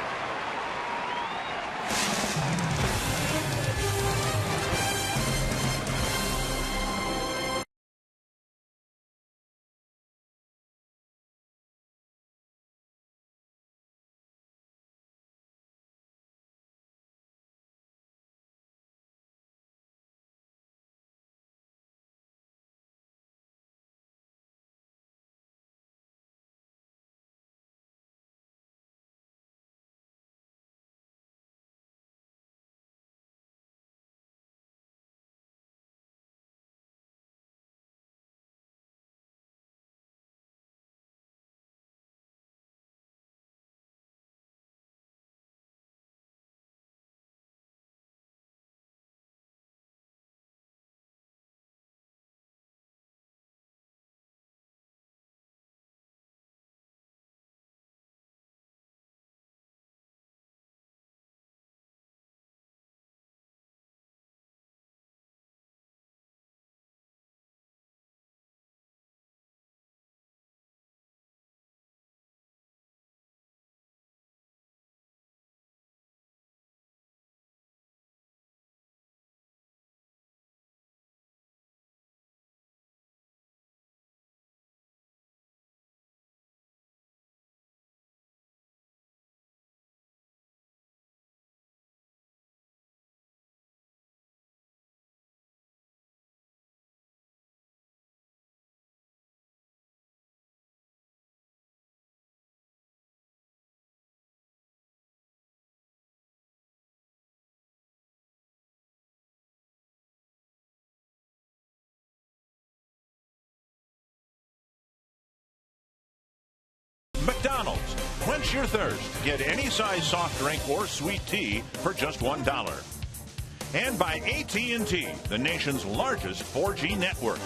Speaker 3: McDonald's. Quench your thirst. Get any size soft drink or sweet tea for just $1. And by AT&T, the nation's largest 4G network.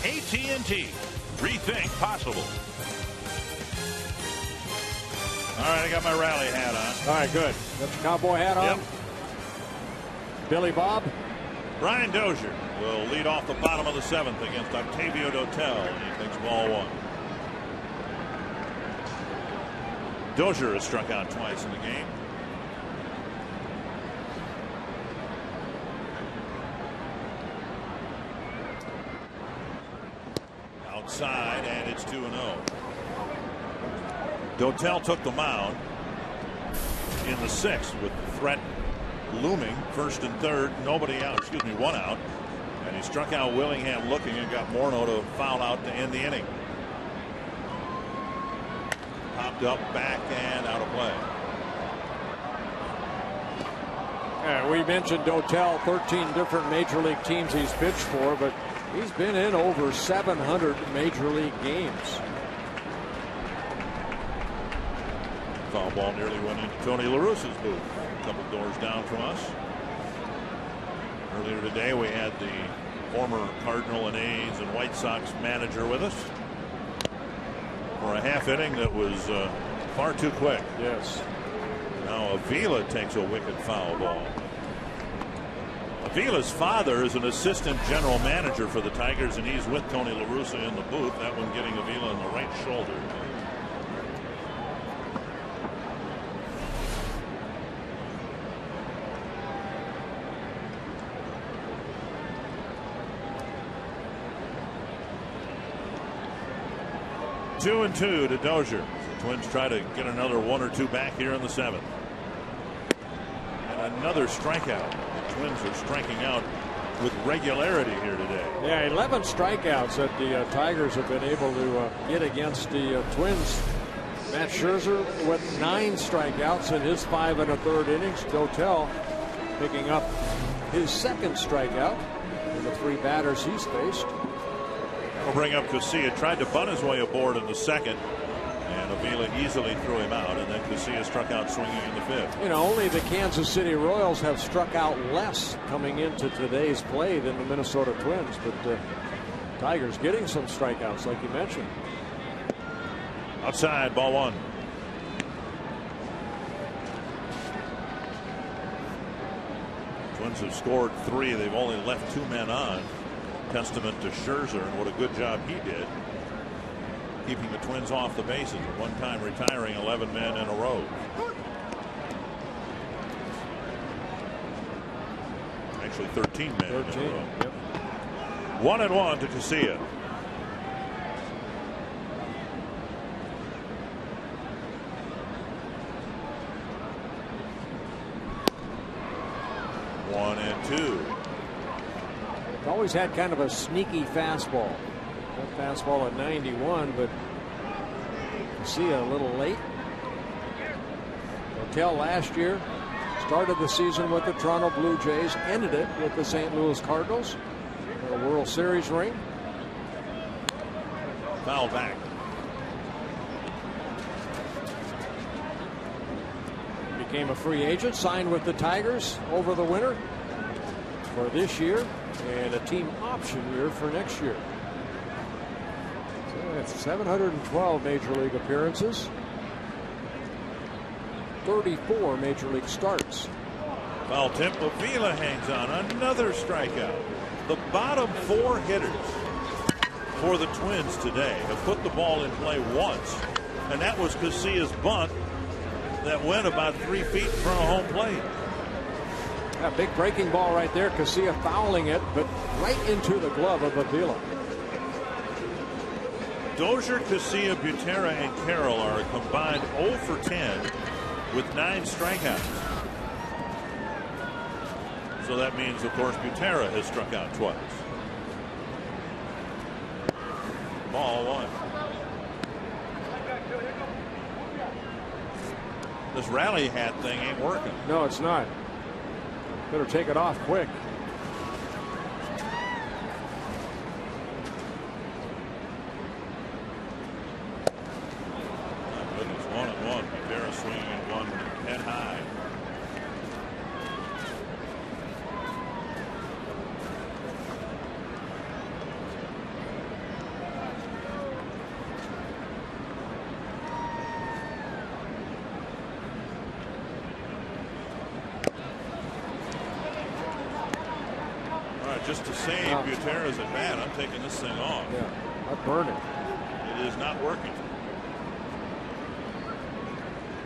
Speaker 3: AT&T. Rethink possible. All right, I got my rally hat on.
Speaker 8: All right, good. Got the cowboy hat on?
Speaker 3: Yep.
Speaker 8: Billy Bob?
Speaker 3: Brian Dozier will lead off the bottom of the 7th against Octavio Dotel, and he takes ball 1. Dozier has struck out twice in the game. Outside, and it's 2-0. Dotel took the mound in the 6th with the threat looming. 1st and 3rd, nobody out, excuse me, 1 out. And he struck out Willingham looking and got Morneau to foul out to end the inning. Popped up, back, and out of play.
Speaker 8: Yeah, we mentioned Dotel, 13 different major league teams he's pitched for, but he's been in over 700 major league games.
Speaker 3: Foul ball nearly went into Tony La Russa's booth, a couple doors down from us. Earlier today we had the former Cardinal and A's and White Sox manager with us for a half inning that was far too quick.
Speaker 8: Yes.
Speaker 3: Now Avila takes a wicked foul ball. Avila's father is an assistant general manager for the Tigers, and he's with Tony La Russa in the booth. That one getting Avila in the right shoulder. Two and 2 to Dozier. The Twins try to get another 1 or 2 back here in the 7th. And another strikeout. The Twins are striking out with regularity here today.
Speaker 8: Yeah, 11 strikeouts that the Tigers have been able to get against the Twins. Matt Scherzer with 9 strikeouts in his 5 1/3 innings. Dotel picking up his 2nd strikeout in the 3 batters he's faced.
Speaker 3: We'll bring up Casilla. Tried to bunt his way aboard in the 2nd. And Avila easily threw him out, and then Casilla struck out swinging in the 5th.
Speaker 8: You know, only the Kansas City Royals have struck out less coming into today's play than the Minnesota Twins, but Tigers getting some strikeouts, like you mentioned.
Speaker 3: Outside, ball 1. Twins have scored 3. They've only left 2 men on. Testament to Scherzer and what a good job he did, keeping the Twins off the bases, at one time retiring 11 men in a row. Actually 13 men
Speaker 8: 13,
Speaker 3: in a row.
Speaker 8: yep.
Speaker 3: 1-1 to Casilla. One and 2.
Speaker 8: Always had kind of a sneaky fastball. That fastball at 91, but Casilla a little late. Hotel last year started the season with the Toronto Blue Jays, ended it with the St. Louis Cardinals. A World Series ring.
Speaker 3: Foul back.
Speaker 8: Became a free agent, signed with the Tigers over the winter for this year, and a team option year for next year. So that's 712 Major League appearances, 34 Major League starts.
Speaker 3: Foul tip. Avila hangs on. Another strikeout. The bottom 4 hitters for the Twins today have put the ball in play once, and that was Casilla's bunt that went about 3 feet in front of home plate.
Speaker 8: A big breaking ball right there. Casilla fouling it, but right into the glove of Avila.
Speaker 3: Dozier, Casilla, Butera, and Carroll are a combined 0 for 10 with 9 strikeouts. So that means, of course, Butera has struck out twice. Ball 1. This rally hat thing ain't working.
Speaker 8: No, it's not. Better take it off quick.
Speaker 3: My goodness, 1-1. Butera swinging at one head high. Just to save Butera's at bat, I'm taking this thing off.
Speaker 8: Yeah, I'm burning.
Speaker 3: It is not working.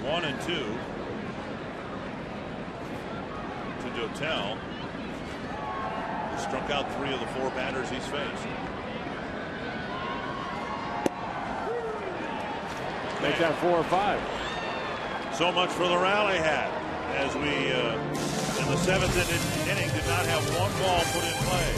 Speaker 3: 1 and 2 to Dotel, who struck out 3 of the 4 batters he's faced.
Speaker 8: Make that 4 or 5.
Speaker 3: So much for the rally hat, as we in the 7th inning did not have 1 ball put in play.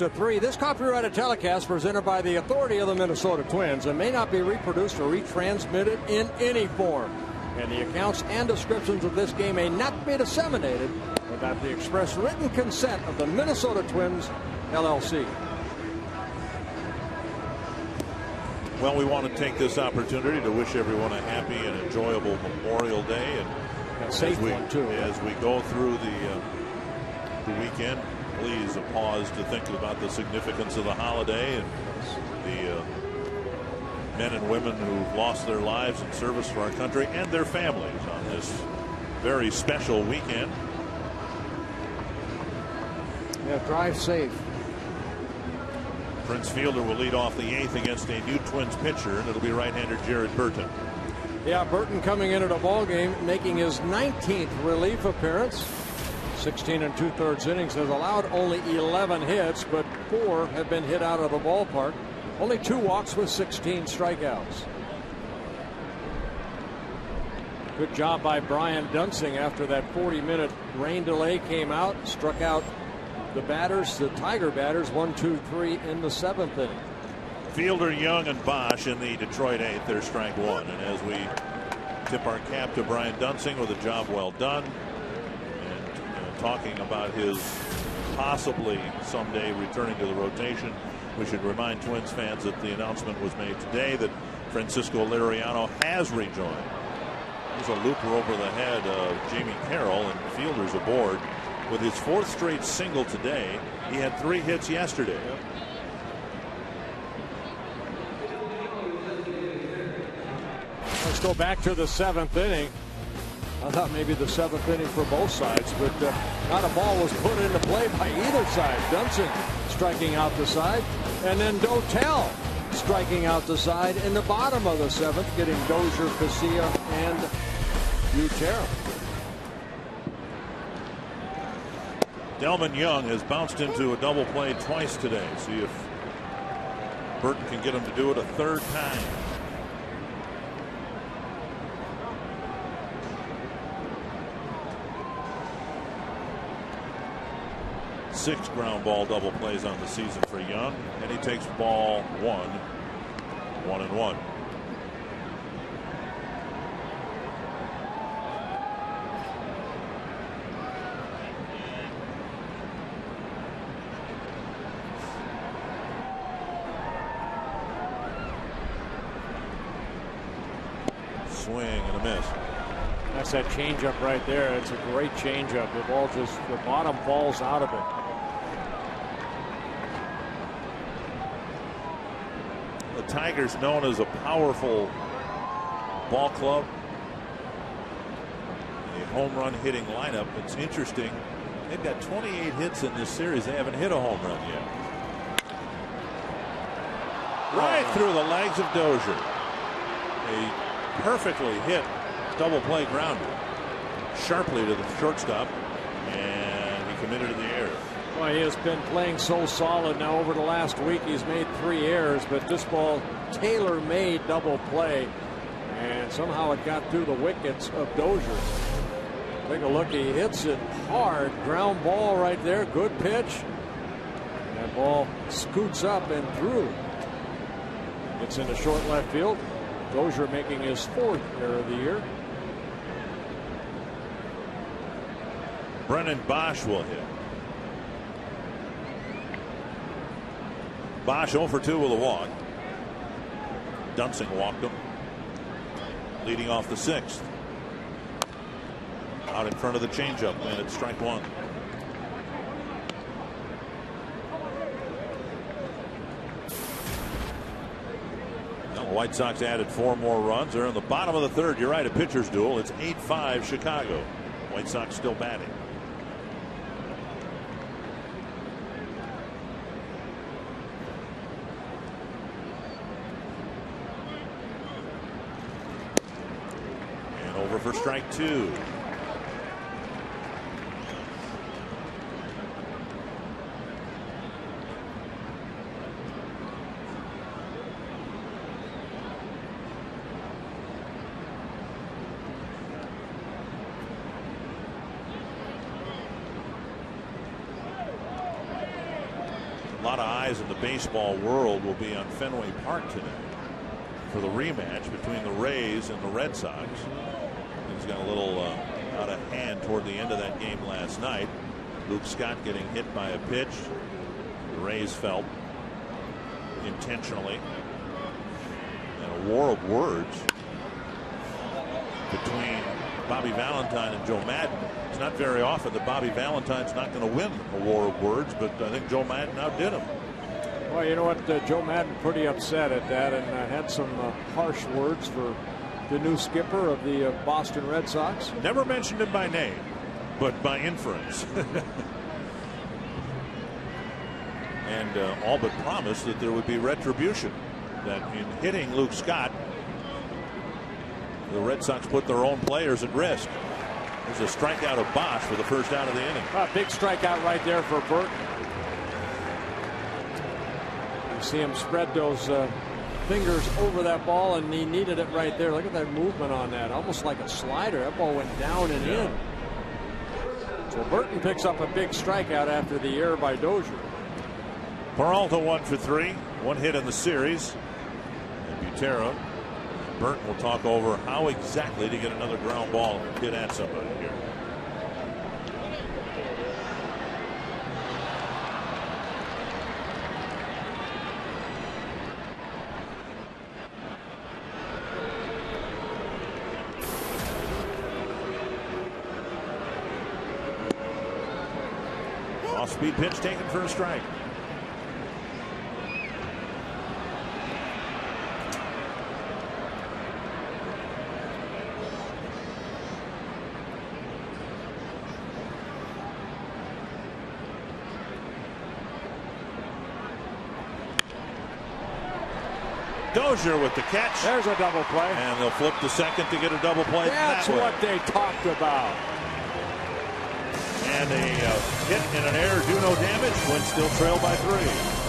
Speaker 4: 6-3. This copyrighted telecast presented by the authority of the Minnesota Twins and may not be reproduced or retransmitted in any form. And the accounts and descriptions of this game may not be disseminated without the express written consent of the Minnesota Twins, LLC.
Speaker 3: Well, we want to take this opportunity to wish everyone a happy and enjoyable Memorial Day, and
Speaker 4: a safe one too.
Speaker 3: As we go through the weekend, please pause to think about the significance of the holiday and the men and women who've lost their lives in service for our country and their families on this very special weekend.
Speaker 4: Yeah, drive safe.
Speaker 3: Prince Fielder will lead off the 8th against a new Twins pitcher, and it'll be right-hander Jared Burton.
Speaker 4: Yeah, Burton coming into the ball game, making his 19th relief appearance. 16 2/3 innings, has allowed only 11 hits, but 4 have been hit out of the ballpark. Only 2 walks with 16 strikeouts. Good job by Brian Dunsing after that 40-minute rain delay came out, struck out the batters, the Tiger batters, 1, 2, 3 in the 7th inning.
Speaker 3: Fielder, Young, and Bosch in the Detroit 8th. They're strike 1. And as we tip our cap to Brian Dunsing with a job well done, and talking about his possibly someday returning to the rotation, we should remind Twins fans that the announcement was made today that Francisco Liriano has rejoined. There's a looper over the head of Jamie Carroll, and Fielder's aboard with his 4th straight single today. He had 3 hits yesterday.
Speaker 4: Let's go back to the 7th inning. I thought maybe the 7th inning for both sides, but not a ball was put into play by either side. Dunsing striking out the side, and then Dotel striking out the side in the bottom of the 7th, getting Dozier, Casilla, and Butera.
Speaker 3: Delman Young has bounced into a double play twice today. See if Burton can get him to do it a 3rd time. Six ground ball double plays on the season for Young, and he takes ball 1, 1-1. Swing and a miss.
Speaker 4: That's that changeup right there. It's a great changeup. The ball just, the bottom falls out of it.
Speaker 3: The Tigers, known as a powerful ball club, a home run hitting lineup. It's interesting. They've got 28 hits in this series. They haven't hit a home run yet. Right through the legs of Dozier. A perfectly hit double play grounder sharply to the shortstop, and he committed to the error.
Speaker 4: Well, he has been playing so solid now over the last week. He's made 3 errors, but this ball, tailor-made double play, and somehow it got through the wickets of Dozier. Take a look. He hits it hard. Ground ball right there. Good pitch. That ball scoots up and through. It's into short left field. Dozier making his 4th error of the year.
Speaker 3: Brennan Bosch will hit. Bosch 0 for 2 with a walk. Dunsing walked him. Leading off the 6th. Out in front of the changeup, and it's strike 1. Now the White Sox added 4 more runs. They're in the bottom of the 3rd. You're right, a pitcher's duel. It's 8-5 Chicago. White Sox still batting. For strike 2. A lot eyes in the baseball world will be on Fenway Park today for the rematch between the Rays and the Red Sox. He's got a little out of hand toward the end of that game last night. Luke Scott getting hit by a pitch. The Rays felt intentionally. And a war of words between Bobby Valentine and Joe Madden. It's not very often that Bobby Valentine's not going to win a war of words, but I think Joe Madden outdid him.
Speaker 8: Well, you know what? Joe Madden pretty upset at that and had some harsh words for the new skipper of the Boston Red Sox.
Speaker 3: Never mentioned him by name, but by inference. And all but promised that there would be retribution, that in hitting Luke Scott, the Red Sox put their own players at risk. There's a strikeout of Bosch for the first out of the inning.
Speaker 8: A big strikeout right there for Burton. You see him spread those fingers over that ball, and he needed it right there. Look at that movement on that, almost like a slider. That ball went down and in. So Burton picks up a big strikeout after the error by Dozier.
Speaker 3: Peralta 1 for 3, 1 hit in the series. And Butera, Burton will talk over how exactly to get another ground ball hit at somebody here. Off-speed pitch taken for a strike. Dozier with the catch.
Speaker 8: There's a double play.
Speaker 3: And they'll flip to second to get a double play.
Speaker 8: That's what they talked about.
Speaker 3: And a hit and an error do no damage. Twins still trail by 3.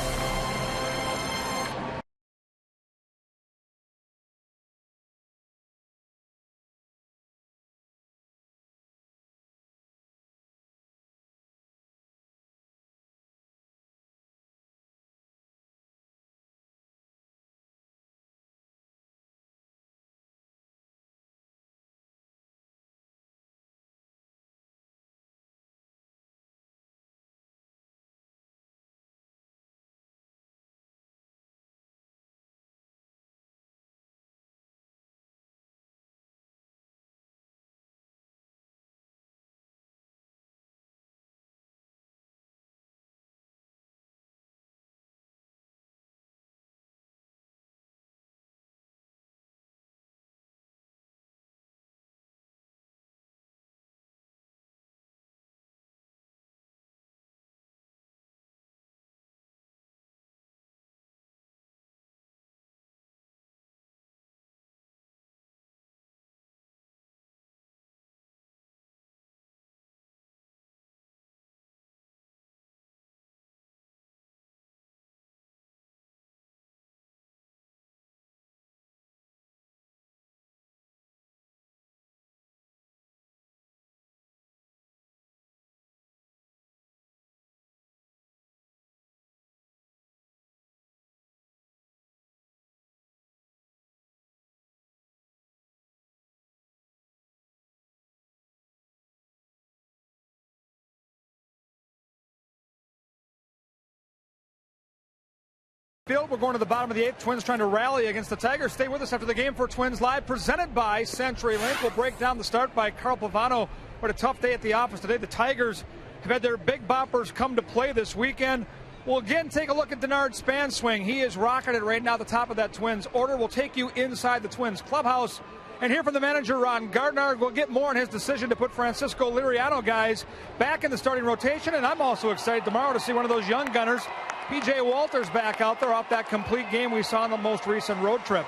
Speaker 6: Field, we're going to the bottom of the 8th. Twins trying to rally against the Tigers. Stay with us after the game for Twins Live, presented by CenturyLink. We'll break down the start by Carl Pavano. What a tough day at the office today. The Tigers have had their big boppers come to play this weekend. We'll again take a look at Denard Span's swing. He is rocking it right now at the top of that Twins order. We'll take you inside the Twins clubhouse and hear from the manager, Ron Gardner. We'll get more on his decision to put Francisco Liriano guys back in the starting rotation. And I'm also excited tomorrow to see one of those young gunners, P.J. Walters, back out there off that complete game we saw on the most recent road trip.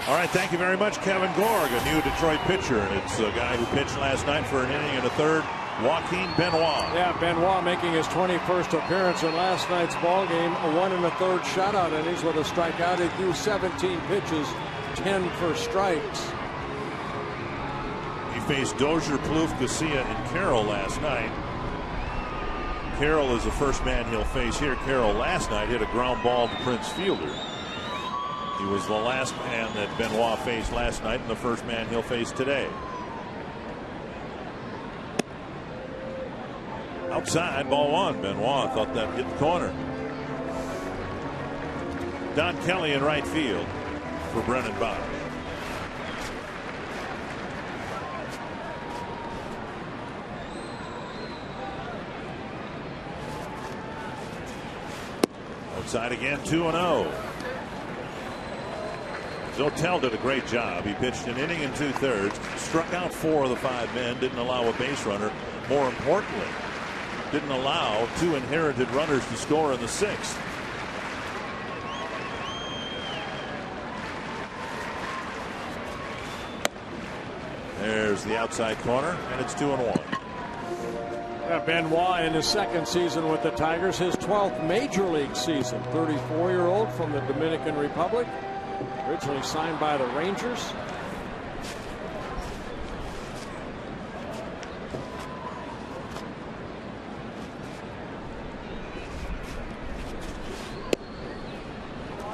Speaker 3: All right, thank you very much, Kevin Gorg, a new Detroit pitcher. And it's a guy who pitched last night for an inning and a third, Joaquin Benoit.
Speaker 8: Yeah, Benoit making his 21st appearance in last night's ball game. A 1 1/3 shutout innings with a strikeout. He threw 17 pitches, 10 for strikes.
Speaker 3: He faced Dozier, Plouffe, Garcia, and Carroll last night. Carroll is the first man he'll face here. Carroll last night hit a ground ball to Prince Fielder. He was the last man that Benoit faced last night and the first man he'll face today. Outside, ball one. Benoit thought that hit the corner. Don Kelly in right field for Brennan Bosch. Outside again, 2-0. Zotel did a great job. He pitched an inning and 2/3, struck out 4 of the 5 men, didn't allow a base runner. More importantly, didn't allow 2 inherited runners to score in the 6th. There's the outside corner, and it's 2-1.
Speaker 8: Benoit in his 2nd season with the Tigers, his 12th major league season. 34-year-old from the Dominican Republic, originally signed by the Rangers.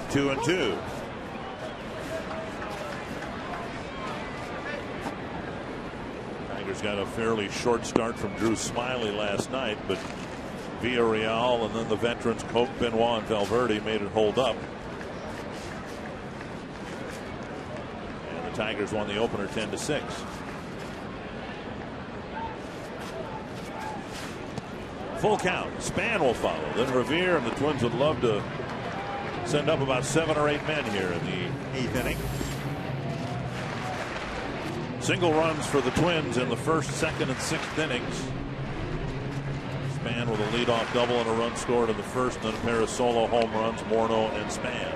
Speaker 3: Two and two. Tigers got a fairly short start from Drew Smiley last night, but Villarreal and then the veterans Coke, Benoit, and Valverde made it hold up. And the Tigers won the opener 10-6. Full count. Span will follow. Then Revere, and the Twins would love to send up about 7 or 8 men here in the 8th inning. Single runs for the Twins in the 1st, 2nd, and 6th innings. Span with a leadoff double and a run scored in the 1st, and then a pair of solo home runs, Morneau and Span.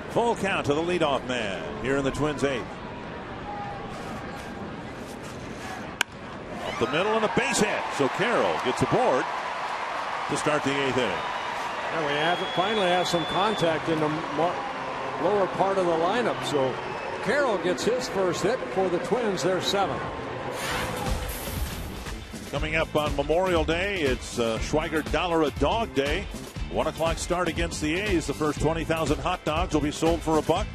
Speaker 3: Full count to the leadoff man here in the Twins 8th. Up the middle and a base hit. So Carroll gets aboard to start the 8th inning.
Speaker 8: And we finally have some contact in the lower part of the lineup. So Carroll gets his first hit for the Twins. They're 7th.
Speaker 3: Coming up on Memorial Day, it's Schweiger Dollar a Dog Day. 1 o'clock start against the A's. The first 20,000 hot dogs will be sold for $1.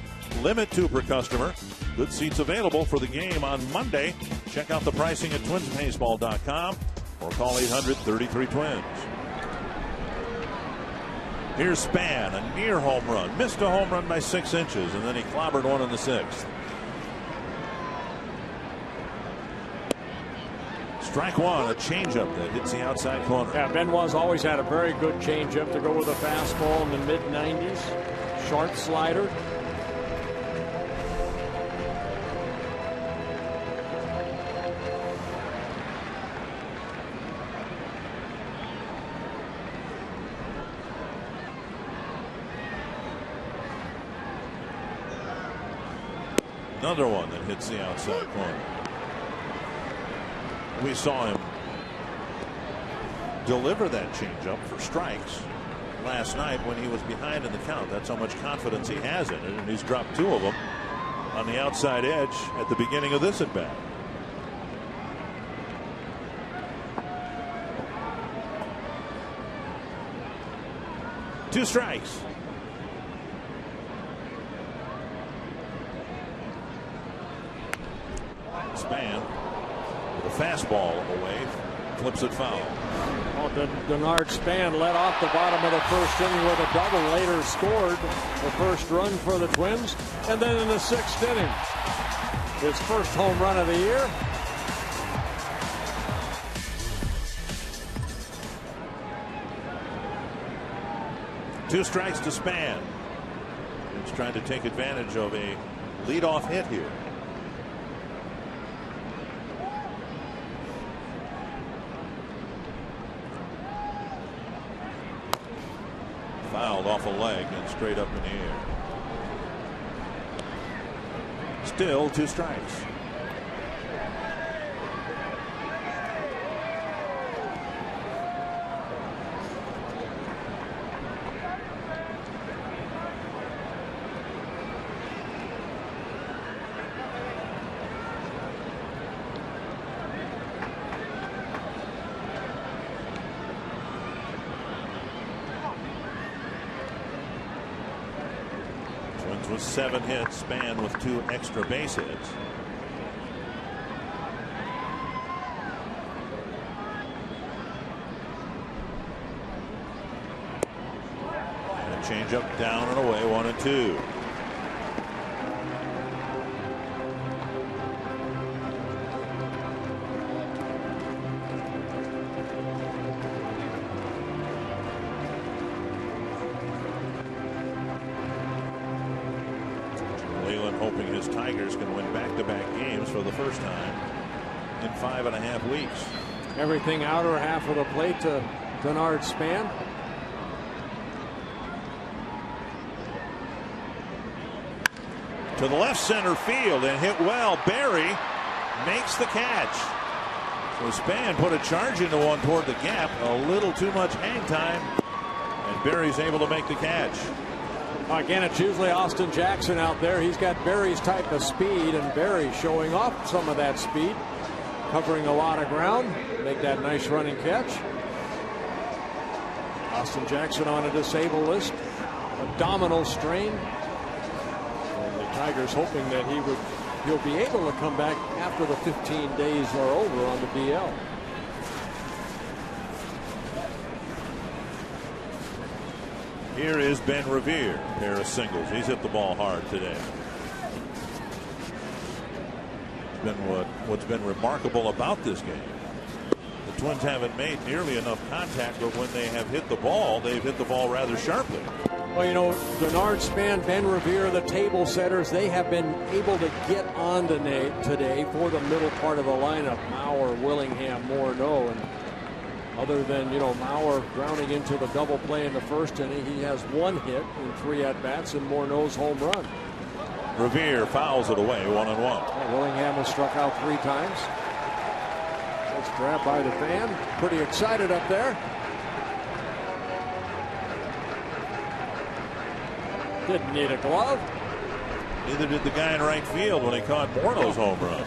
Speaker 3: Limit 2 per customer. Good seats available for the game on Monday. Check out the pricing at twinsbaseball.com or call 800-33-TWINS. Here's Span, a near home run. Missed a home run by 6 inches, and then he clobbered one in the 6th. Strike one, a changeup that hits the outside corner.
Speaker 8: Yeah, Benoit's always had a very good changeup to go with a fastball in the mid-90s. Short slider.
Speaker 3: Another one that hits the outside corner. We saw him deliver that changeup for strikes last night when he was behind in the count. That's how much confidence he has in it, and he's dropped 2 of them on the outside edge at the beginning of this at bat. Two strikes. Span with a fastball away, flips it foul.
Speaker 8: Well, Denard Span led off the bottom of the 1st inning with a double, later scored the first run for the Twins, and then in the 6th inning, his first home run of the year.
Speaker 3: Two strikes to Span. He's trying to take advantage of a leadoff hit here. Fouled off a leg and straight up in the air. Still 2 strikes. Twins with 7 hits, Span with 2 extra base hits. And change up, down and away, 1-2. Hoping his Tigers can win back-to-back games for the first time in 5.5 weeks.
Speaker 8: Everything outer half of the plate to Denard Span.
Speaker 3: To the left center field and hit well. Barry makes the catch. So Span put a charge into one toward the gap. A little too much hang time. And Barry's able to make the catch.
Speaker 8: Again, it's usually Austin Jackson out there. He's got Barry's type of speed, and Barry showing off some of that speed, covering a lot of ground, make that nice running catch. Austin Jackson on a disabled list, abdominal strain. And the Tigers hoping that he'll be able to come back after the 15 days are over on the DL.
Speaker 3: Here is Ben Revere, pair of singles. He's hit the ball hard today. It's been what's been remarkable about this game. The Twins haven't made nearly enough contact, but when they have hit the ball, they've hit the ball rather sharply.
Speaker 8: Well, you know, Denard Span, Ben Revere, the table setters, they have been able to get on today for the middle part of the lineup. Mauer, Willingham, Morneau, and other than, you know, Mauer grounding into the double play in the first inning, he has 1 hit in 3 at-bats and Morneau's home run.
Speaker 3: Revere fouls it away, 1-1.
Speaker 8: Willingham has struck out 3 times. That's grabbed by the fan. Pretty excited up there. Didn't need a glove.
Speaker 3: Neither did the guy in right field when he caught Morneau's home run.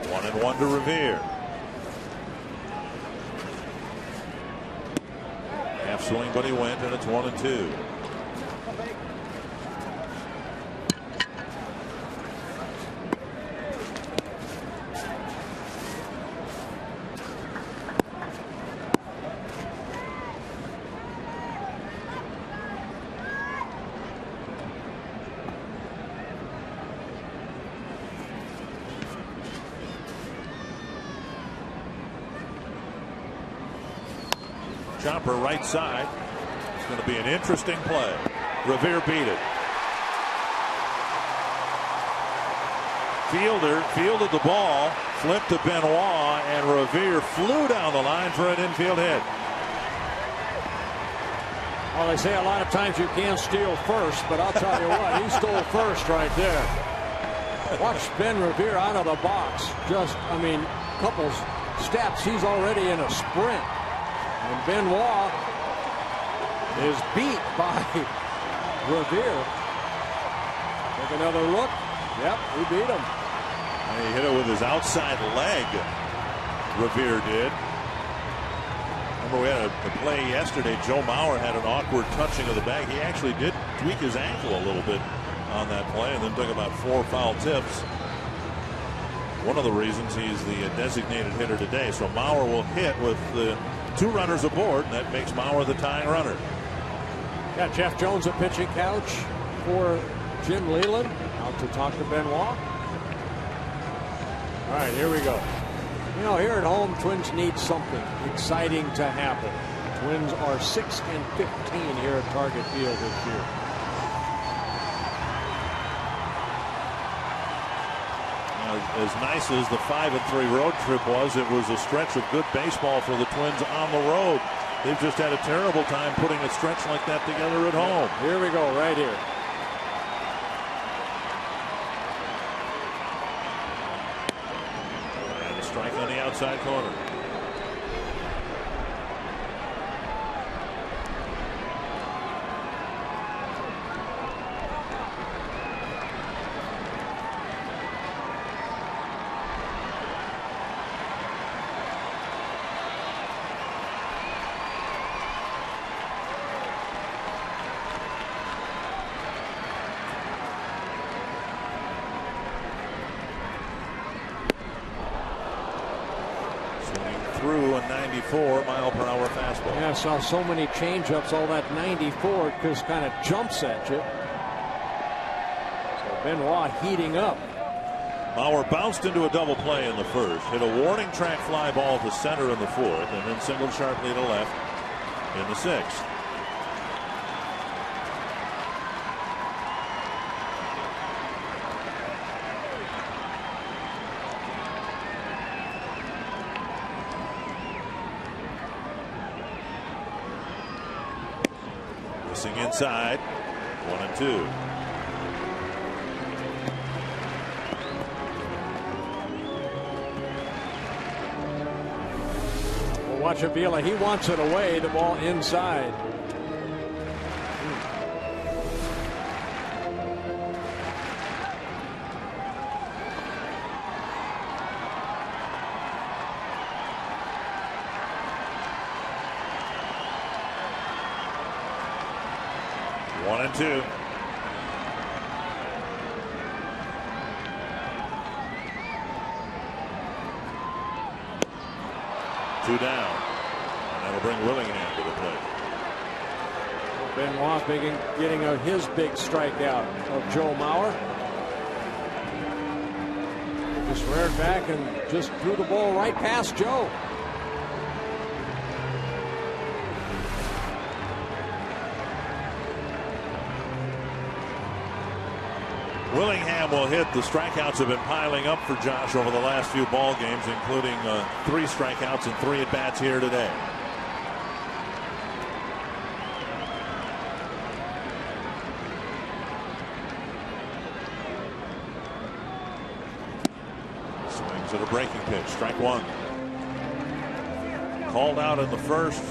Speaker 3: 1-1 to Revere. Half swing, but he went, and it's 1-2. Chopper right side. It's going to be an interesting play. Revere beat it. Fielder fielded the ball, flipped to Benoit, and Revere flew down the line for an infield hit.
Speaker 8: Well, they say a lot of times you can't steal first, but I'll tell you what, he stole first right there. Watch Ben Revere out of the box. Just, I mean, couple steps, he's already in a sprint. And Benoit is beat by Revere. Take another look. Yep, he beat him.
Speaker 3: And he hit it with his outside leg. Revere did. Remember, we had a play yesterday. Joe Mauer had an awkward touching of the bag. He actually did tweak his ankle a little bit on that play and then took about 4 foul tips. One of the reasons he's the designated hitter today. So Mauer will hit with the 2 runners aboard, and that makes Mauer the tying runner.
Speaker 8: Got Jeff Jones a pitching couch for Jim Leland out to talk to Benoit. All right, here we go. You know, here at home, Twins need something exciting to happen. Twins are 6-15 here at Target Field this year.
Speaker 3: As nice as the 5-3 road trip was, it was a stretch of good baseball for the Twins on the road. They've just had a terrible time putting a stretch like that together at home.
Speaker 8: Here we go, right here.
Speaker 3: And a strike on the outside corner.
Speaker 11: Swinging through a 94-mile-per-hour fastball.
Speaker 8: Yeah, I saw so many changeups. All that 94 just kind of jumps at you. So Benoit heating up.
Speaker 11: Bauer bounced into a double play in the first, hit a warning track fly ball to center in the fourth, and then singled sharply to left in the sixth. Missing inside, 1-2.
Speaker 8: Watch Avila. He wants it away. The ball inside.
Speaker 11: One and two. Two down. And that'll bring Willingham to the plate.
Speaker 8: Benoit getting his big strikeout of Joe Mauer. Just reared back and just threw the ball right past Joe.
Speaker 11: Willingham will hit. The strikeouts have been piling up for Josh over the last few ball games, including 3 strikeouts and 3 at bats here today. Swings at a breaking pitch, strike one. Called out in the first,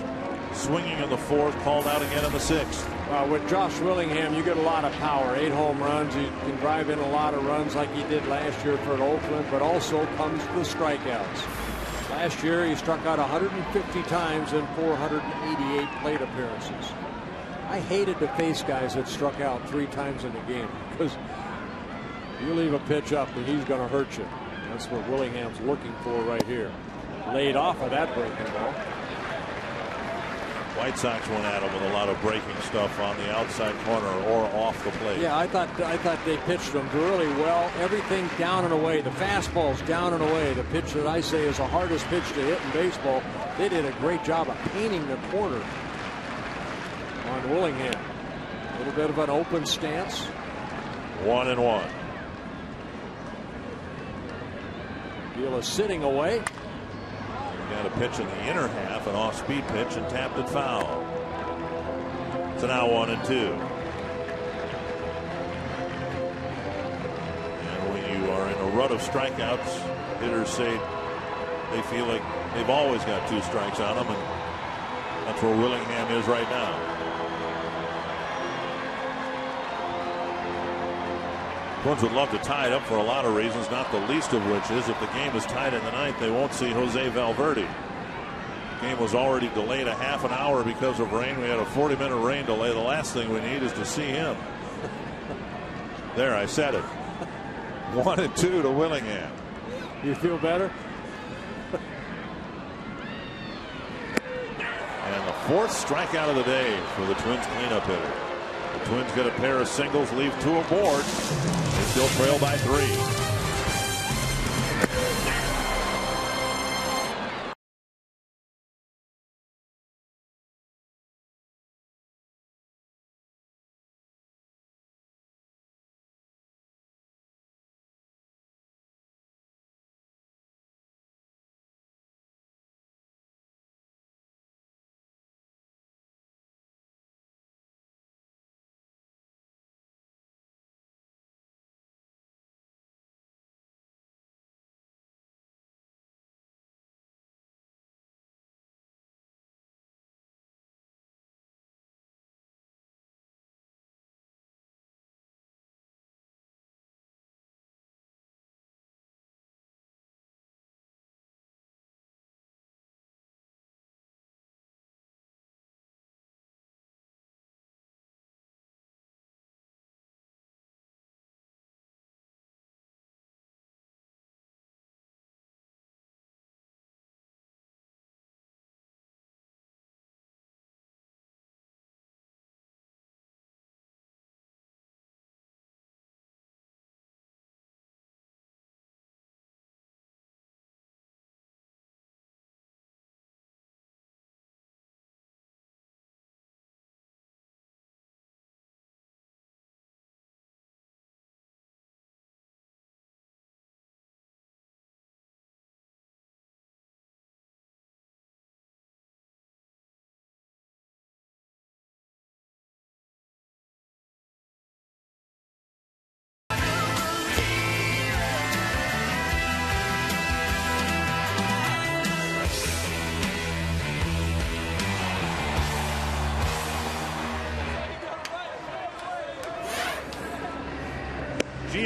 Speaker 11: swinging in the fourth, called out again in the sixth.
Speaker 8: With Josh Willingham, you get a lot of power. 8 home runs. He can drive in a lot of runs like he did last year for Oakland, but also comes the strikeouts. Last year, he struck out 150 times in 488 plate appearances. I hated to face guys that struck out 3 times in a game because you leave a pitch up and he's going to hurt you. That's what Willingham's looking for right here. Laid off of that breaking ball.
Speaker 11: White Sox went at him with a lot of breaking stuff on the outside corner or off the plate.
Speaker 8: Yeah, I thought they pitched them really well. Everything down and away. The fastball's down and away. The pitch that I say is the hardest pitch to hit in baseball. They did a great job of painting the corner on Willingham. A little bit of an open stance.
Speaker 11: 1-1.
Speaker 8: Vila sitting away.
Speaker 11: Got a pitch in the inner half, an off-speed pitch, and tapped it foul. So now 1-2. And when you are in a rut of strikeouts, hitters say they feel like they've always got 2 strikes on them, and that's where Willingham is right now. Twins would love to tie it up for a lot of reasons, not the least of which is if the game is tied in the ninth, they won't see Jose Valverde. The game was already delayed a half an hour because of rain. We had a 40-minute rain delay. The last thing we need is to see him. There, I said it. 1-2 to Willingham.
Speaker 8: You feel better?
Speaker 11: And the 4th strikeout of the day for the Twins cleanup hitter. The Twins get a pair of singles, leave 2 aboard. They still trail by 3.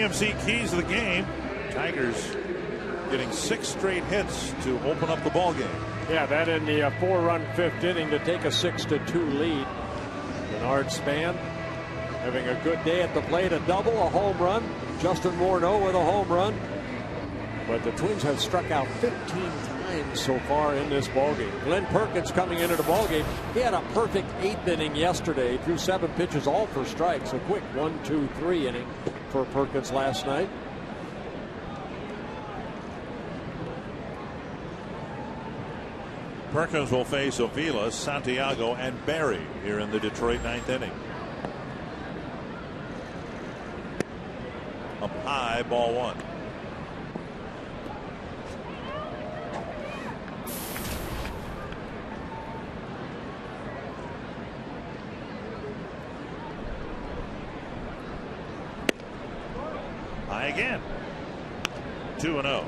Speaker 11: GMC keys of the game. Tigers getting 6 straight hits to open up the ball game.
Speaker 8: Yeah, that in the 4-run 5th inning to take a 6-2 lead. Bernard Span having a good day at the plate, a double, a home run. Justin Morneau with a home run. But the Twins have struck out 15 times so far in this ballgame. Glenn Perkins coming into the ballgame. He had a perfect 8th inning yesterday. Threw 7 pitches, all for strikes. A quick 1-2-3 inning for Perkins last night.
Speaker 11: Perkins will face Avila, Santiago, and Barry here in the Detroit 9th inning. Up high, ball 1. High again. 2-0.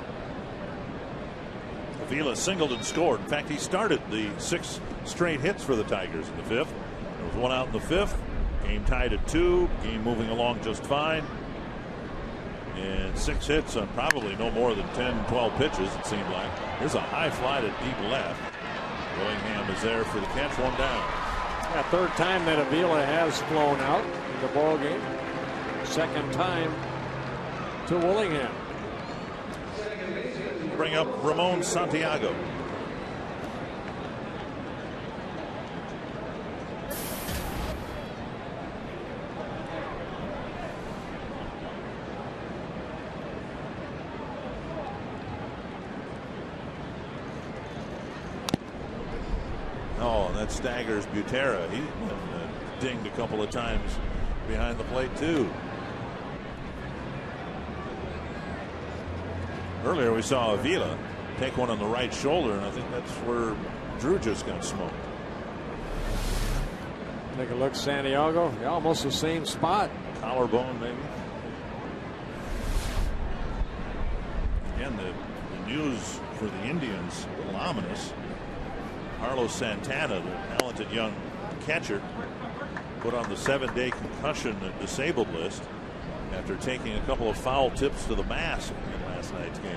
Speaker 11: Avila singled and scored. In fact, he started the 6 straight hits for the Tigers in the 5th. There was 1 out in the 5th. Game tied at 2. Game moving along just fine. And 6 hits on probably no more than 10, 12 pitches, it seemed like. Here's a high fly to deep left. Willingham is there for the catch, 1 down.
Speaker 8: Yeah, 3rd time that Avila has flown out in the ball game. 2nd time to Willingham.
Speaker 11: Bring up Ramon Santiago. Oh, that staggers Butera. He's been dinged a couple of times behind the plate too. Earlier we saw Avila take one on the right shoulder, and I think that's where Drew just got smoked.
Speaker 8: Take a look, Santiago. Yeah, almost the same spot.
Speaker 11: Collarbone, maybe. Again, the news for the Indians, a little ominous. Carlos Santana, the talented young catcher, put on the 7-day concussion and disabled list after taking a couple of foul tips to the mask in last night's game.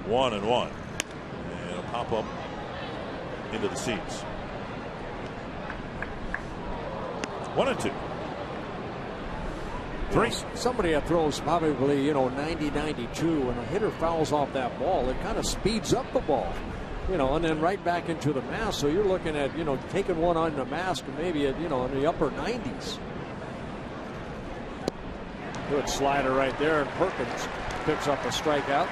Speaker 11: 1-1. And a pop up into the seats. 1-2. 3.
Speaker 8: Somebody that throws probably 90-92, when a hitter fouls off that ball, it kind of speeds up the ball, and then right back into the mask. So you're looking at taking one on the mask and maybe at in the upper 90s. Good slider right there, and Perkins picks up a strikeout.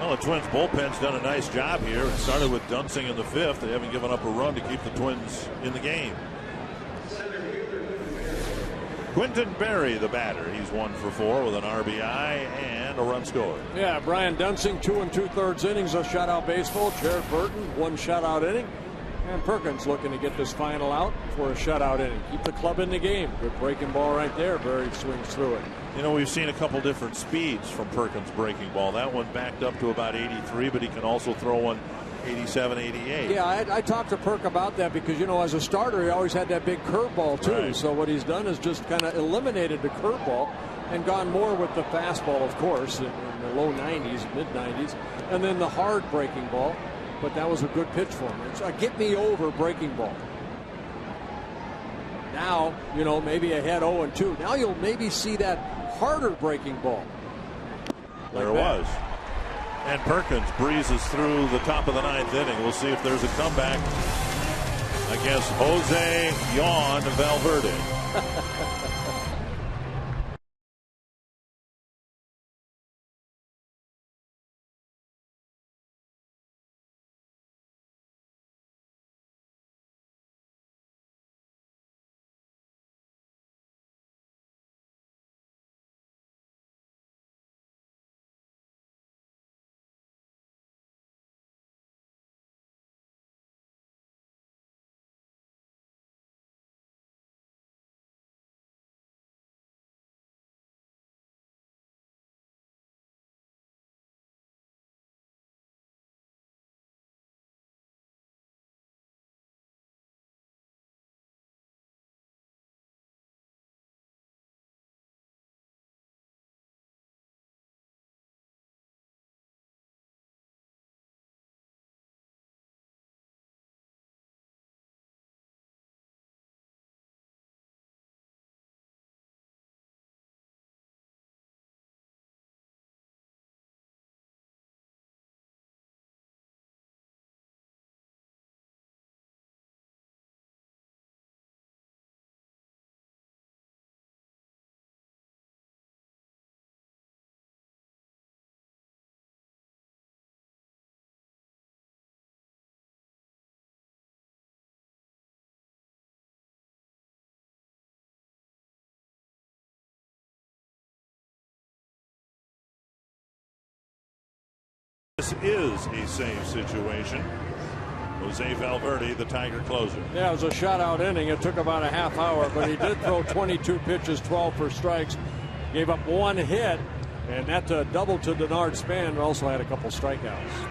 Speaker 11: Well, the Twins bullpen's done a nice job here. It started with Dunsing in the 5th. They haven't given up a run to keep the Twins in the game. Quinton Berry, the batter. He's 1 for 4 with an RBI and a run scored.
Speaker 8: Yeah, Brian Dunsing, 2 2/3 innings of shutout baseball. Jared Burton, 1 shutout inning. And Perkins looking to get this final out for a shutout inning. Keep the club in the game. Good breaking ball right there. Berry swings through it.
Speaker 11: We've seen a couple different speeds from Perkins' breaking ball. That one backed up to about 83, but he can also throw one 87, 88.
Speaker 8: Yeah, I talked to Perk about that because, as a starter, he always had that big curveball, too.
Speaker 11: Right.
Speaker 8: So what he's done is just kind of eliminated the curveball and gone more with the fastball, of course, in the low 90s, mid 90s, and then the hard breaking ball. But that was a good pitch for him. It's a get-me-over breaking ball. Now, maybe ahead 0-2. Now you'll maybe see that harder breaking ball.
Speaker 11: There was. And Perkins breezes through the top of the 9th inning. We'll see if there's a comeback against Jose Yon Valverde. this is a save situation. Jose Valverde, the Tiger closer.
Speaker 8: Yeah, it was a shutout inning. It took about a half hour, but he did throw 22 pitches, 12 for strikes. Gave up 1 hit, and that doubled to Denard Span, and also had a couple strikeouts.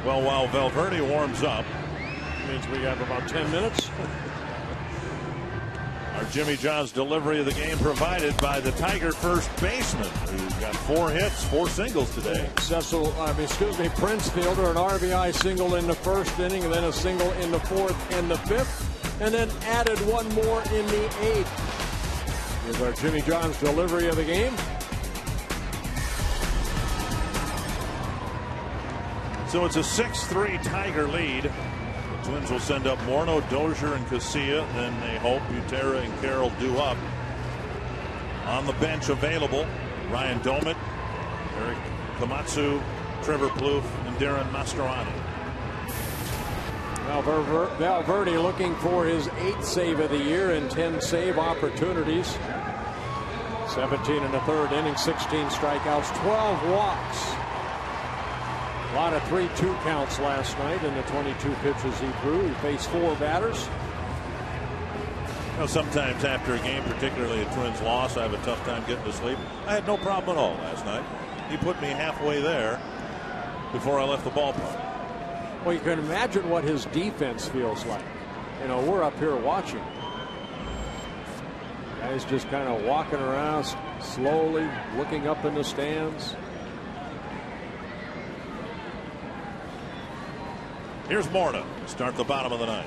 Speaker 11: Well, while Valverde warms up,
Speaker 8: means we have about 10 minutes.
Speaker 11: Our Jimmy John's delivery of the game provided by the Tiger first baseman, who's got 4 hits, 4 singles today.
Speaker 8: Prince Fielder, an RBI single in the first inning, and then a single in the 4th and the 5th, and then added 1 more in the 8th. Here's our Jimmy John's delivery of the game.
Speaker 11: So it's a 6-3 Tiger lead. Twins will send up Morneau, Dozier, and Casilla. Then they hope Butera and Carroll do up. On the bench available, Ryan Domit, Eric Komatsu, Trevor Plouffe, and Darren Mastroianni.
Speaker 8: Valverde looking for his 8th save of the year and 10 save opportunities. 17 in the 3rd inning, 16 strikeouts, 12 walks. A lot of 3-2 counts last night in the 22 pitches he threw. He faced 4 batters.
Speaker 11: You know, sometimes after a game, particularly a Twins loss, I have a tough time getting to sleep. I had no problem at all last night. He put me halfway there before I left the ballpark.
Speaker 8: Well, you can imagine what his defense feels like. You know, we're up here watching. Guys just kind of walking around slowly, looking up in the stands.
Speaker 11: Here's Morneau. Start the bottom of the 9th.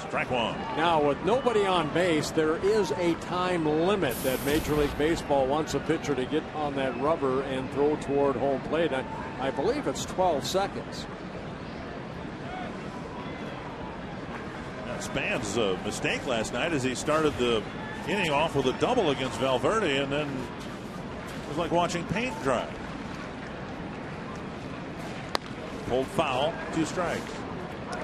Speaker 11: Strike 1.
Speaker 8: Now, with nobody on base, there is a time limit that Major League Baseball wants a pitcher to get on that rubber and throw toward home plate. I believe it's 12 seconds.
Speaker 11: Now, Span's mistake last night as he started the inning off with a double against Valverde, and then it was like watching paint dry. Pulled foul, 2 strikes.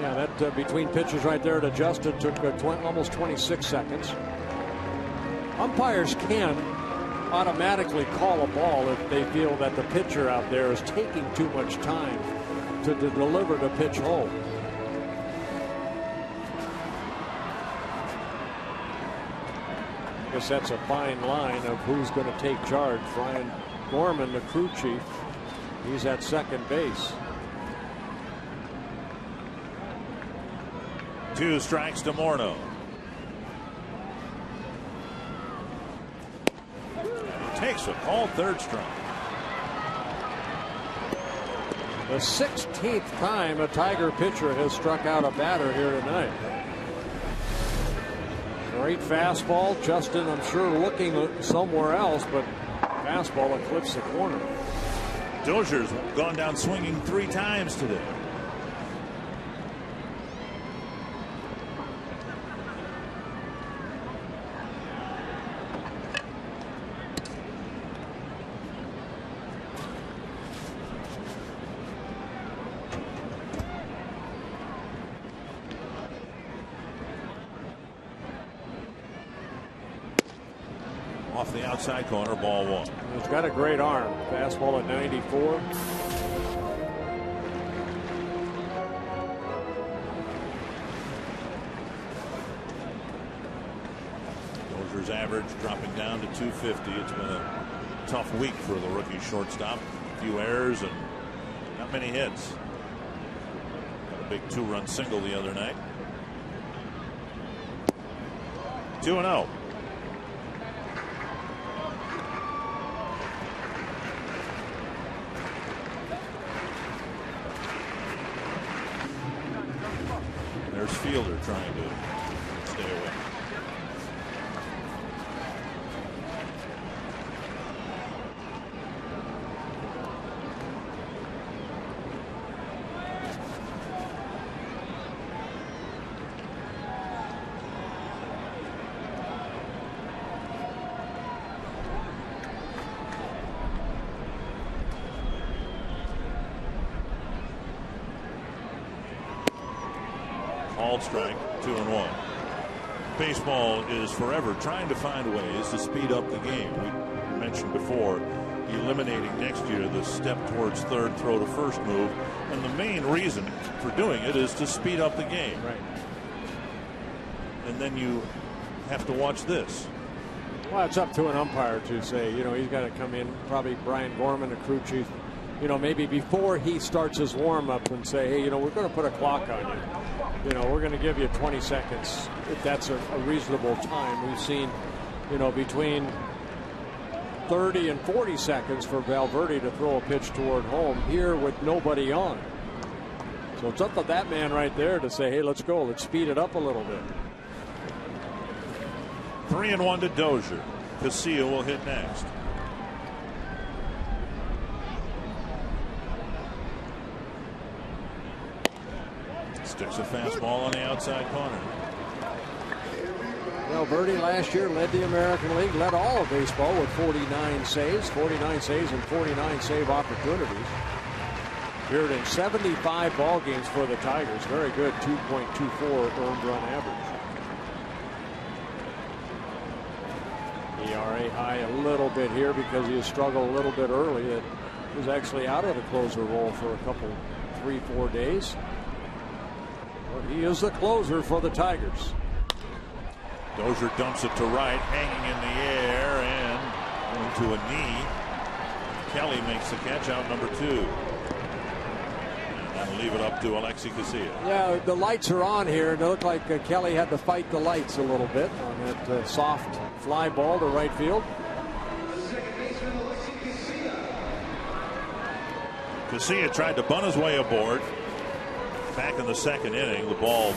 Speaker 8: Yeah, that between pitches right there, it adjusted, took almost 26 seconds. Umpires can automatically call a ball if they feel that the pitcher out there is taking too much time to deliver the pitch home. I guess that's a fine line of who's going to take charge. Brian Gorman, the crew chief, he's at second base.
Speaker 11: 2 strikes to Morneau. He takes a called 3rd strike.
Speaker 8: The 16th time a Tiger pitcher has struck out a batter here tonight. Great fastball. Justin, I'm sure, looking somewhere else, but fastball eclipsed the corner.
Speaker 11: Dozier's gone down swinging 3 times today. Off the outside corner, ball 1.
Speaker 8: He's got a great arm. Fastball at 94.
Speaker 11: Dozier's average dropping down to 250. It's been a tough week for the rookie shortstop. A few errors and not many hits. Got a big 2-run single the other night. 2-0. There's Fielder trying to stay away. Called strike, 2-1. Baseball is forever trying to find ways to speed up the game. We mentioned before eliminating next year the step towards third, throw to first move. And the main reason for doing it is to speed up the game.
Speaker 8: Right.
Speaker 11: And then you have to watch this.
Speaker 8: Well, it's up to an umpire to say, you know, he's got to come in, probably Brian Gorman, the crew chief, you know, maybe before he starts his warm-up and say, hey, you know, we're going to put a clock on you. You know, we're going to give you 20 seconds if that's a reasonable time. We've seen, you know, between 30 and 40 seconds for Valverde to throw a pitch toward home here with nobody on. So it's up to that man right there to say, hey, let's go. Let's speed it up a little bit.
Speaker 11: 3-1 to Dozier. Casilla will hit next. Sticks a fastball on the outside corner.
Speaker 8: Valverde last year led the American League, led all of baseball with 49 saves and 49 save opportunities. Appeared in 75 ball games for the Tigers. Very good, 2.24 earned run average. ERA high a little bit here because he has struggled a little bit early. It was actually out of the closer role for a couple, 3-4 days. But he is the closer for the Tigers.
Speaker 11: Dozier dumps it to right, hanging in the air and into a knee. Kelly makes the catch, out number 2. And leave it up to Alexi Casilla.
Speaker 8: Yeah, the lights are on here, and it looked like Kelly had to fight the lights a little bit on that soft fly ball to right field.
Speaker 11: Casilla tried to bunt his way aboard. Back in the second inning, the ball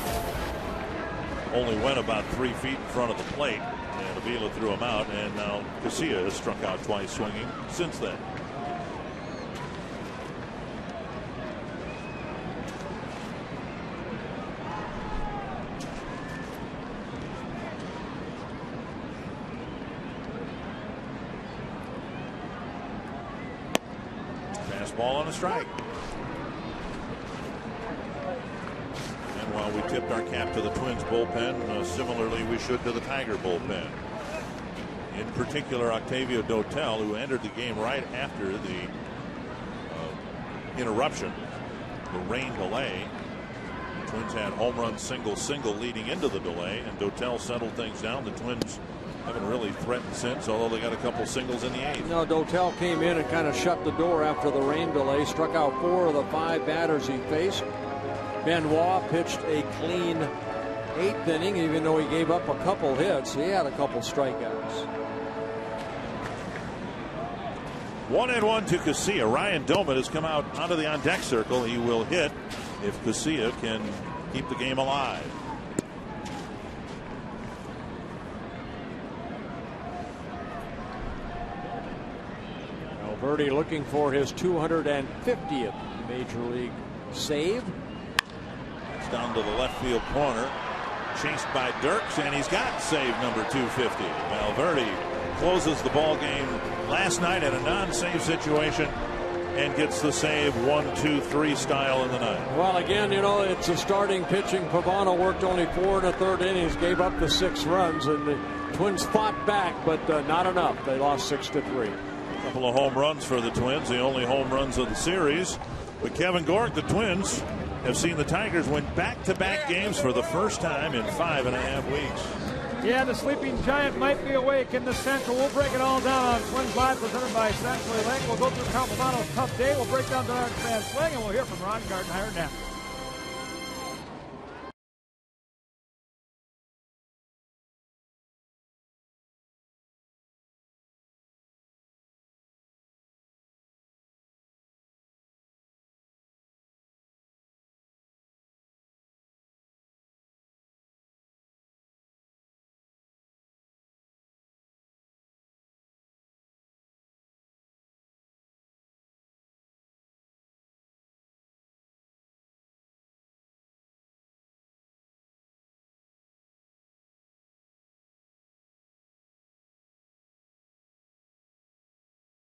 Speaker 11: only went about 3 feet in front of the plate, and Avila threw him out, and now Casilla has struck out twice swinging since then. Fastball on a strike. While we tipped our cap to the Twins bullpen, similarly we should to the Tiger bullpen. In particular, Octavio Dotel, who entered the game right after the interruption, the rain delay. The Twins had home run single leading into the delay, and Dotel settled things down. The Twins haven't really threatened since, although they got a couple singles in the 8th.
Speaker 8: No, Dotel came in and kind of shut the door after the rain delay, struck out 4 of the 5 batters he faced. Benoit pitched a clean 8th inning, even though he gave up a couple hits. He had a couple strikeouts.
Speaker 11: 1-1 to Casilla. Ryan Doman has come out onto the on-deck circle. He will hit if Casilla can keep the game alive.
Speaker 8: Valverde looking for his 250th major league save.
Speaker 11: Down to the left field corner, chased by Dirks, and he's got save number 250. Valverde closes the ball game last night in a non-save situation and gets the save 1-2-3 style in the 9th.
Speaker 8: Well, again, you know, it's a starting pitching. Pavano worked only 4 1/3 innings, gave up the 6 runs, and the Twins fought back, but not enough. They lost 6-3.
Speaker 11: A couple of home runs for the Twins, the only home runs of the series. But Kevin Gork, the Twins have seen the Tigers win back-to-back games for the first time in 5.5 weeks.
Speaker 6: Yeah, the sleeping giant might be awake in the Central. We'll break it all down on Twins Live, presented by Century Link. We'll go through Cal Pavano's tough day. We'll break down Donald's Grand Swing, and we'll hear from Ron Gardenhire next.